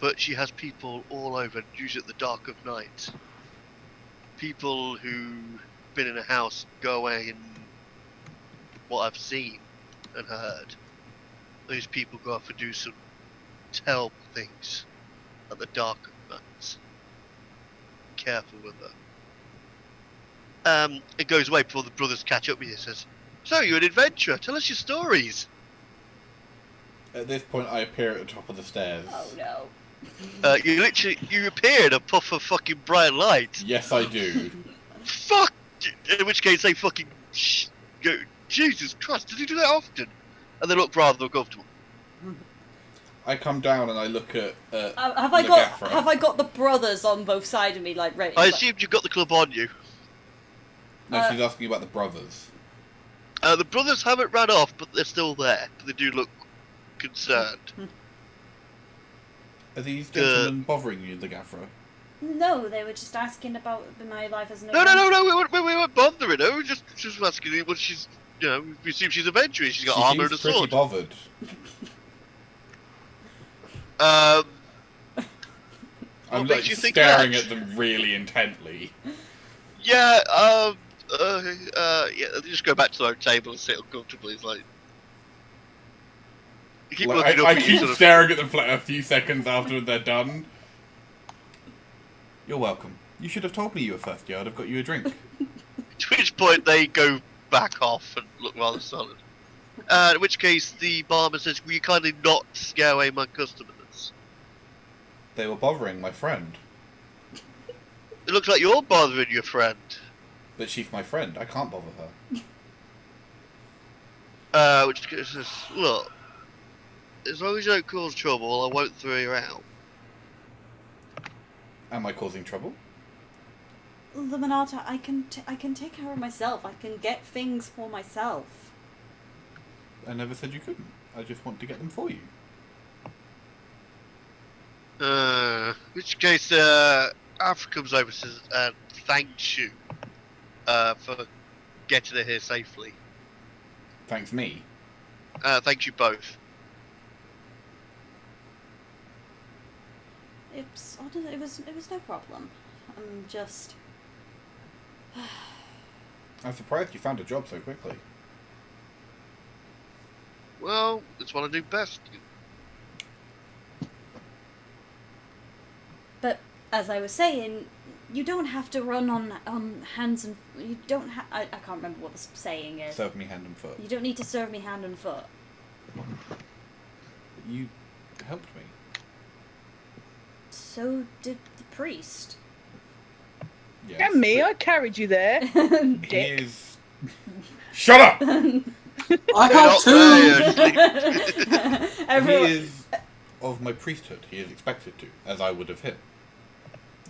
but she has people all over, usually at the dark of night. People who've been in a house go away, and what I've seen and heard, those people go off and do some terrible things at the dark of night. Careful with her. It goes away before the brothers catch up with you. Says, "So you're an adventurer. Tell us your stories." At this point, I appear at the top of the stairs. Oh no. You appear in a puff of fucking bright light. Yes, I do. Fuck. In which case they fucking go, Jesus Christ, does he do that often? And they look rather uncomfortable. I come down and I look at. Have I got the brothers on both sides of me, like ready? I assumed you've got the club on you. No, she's asking about the brothers. The brothers haven't ran off, but they're still there. They do look concerned. Are these gentlemen bothering you, Legafra? No, they were just asking about my life as an No, we weren't bothering her. We were just asking what she's, we assume she's adventurous. She's got armour and a sword. Pretty bothered. I'm like staring at them really intently. Yeah, they just go back to their own table and sit uncomfortably. It's like you keep looking up. I keep staring at them for like a few seconds after they're done. You're welcome. You should have told me you were thirsty. I'd have got you a drink. To which point they go back off and look rather solid. In which case the barman says, "Will you kindly not scare away my customers?" They were bothering my friend. It looks like you're bothering your friend. But she's my friend. I can't bother her. Which says, "Look, as long as you don't cause trouble, I won't throw you out." Am I causing trouble? Luminata, I can take care of myself. I can get things for myself. I never said you couldn't. I just want to get them for you. In which case, Alfred comes over and says, "Thanks you for getting her here safely." Thanks me. Thank you both. It was no problem. I'm just. I'm surprised you found a job so quickly. Well, it's what I do best. But as I was saying, you don't have to run on hands and you don't. I can't remember what the saying is. Serve me hand and foot. You don't need to serve me hand and foot. You helped me. So did the priest. Yes, And me, I carried you there. he is. Shut up! I You're help not too. there. He Everyone, is of my priesthood. He is expected to, as I would have him.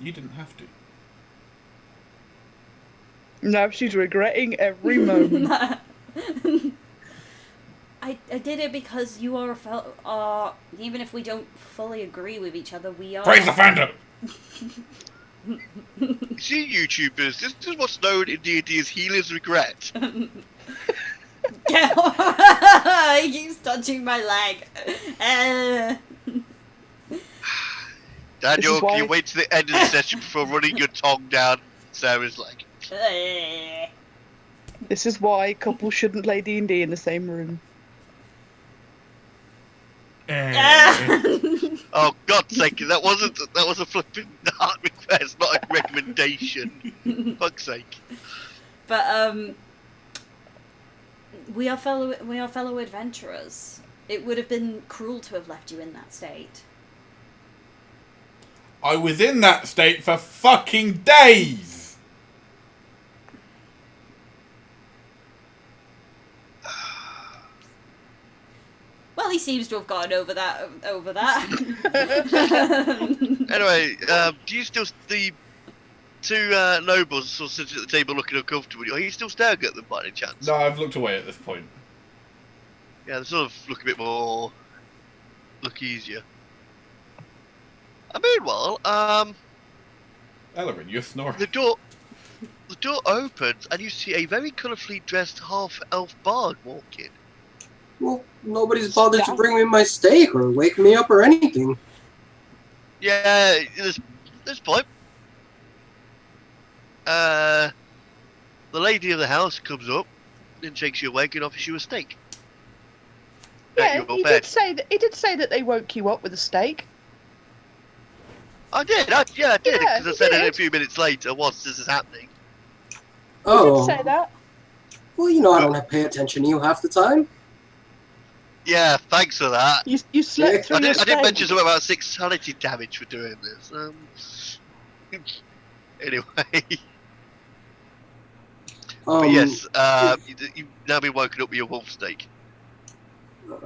You didn't have to. Now she's regretting every moment. I did it because you are even if we don't fully agree with each other, we are. Praise the fandom! See, YouTubers, this is what's known in D&D as healer's regret. He keeps touching my leg. Daniel, why- can you wait to the end of the session before running your tongue down Sarah's leg? This is why couples shouldn't play D&D in the same room. Oh, God's sake, that was a flipping heart request, not a recommendation. Fuck's sake. But we are fellow adventurers. It would have been cruel to have left you in that state. I was in that state for fucking days! Well, he seems to have gotten over that. Anyway, do you still the two nobles sort of sitting at the table looking uncomfortable? Are you still staring at them by any chance? No, I've looked away at this point. Yeah, they sort of look a bit more easier. Meanwhile, Ellerin, you're snoring. the door opens and you see a very colourfully dressed half-elf bard walk in. Well, nobody's bothered to bring me my steak or wake me up or anything. Yeah, this point. The lady of the house comes up and shakes you awake and offers you a steak. Yeah, At your he bed. did say that they woke you up with a steak. I did, because I Yeah, said he it a did. few minutes later whilst this is happening. He Oh, did say that. well, you know I don't have to pay attention to you half the time. Yeah, thanks for that. You slept through I your did steak. mention something about 6 sanity damage for doing this. Anyway, but yes, you've now been woken up with your wolf steak.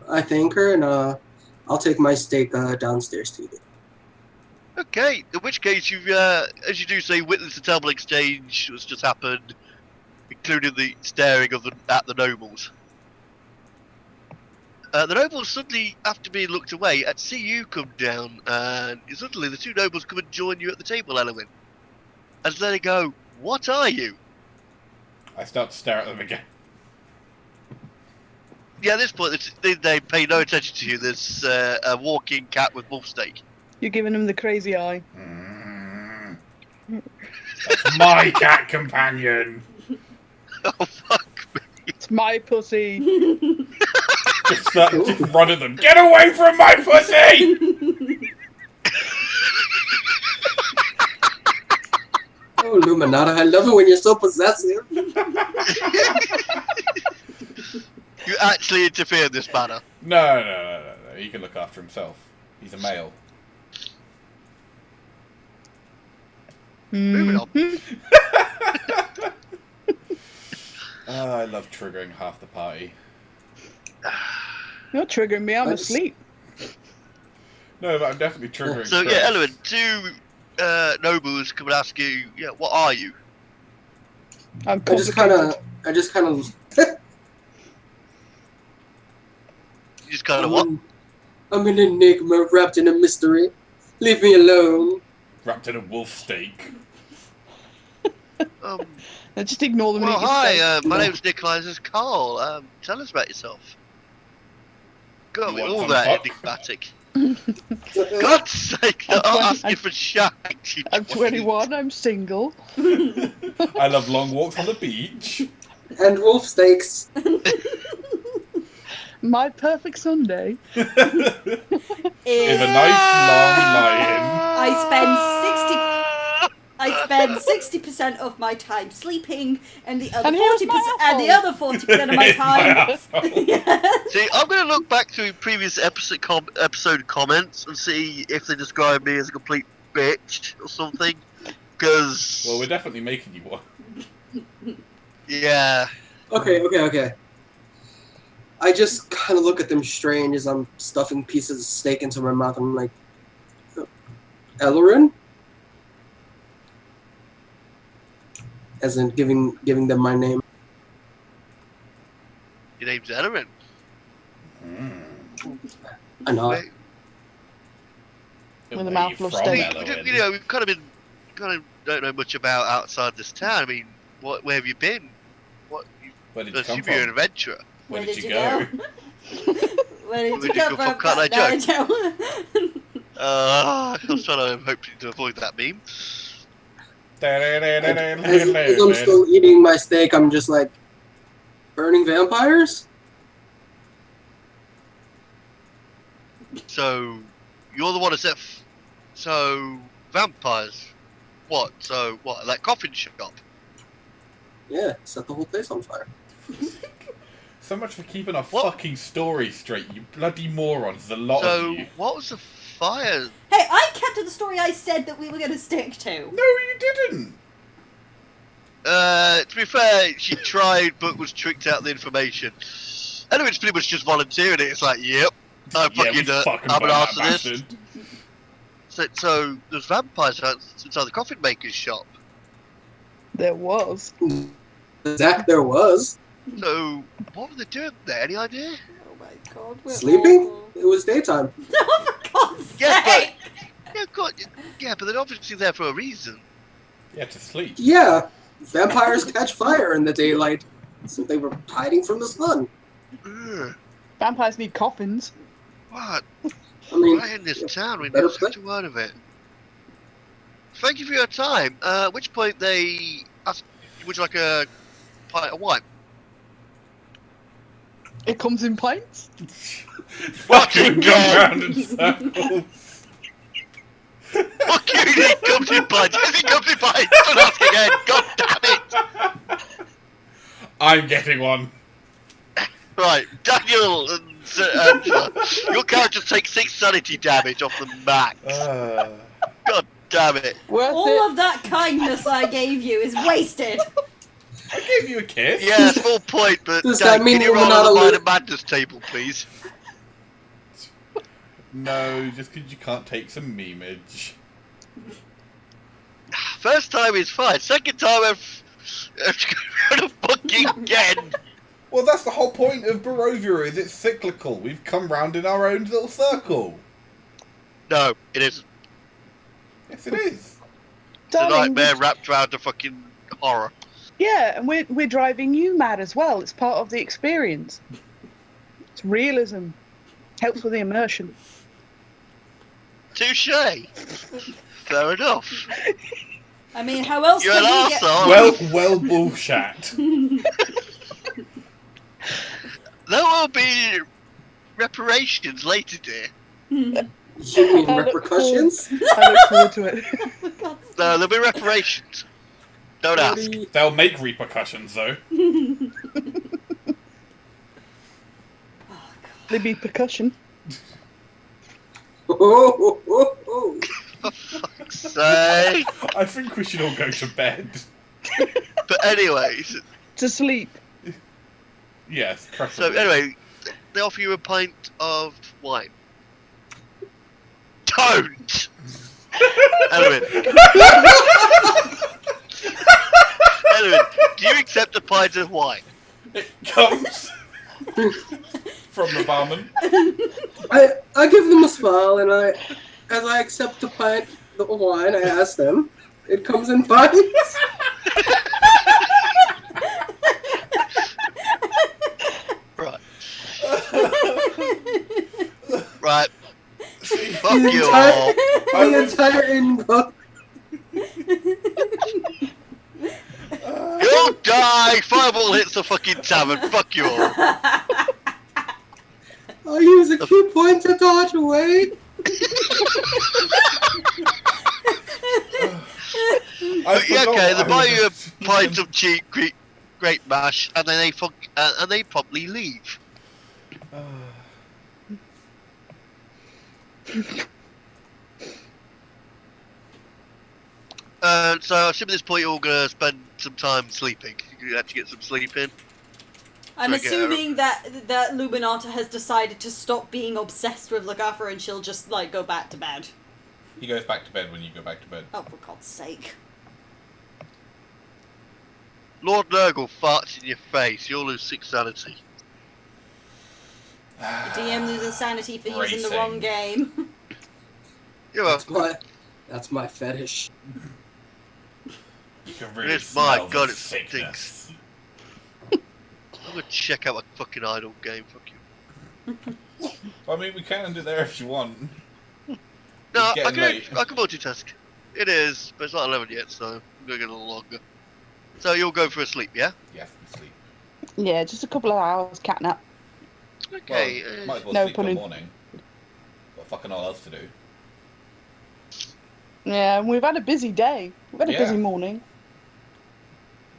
I thank her, and I'll take my steak downstairs to you. Okay, in which case you've, as you do say, witnessed a terrible exchange that's just happened, including the staring at the nobles. The nobles suddenly, after being looked away, see you come down, and suddenly the two nobles come and join you at the table, Elwin. And then they go, "What are you?" I start to stare at them again. Yeah, at this point, they pay no attention to you. There's a walking cat with wolf steak. You're giving him the crazy eye. That's my cat companion! Oh, fuck me. It's my pussy. Just run at them. Get away from my pussy! Oh, Luminata, I love it when you're so possessive. You actually interfere in this manner. No. He can look after himself. He's a male. Moving on. I love triggering half the party. You're triggering me. I'm asleep. No, but I'm definitely triggering. So Chris. yeah, Elwin, two nobles come and ask you, yeah, what are you? I'm I just kind of. You just kind of what? I'm an enigma wrapped in a mystery. Leave me alone. Wrapped in a wolf steak. Just ignore them. and Well, eat your hi, steak. my name's Nikolai, this is Carl. Tell us about yourself. God, You we're want all some that fuck? enigmatic. God's sake, they're asking for shanks. I'm 21. I'm single. I love long walks on the beach. And wolf steaks. My perfect Sunday. Is a nice long lion. I spend 60% of my time sleeping, and the other And here's 40%, my and the other 40% of my It's my time. asshole. See, I'm going to look back through previous episode comments and see if they describe me as a complete bitch or something. Because, Well, we're definitely making you one. yeah. Okay. I just kind of look at them strange as I'm stuffing pieces of steak into my mouth. I'm like, Ellerin? As in giving them my name. Your name's Ellerin. I know. Wait, With a Where mouthful you of from, steak. Elowin? you know, we've kind of don't know much about outside this town. I mean, where have you been? What? Where did I you come assume you're an from? adventurer. Where did you go? Where did Where you did you come go from, from, Carnajo? Carnajo? I was trying to hope to avoid that meme. As I'm still eating my steak, I'm just like, burning vampires? So, you're the one that set. So, vampires. What? So, what? That coffin shop? Yeah, set the whole place on fire. So much for keeping a What? fucking story straight, you bloody morons. There's a lot of So, you. what was the fire? Hey, I kept to the story I said that we were going to stick to. No, you didn't. To be fair, she tried but was tricked out of the information. Anyway, it's pretty much just volunteering it. It's like, yep, I'm Yeah, we fucking, fucking I'm an burnt arse that for this. bastard. So there's vampires inside the coffin maker's shop. There was. Zach, there was. So, what were they doing there? Any idea? Oh my god, we're Sleeping? awful. It was daytime. Oh, for God's Yeah, sake! Yeah, God, yeah, but they're obviously there for a reason. Yeah, to sleep. Yeah, vampires catch fire in the daylight, so they were hiding from the sun. Ugh, Vampires need coffins. what? I mean, Right in this town, we better never such a word of it. Thank you for your time. At which point they asked, would you like a pint of wine? It comes in pints. Fucking go again. round in circles. Fuck you, it comes in pints. Yes, it comes in pints. Don't ask again. God damn it. I'm getting one. Right, Daniel and Angela, your characters take 6 sanity damage off the max. God damn it. Worth All it. of that kindness I gave you is wasted. I gave you a kiss. Yeah, small point, but Does Dan, that mean can you we're roll not on the allowed- minor madness table, please? No, just because you can't take some memeage. First time is fine. Second time, I'm gonna fucking again. Well, that's the whole point of Barovia, is it's cyclical. We've come round in our own little circle. No, it isn't. Yes, it is. It's a Darling, nightmare wrapped around a fucking horror. yeah, and we're driving you mad as well. It's part of the experience. It's realism. Helps with the immersion. Touche. Fair enough. I mean, how else You're can an we get... arsehole. Well, bullshat. There will be reparations later, dear. you mean I look repercussions? I look forward to it. For God's sake. No, there'll be reparations. Don't ask. They'll make repercussions, though. There'd be percussion. For fuck's sake. I think we should all go to bed. But anyways, To sleep. Yes, so preferably. anyway, they offer you a pint of wine. Don't! Elwin. Elwin, do you accept a pint of wine? It comes from the barman. I give them a smile, and as I accept the pint, the wine, I ask them. It comes in pints. Right. Right. Fuck The you entire- all. The entire inn. You'll die! Fireball hits the fucking tavern. Fuck you all. I use a key point to dodge away. Yeah, okay, they buy you a pint of cheap great mash, and then they probably leave. So I assume at this point you're all gonna spend some time sleeping. You can actually get some sleep in. I'm So, yeah. assuming that Luminata has decided to stop being obsessed with Lagafra and she'll just, like, go back to bed. He goes back to bed when you go back to bed. Oh, for God's sake. Lord Nurgle farts in your face. You'll lose 6 sanity. The DM loses sanity for using the wrong game. Yeah, well, That's my fetish. You can really It's smell my the God, it sickness. I'm gonna check out a fucking idle game. Fuck you. Well, I mean, we can do there if you want. No, It's I getting can late. multitask. It is, but it's not 11 yet, so I'm gonna get a little longer. So you'll go for a sleep, yeah? Yes, we sleep. Yeah, just a couple of hours catting up. Okay. Well, might as well No sleep till pun in- morning. Got fucking all else to do. Yeah, and we've had a busy day. We've had a Yeah. busy morning.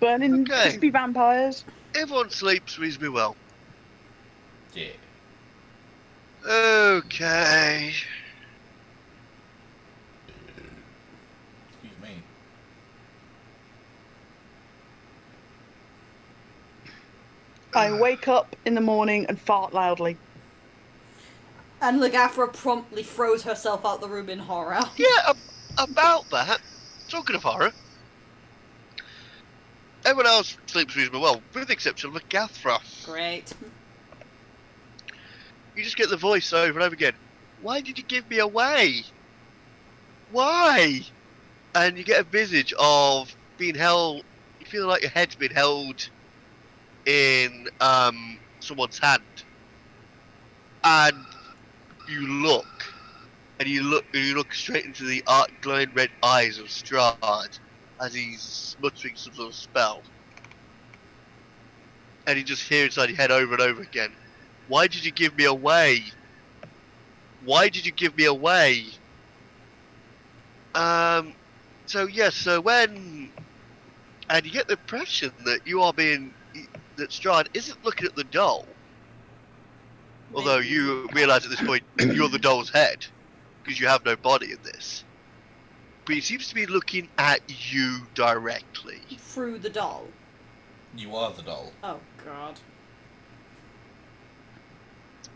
Burning Okay. crispy vampires. Everyone sleeps reasonably well. Yeah. Okay. Excuse me. I wake up in the morning and fart loudly. And Lagafra promptly throws herself out the room in horror. Yeah, about that. Talking of horror. Everyone else sleeps reasonably well, with the exception of Gathra. Great. You just get the voice over and over again. Why did you give me away? Why? And you get a visage of being held. You feel like your head's been held in someone's hand, and you look straight into the glowing red eyes of Strahd as he's muttering some sort of spell, and you just hear inside your head over and over again. Why did you give me away? Why did you give me away? So when, and you get the impression that that Strahd isn't looking at the doll, although you realise at this point you're the doll's head, because you have no body in this. But he seems to be looking at you directly. Through the doll. You are the doll. Oh, God.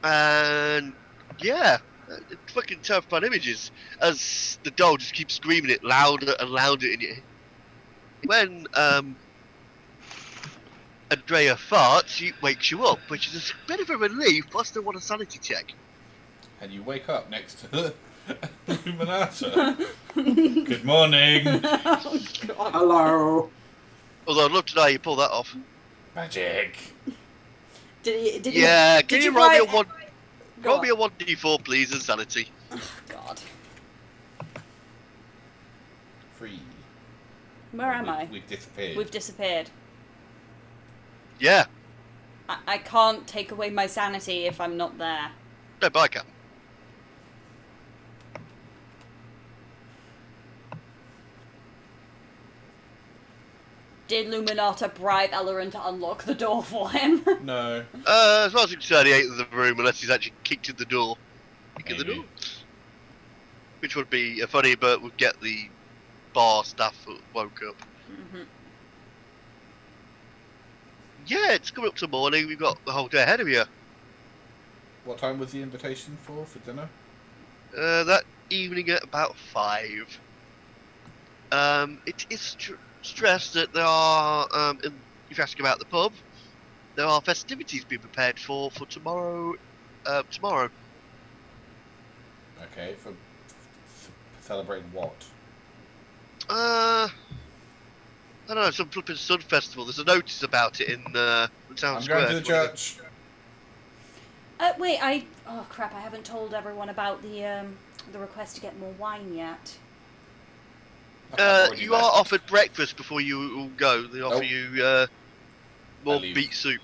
And yeah, it's fucking terrifying images as the doll just keeps screaming it louder and louder in your. When Andrea farts, she wakes you up, which is a bit of a relief. Plus, they want a sanity check. And you wake up next to Luminata. Good morning. Oh, God. Hello. Although I'd love to know how you pull that off. Magic. Did Yeah, you, can you roll me a write- one? Go Roll me on. a 1d4, please, and sanity. God. Free. Where am I? We've disappeared. We've disappeared. Yeah, I can't take away my sanity if I'm not there. no, but I can. Did Luminata bribe Ellerin to unlock the door for him? No. As far as you can tell, he ain't in the room unless he's actually kicked in the door. Kick in the Maybe. door. Which would be funny, but would get the bar staff woke up. Mhm. Yeah, it's coming up to morning. We've got the whole day ahead of you. What time was the invitation for dinner? That evening at about 5. It is stressed that there are, if you ask about the pub, there are festivities being prepared for tomorrow. Tomorrow. Okay, for celebrating what? I don't know, some flipping sun festival. There's a notice about it in the town I'm square. going to the church. Wait, oh crap, I haven't told everyone about the request to get more wine yet. I've already You left. are offered breakfast before you all go. They offer Nope. you more leave. beet soup.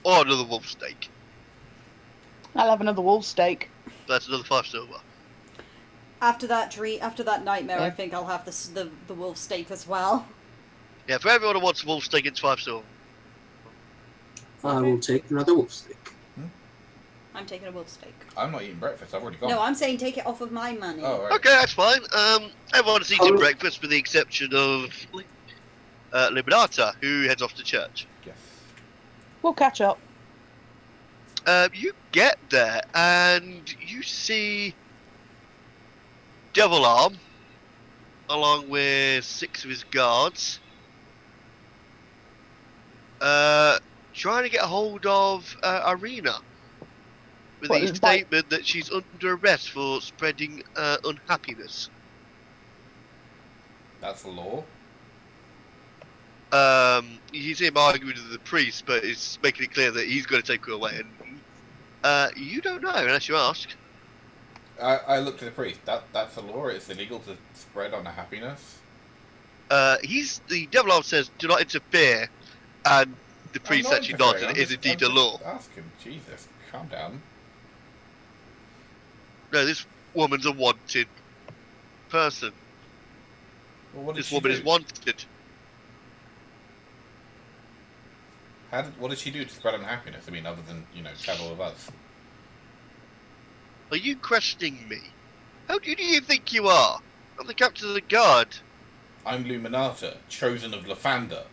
Or another wolf steak. I'll have another wolf steak. That's another 5 silver. After that nightmare, I Yeah. think I'll have the wolf steak as well. Yeah, for everyone who wants a wolf steak, it's 5 silver. I will take another wolf stick. I'm taking a wolf steak. I'm not eating breakfast. I've already gone. No, I'm saying take it off of my money. Oh, right. Okay, that's fine. Everyone's eating Oh. breakfast with the exception of Liberata, who heads off to church. Yes. We'll catch up. You get there and you see Devil Arm along with 6 of his guards trying to get a hold of Arena with What, the is by- statement that she's under arrest for spreading unhappiness. That's the law. You see him arguing with the priest, but it's making it clear that he's going to take her away, and you don't know unless you ask. I looked at the priest. That's the law. It's illegal to spread unhappiness. The Devil Arm says, "Do not interfere," and the priest I'm not actually nods, interfering, and it is indeed a I'm law. just asking. Jesus, calm down. No, this woman's a wanted person. Well, what did This she woman do? is wanted. What did she do to spread unhappiness? I mean, other than, travel with us. Are you questioning me? Who do you think you are? I'm the captain of the guard, I'm Luminata, chosen of Lathander.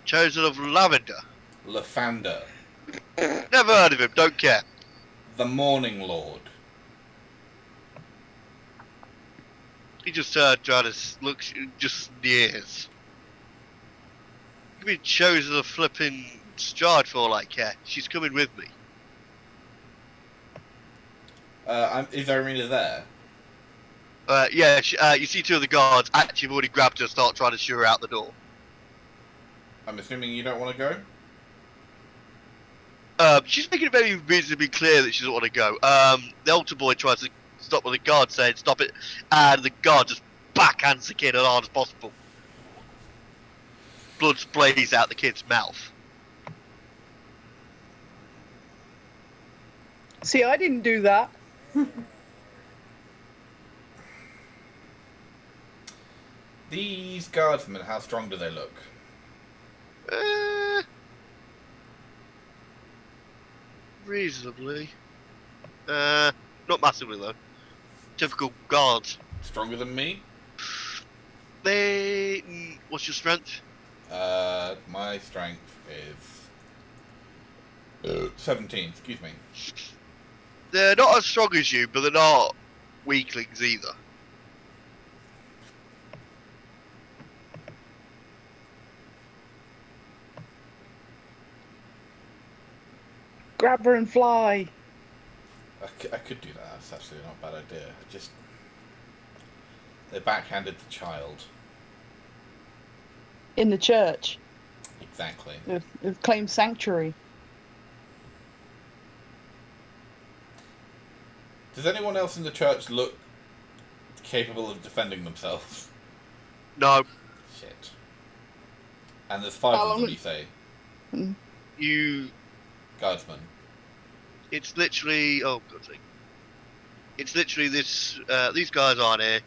chosen of Lavender. Lathander, Never heard of him, don't care. the Morning Lord. He just trying to look, just sneers. You've been chosen of flipping Strahd for all I care. She's coming with me. Is Irina there? Yeah, you see 2 of the guards actually have already grabbed her and start trying to shoo her out the door. I'm assuming you don't want to go? She's making it very reasonably clear that she doesn't want to go. The altar boy tries to stop with the guard saying, "Stop it," and the guard just backhands the kid as hard as possible. Blood sprays out the kid's mouth. See, I didn't do that. These guardsmen, how strong do they look? Reasonably. Not massively though. Typical guards. Stronger than me? What's your strength? My strength is 17, excuse me. They're not as strong as you, but they're not weaklings either. Grab her and fly. I could do that, that's actually not a bad idea. They backhanded the child. In the church. Exactly. They've claimed sanctuary. Does anyone else in the church look capable of defending themselves? No, Shit. And there's 5 of them, you say? Guardsmen. it's literally, oh God's sake. It's literally this, these guys aren't here.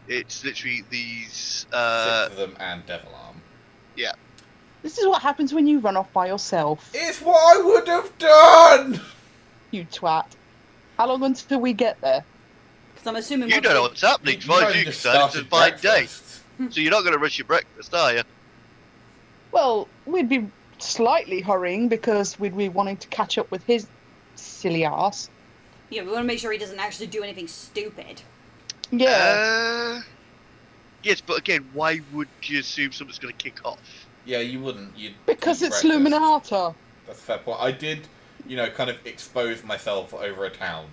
It's literally these, 6 of them and Devil Arm. yeah. This is what happens when you run off by yourself, It's what I would have done! you twat. How long until we get there? Because I'm assuming. You don't know what's happening, as far as only you just concerned, it's a started fine day. breakfast. So you're not going to rush your breakfast, are you? Well, we'd be slightly hurrying because we'd be wanting to catch up with his silly ass. Yeah, we want to make sure he doesn't actually do anything stupid. Yeah. Yes, but again, why would you assume something's going to kick off? Yeah, you wouldn't. You'd Because eat it's breakfast. Luminata. That's a fair point. I did, kind of expose myself over a town.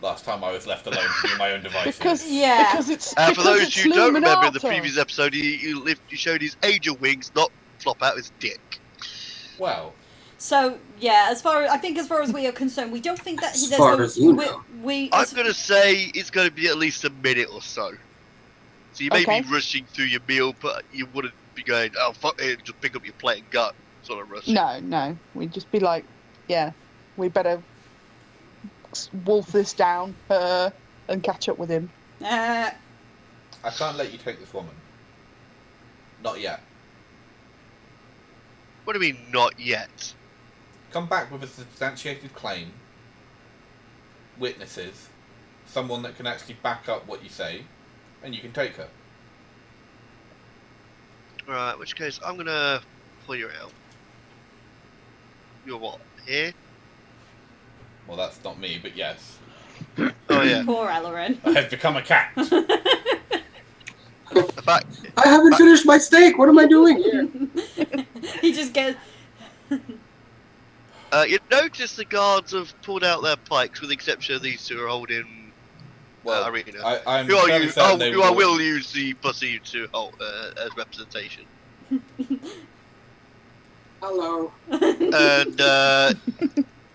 Last time I was left alone to do my own devices. Because it's For because those it's who don't remember, in the Luminata. previous episode, he showed his angel wings not flop out his dick. Well, So yeah, as far as we are concerned, we don't think that As there's far no, as you know. I'm going to say it's going to be at least a minute or so. So you may Okay. be rushing through your meal, but you wouldn't be going, oh, fuck it, just pick up your plate and go. Sort of rush. No. We'd just be like, yeah, we better wolf this down and catch up with him. I can't let you take this woman. Not yet. What do you mean, not yet? Come back with a substantiated claim, witnesses, someone that can actually back up what you say, and you can take her. Right, in which case, I'm going to point you out. You're what? Here? Well, that's not me, but yes. Oh yeah. Poor Ellerin. I have become a cat. In fact, I haven't finished my steak. What am I doing here? He just gets. you notice the guards have pulled out their pikes, with the exception of these two who are holding Well, arena. I'm Who fairly certain they I would will use the pussy to hold as representation. Hello. And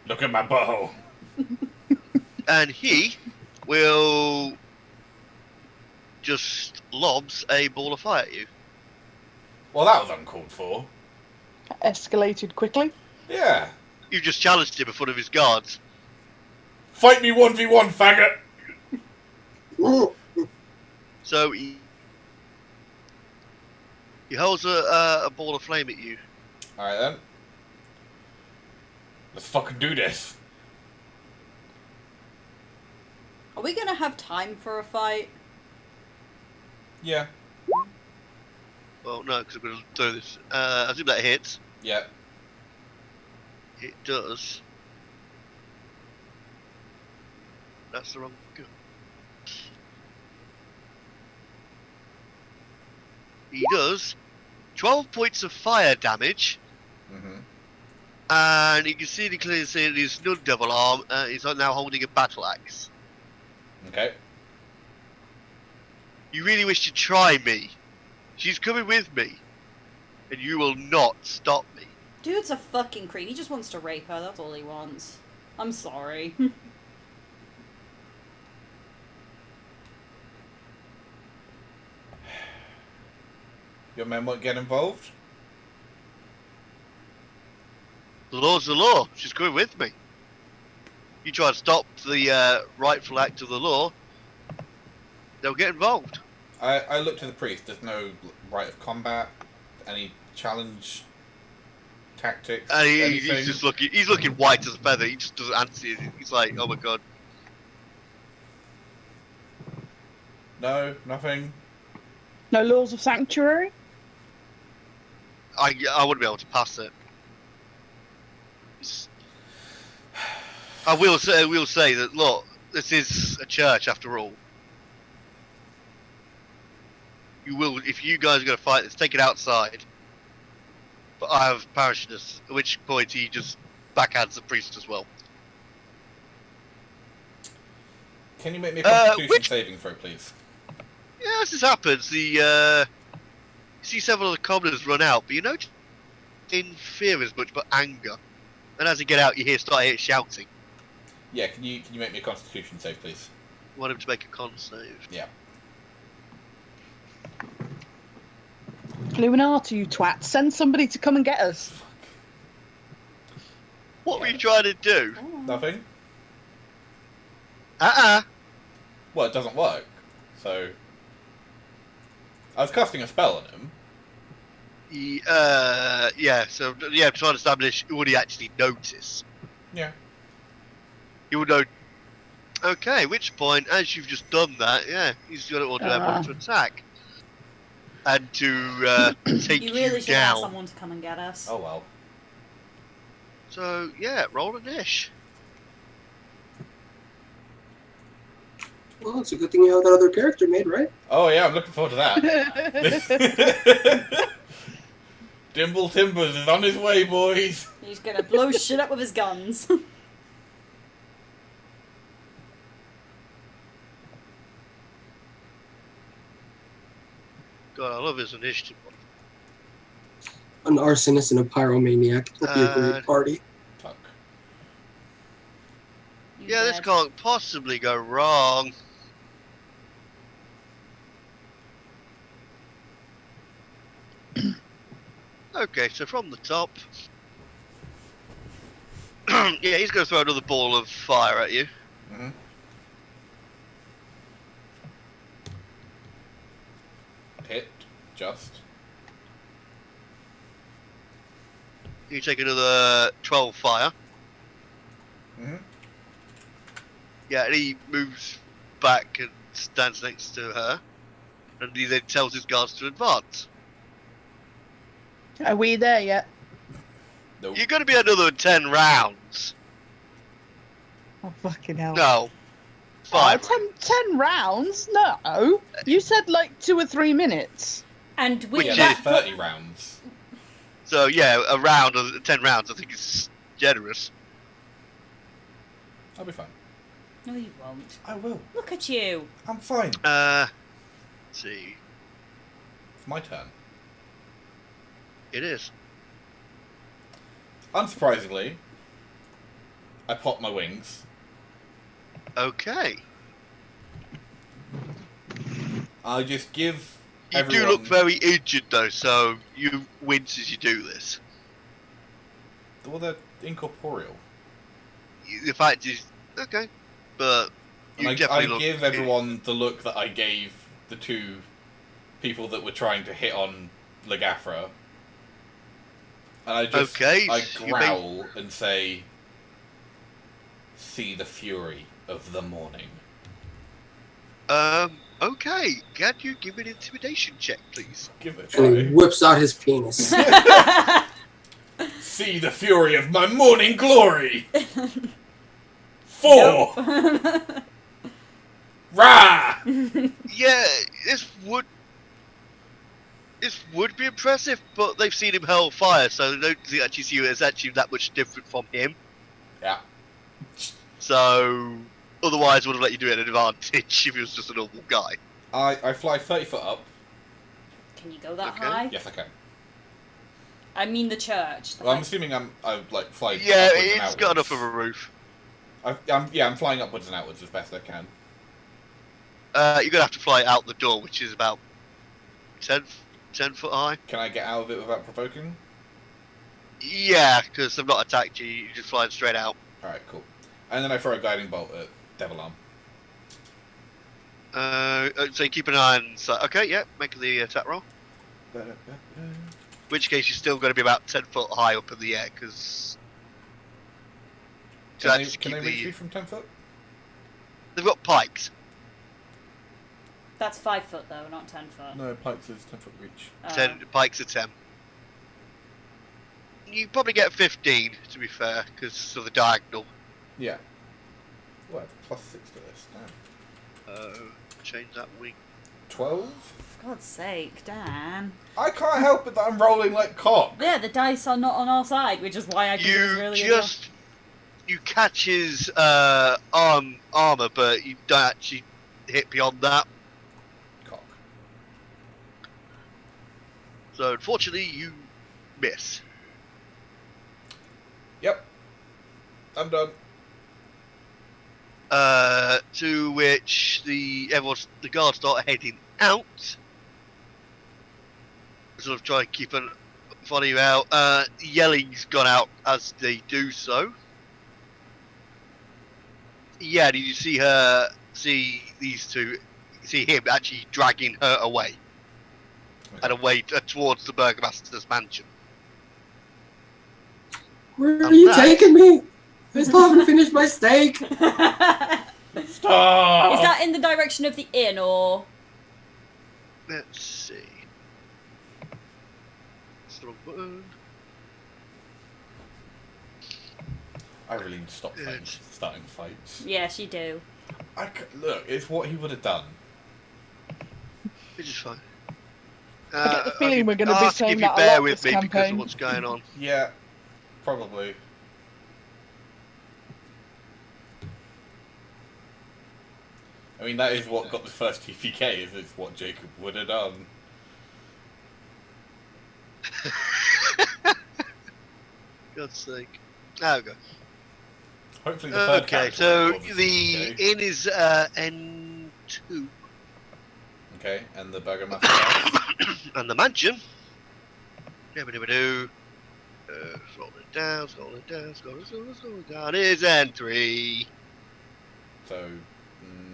Look at my butthole. and he will just lobs a ball of fire at you. Well, that was uncalled for. Escalated quickly. Yeah. You just challenged him in front of his guards. Fight me 1v1, faggot! So he holds a ball of flame at you. Alright then. Let's fucking do this. Are we gonna have time for a fight? Yeah. Well, no, because I'm going to throw this. I assume that hits. Yeah. It does. That's the wrong gun. He does 12 points of fire damage, Mm-hmm. and you can see clearly see his non-devil arm. He's now holding a battle axe. Okay. You really wish to try me? She's coming with me, and you will not stop me. Dude's a fucking creep. He just wants to rape her. That's all he wants. I'm sorry. Your men won't get involved? The law's the law. She's coming with me. You try to stop the rightful act of the law, they'll get involved. I look to the priest. There's no right of combat, any challenge tactics, And anything. he's just looking. He's looking white as a feather. He just doesn't answer you. He's like, oh my god. No, nothing. No laws of sanctuary. I wouldn't be able to pass it. I will say that. Look, this is a church after all. You will, if you guys are going to fight this, take it outside. But I have parishioners, at which point he just backhands the priest as well. Can you make me a constitution saving throw, please? Yeah, as this happens, you see several of the commoners run out, but you know, in fear as much, but anger. And as they get out, you start hear shouting. Yeah, can you make me a constitution save, please? You want him to make a con save. Yeah. Illuminati, you twat. Send somebody to come and get us. What were you trying to do? Nothing? Well, it doesn't work. So... I was casting a spell on him. Yeah, so, yeah, trying to establish would he actually notice. Yeah. He would know. Okay, at which point, as you've just done that, yeah, he's going to order everyone to attack. And to take You really should down. ask someone to come and get us. Oh well. So, yeah, roll a dish. Well, it's a good thing you have that other character made, right? Oh yeah, I'm looking forward to that. Dimble Timbers is on his way, boys. He's gonna blow shit up with his guns. God, I love his initiative. An arsonist and a pyromaniac. It'll be a great party. Fuck. You Yeah, this dead. can't possibly go wrong. Okay, so from the top. Yeah, he's going to throw another ball of fire at you. Mm-hmm. Hit. Just. You take another 12 fire. Mm-hmm. Yeah, and he moves back and stands next to her. And he then tells his guards to advance. Are we there yet? Nope. You're going to be another 10 rounds. Oh, fucking hell. No. Oh, 5 10 rounds? No. You said like 2 or 3 minutes. And with Which Yeah, is- that's 30 rounds. So, yeah, a round of 10 rounds I think is generous. I'll be fine. No, you won't. I will. Look at you. I'm fine. Let's see. It's my turn. It is. Unsurprisingly, I pop my wings. Okay. I just give You everyone... do look very injured though, so you wince as you do this. Well, they're incorporeal. The fact is, okay, but you And definitely I look. give everyone the look that I gave the 2 people that were trying to hit on Lagathra. And I just Okay, I you growl and say, "See the fury of the morning." Okay. Can you give me an intimidation check, please? Give it a And he try. whips out his penis. See the fury of my morning glory. 4. Rah! Yeah, this would be impressive, but they've seen him hurl fire, so they don't actually see you as actually that much different from him. Yeah. So otherwise, would have let you do it at an advantage if he was just a normal guy. I fly 30 foot up. Can you go that Okay. high? Yes, I can. I mean the church. Well, I'm assuming I like fly. Yeah, upwards and it's got enough outwards. of a roof. I'm flying upwards and outwards as best I can. You're gonna have to fly out the door, which is about 10 foot high. Can I get out of it without provoking? Yeah, because they've not attacked you. You're just flying straight out. All right, cool. And then I throw a guiding bolt at Devil Arm. So you keep an eye on. So, okay, yeah, make the attack roll. In which case, you're still going to be about 10 foot high up in the air, because. Can they reach me from 10 foot? They've got pikes. That's 5 foot though, not 10 foot. No, pikes is 10 foot reach. 10 pikes are 10. You probably get 15, to be fair, because of the diagonal. Yeah. What? +6 to this. Damn. Change that wing. 12. For God's sake, Dan. I can't help it that I'm rolling like cock. Yeah, the dice are not on our side, which is why I think it was You really just. You catch his armor, but you don't actually hit beyond that. Cock. So unfortunately, you miss. Yep. I'm done. To which the guards start heading out. Sort of try and keep an follow you out. Yelling's gone out as they do so. Yeah, did you see her? See these two? See him actually dragging her away and away towards the burgomaster's mansion. Where are you that- taking me? I still haven't finished my steak. Is Stop! that in the direction of the inn, or...? Let's see. Strong button. I really need to stop Good. starting fights. Yes, you do. Look, it's what he would have done. Which is fine. I get the feeling I'll we're gonna be ask saying if that you a bear lot with this me because campaign. of what's going on. Yeah, probably. I mean, that is what got the first TPK, is it's what Jacob would have done. God's sake. There we go. Hopefully the third Okay, character so will cause a the TPK. inn is N2. Okay, and the Burgomaster house? And the mansion. Scrolling down, scrolling down. Is N3. So,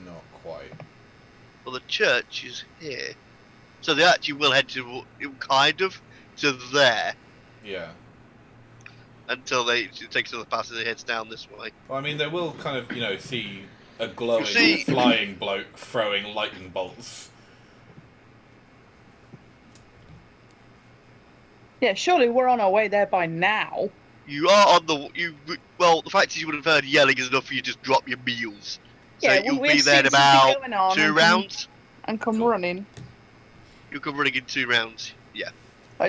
not quite. Well, the church is here. So they actually will head to, kind of, to there. Yeah. Until it takes another pass and it heads down this way. Well, I mean, they will kind of, see a glowing, see- flying bloke throwing lightning bolts. Yeah, surely we're on our way there by now. You are on the well. The fact is, you would have heard yelling is enough for you to just drop your meals. So Yeah, you'll wouldn't we be have there in seen something about going on 2 rounds. and come Cool. running? You'll come running in 2 rounds. Yeah.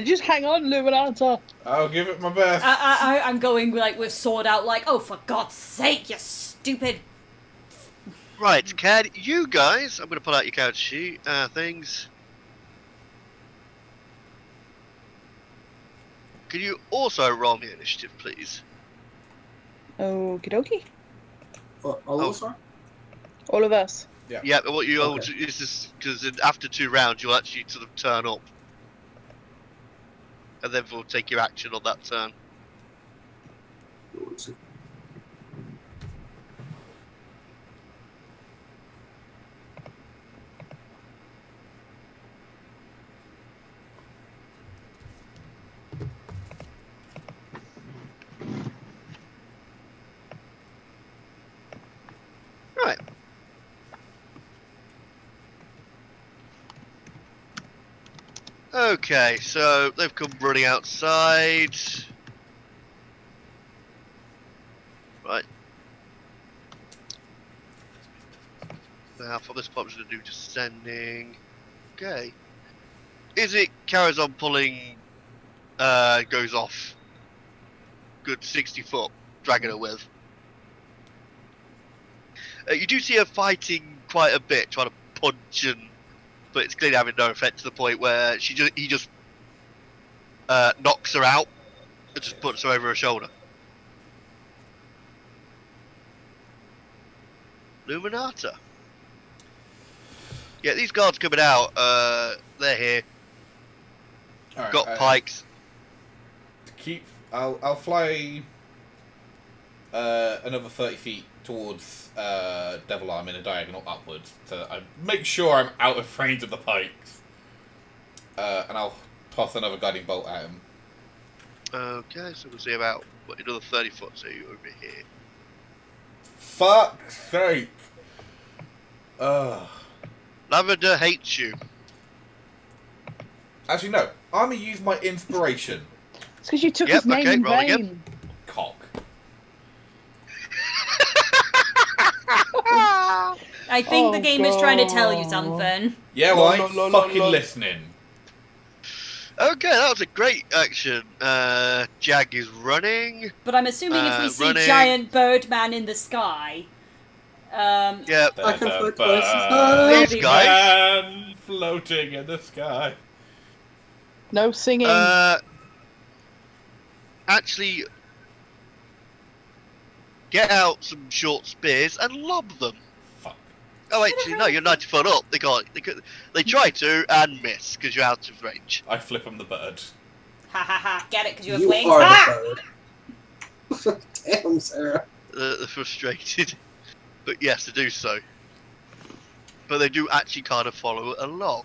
Just hang on, Luminata. I'll give it my best. I'm going like with sword out, like, oh, for God's sake, you stupid. Right, can you guys? I'm going to pull out your character sheet things. Can you also roll me initiative, please? Okie dokie. All of us are? All of us. Yeah, what you all Okay. do is this, because after 2 rounds, you'll actually sort of turn up. And then we'll take your action on that turn. One second. Right. Okay, so they've come running outside. Right. Now for this part, I'm just going to do descending. Okay. Is it carries on pulling, goes off. Good 60 foot, dragging her with. You do see her fighting quite a bit, trying to punch and, but it's clearly having no effect to the point where he just knocks her out and just puts her over her shoulder. Luminata. Yeah, these guards coming out, they're here. All right, Got pikes. I'll fly another 30 feet towards Devil Arm in a diagonal upwards, so I make sure I'm out of range of the pikes, and I'll toss another guiding bolt at him. Okay, so we'll see about another 30 foot. So you over here. Fuck's sake! Ugh. Lavender hates you. Actually, no. I'm gonna use my inspiration. It's because you took Yep, his name okay, in roll vain. again. Cock. I think the Oh, game is trying to tell you God. something. Yeah, well, I ain't fucking listening. Okay, that was a great action. Jag is running. But I'm assuming if we see running. giant Birdman in the sky, Yeah. I can fly twice as we'll high. These be guys. Man floating in the sky. No singing. Actually, get out some short spears and lob them. Fuck. Oh, actually, no, you're 90 foot up. They can't. They try to and miss because you're out of range. I flip him the bird. ha ha ha, get it because you have You wings. are Ah! the bird. Damn, Sarah. They're frustrated. But yes, they do so. But they do actually kind of follow along.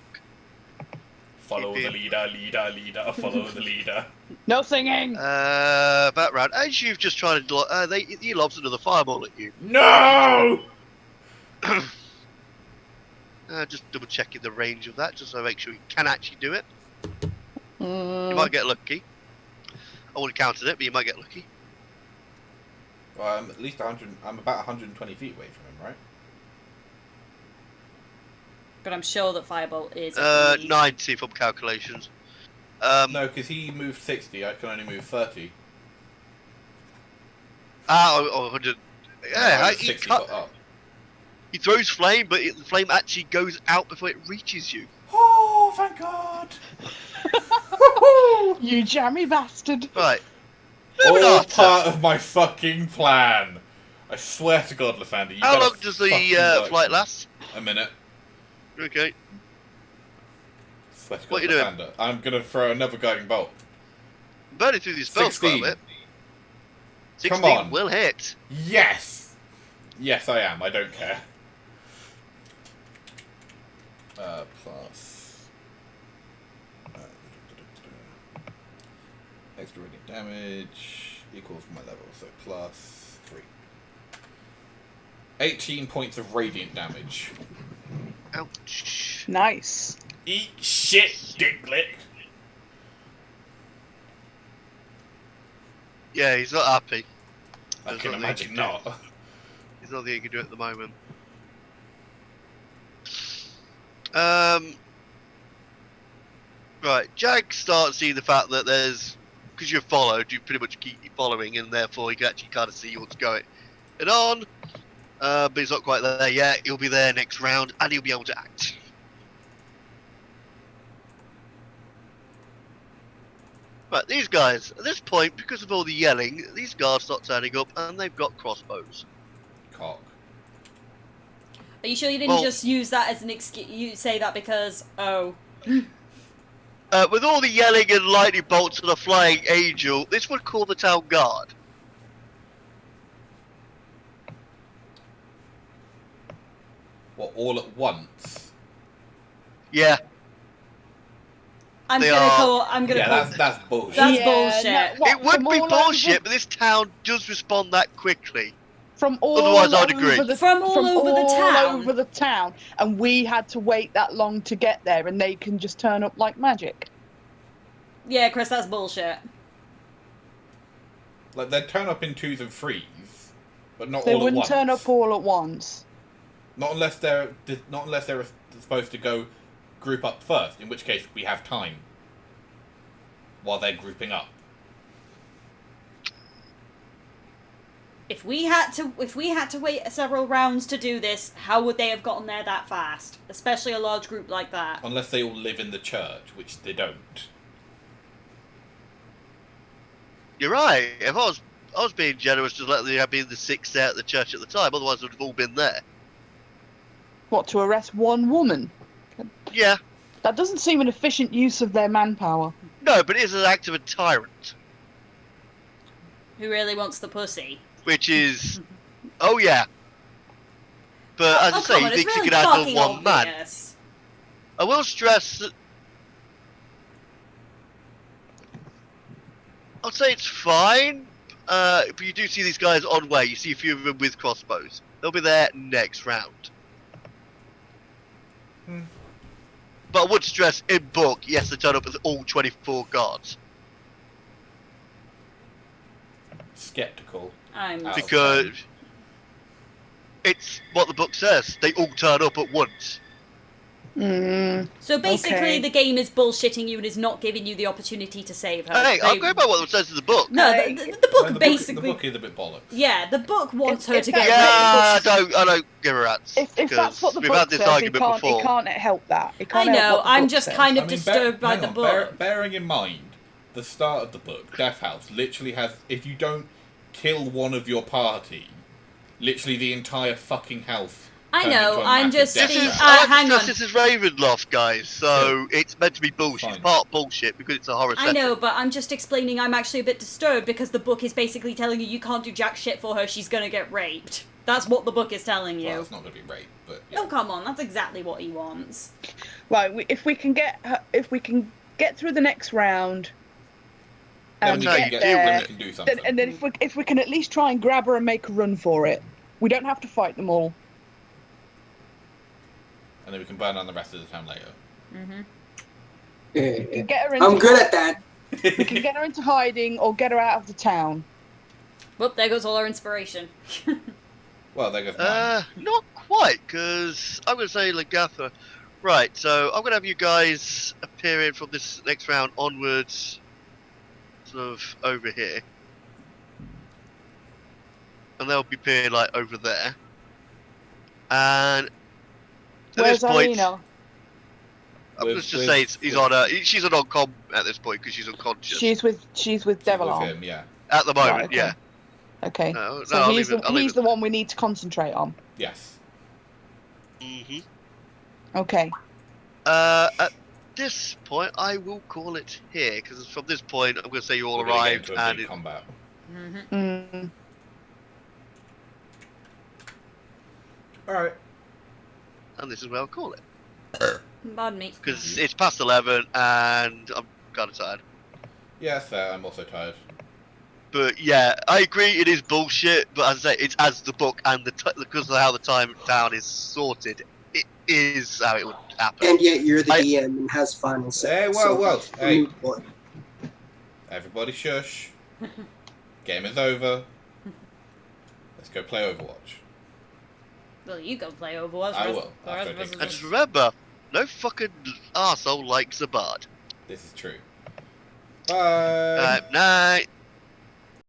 Follow the leader, leader, follow the leader. No singing. Back round. As you've just tried to, he lobs another fireball at you. No! Just double checking the range of that, just so I make sure you can actually do it. You Mm, might get lucky. I wouldn't counted it, but you might get lucky. Well, I'm at least 100. I'm about 120 feet away from him, right? But I'm sure that Firebolt is. at least- 90 from calculations. No, because he moved 60. I can only move 30. 100. Yeah, I'm 60 foot up. he throws flame, but the flame actually goes out before it reaches you. Oh, thank God! you jammy bastard. Right. All Luminata. part of my fucking plan. I swear to God, Lathander, you How better long does the fucking work. flight last? A minute. Okay. Swear to God, What you doing? Lathander. I'm gonna throw another guiding bolt. Burning through these spells quite a 16. bit. 16 Come on. will hit. Yes! Yes, I am. I don't care. Plus... extra radiant damage equals my level, so plus 3. 18 points of radiant damage. Ouch. Nice. Eat shit, Dicklick! Yeah, he's not happy. I There's can nothing imagine he can do. not. There's nothing he can do at the moment. Right, Jack starts seeing the fact that there's, because you're followed, you pretty much keep following, and therefore he can actually kind of see what's going on. But he's not quite there yet. He'll be there next round, and he'll be able to act. Right, these guys, at this point, because of all the yelling, these guards start turning up, and they've got crossbows. Cock. Are you sure you didn't Well- just use that as an excuse? You say that because, oh. With all the yelling and lightning bolts and a flying angel, this would call the town guard. What, all at once? Yeah, I'm They gonna are- call. I'm gonna Yeah, call. that's bullshit. That's bullshit. it would from be all bullshit, over- but this town does respond that quickly. From all Otherwise, I'd over agree. The, From all over the town? over the town, and we had to wait that long to get there, and they can just turn up like magic. Yeah, Chris, that's bullshit. Like, they'd turn up in 2s and 3s, but not They all at wouldn't once. turn up all at once. Not unless they're supposed to go group up first, in which case we have time while they're grouping up. If we had to wait several rounds to do this, how would they have gotten there that fast? Especially a large group like that. Unless they all live in the church, which they don't. You're right. If I was being generous, just let there be the 6 there at the church at the time. Otherwise, we'd have all been there. What, to arrest one woman? Yeah. That doesn't seem an efficient use of their manpower. No, but it is an act of a tyrant, Who really wants the pussy? which is, oh yeah. But as I say, come you on, think it's you really can handle fucking one man. obvious. I will stress that I'd say it's fine, but you do see these guys on way. You see a few of them with crossbows. They'll be there next round. But I would stress, in book, yes, they turn up with all 24 guards. Skeptical. I'm Out. Because it's what the book says. They all turn up at once. So basically, Okay. the game is bullshitting you and is not giving you the opportunity to save her. Hey, I'm going by what it says in the book. No, Hey. the book The basically. book is a bit bollocks. Yeah, the book wants her If to that- get Yeah, raped. I don't give a rat's. If that's what the we've book had this says, he argument can't, before. he can't help that. He I can't help know, what the I'm book just says. kind of disturbed by hang the on, book. bearing in mind, the start of the book, Death House, literally has, if you don't kill one of your party, literally the entire fucking house. I turns know, into a I'm massive just death This is, trap. I like hang to stress on. this is Ravenloft, guys, so it's meant to be bullshit. Fine. It's part bullshit because it's a horror I setting. know, but I'm just explaining I'm actually a bit disturbed because the book is basically telling you can't do jack shit for her, she's gonna get raped. That's what the book is telling you. Well, it's not going to be rape, but yeah. Oh, come on, that's exactly what he wants. Right, if we can get through the next round, Then and we no, can you get do, then wouldn't we can do something. then if we can at least try and grab her and make a run for it, we don't have to fight them all. And then we can burn down the rest of the town later. We can get her into, I'm good at that. We can get her into hiding or get her out of the town. Whoop, there goes all our inspiration. Well, there goes mine. Not quite, because I'm going to say Lagatha. Right, so I'm going to have you guys appearing from this next round onwards, sort of over here. And they'll be appearing, like, over there. And at Where's this point, Irina? I'm With- going to just with- say she's on a, she's a non-com at this point, because she's unconscious. She's with Devil With Arm. him, yeah. At the moment, Right, okay. yeah. Okay. No, So I'll he's leave it- I'll leave he's it the there. one we need to concentrate on. Yes. hmm Okay. At this point, I will call it here, because from this point, I'm going to say you all We're gonna get arrived, into a and big it, combat. Mm. Alright. and this is where I'll call it. Pardon me. Because it's past 11, and I'm kind of tired. Yeah, fair. I'm also tired. But yeah, I agree, it is bullshit, but as I say, it's as the book, and because of how the time down is sorted, it is how it would happen. And yet you're the I- DM and has final say. Hey, whoa, so, whoa. I mean, Hey. what? Everybody shush. Game is over. Let's go play Overwatch. Well, you go play Overwatch. I the will, rest after of I us take are And just- just remember, no fucking arsehole likes a bard. This is true. Bye. Night.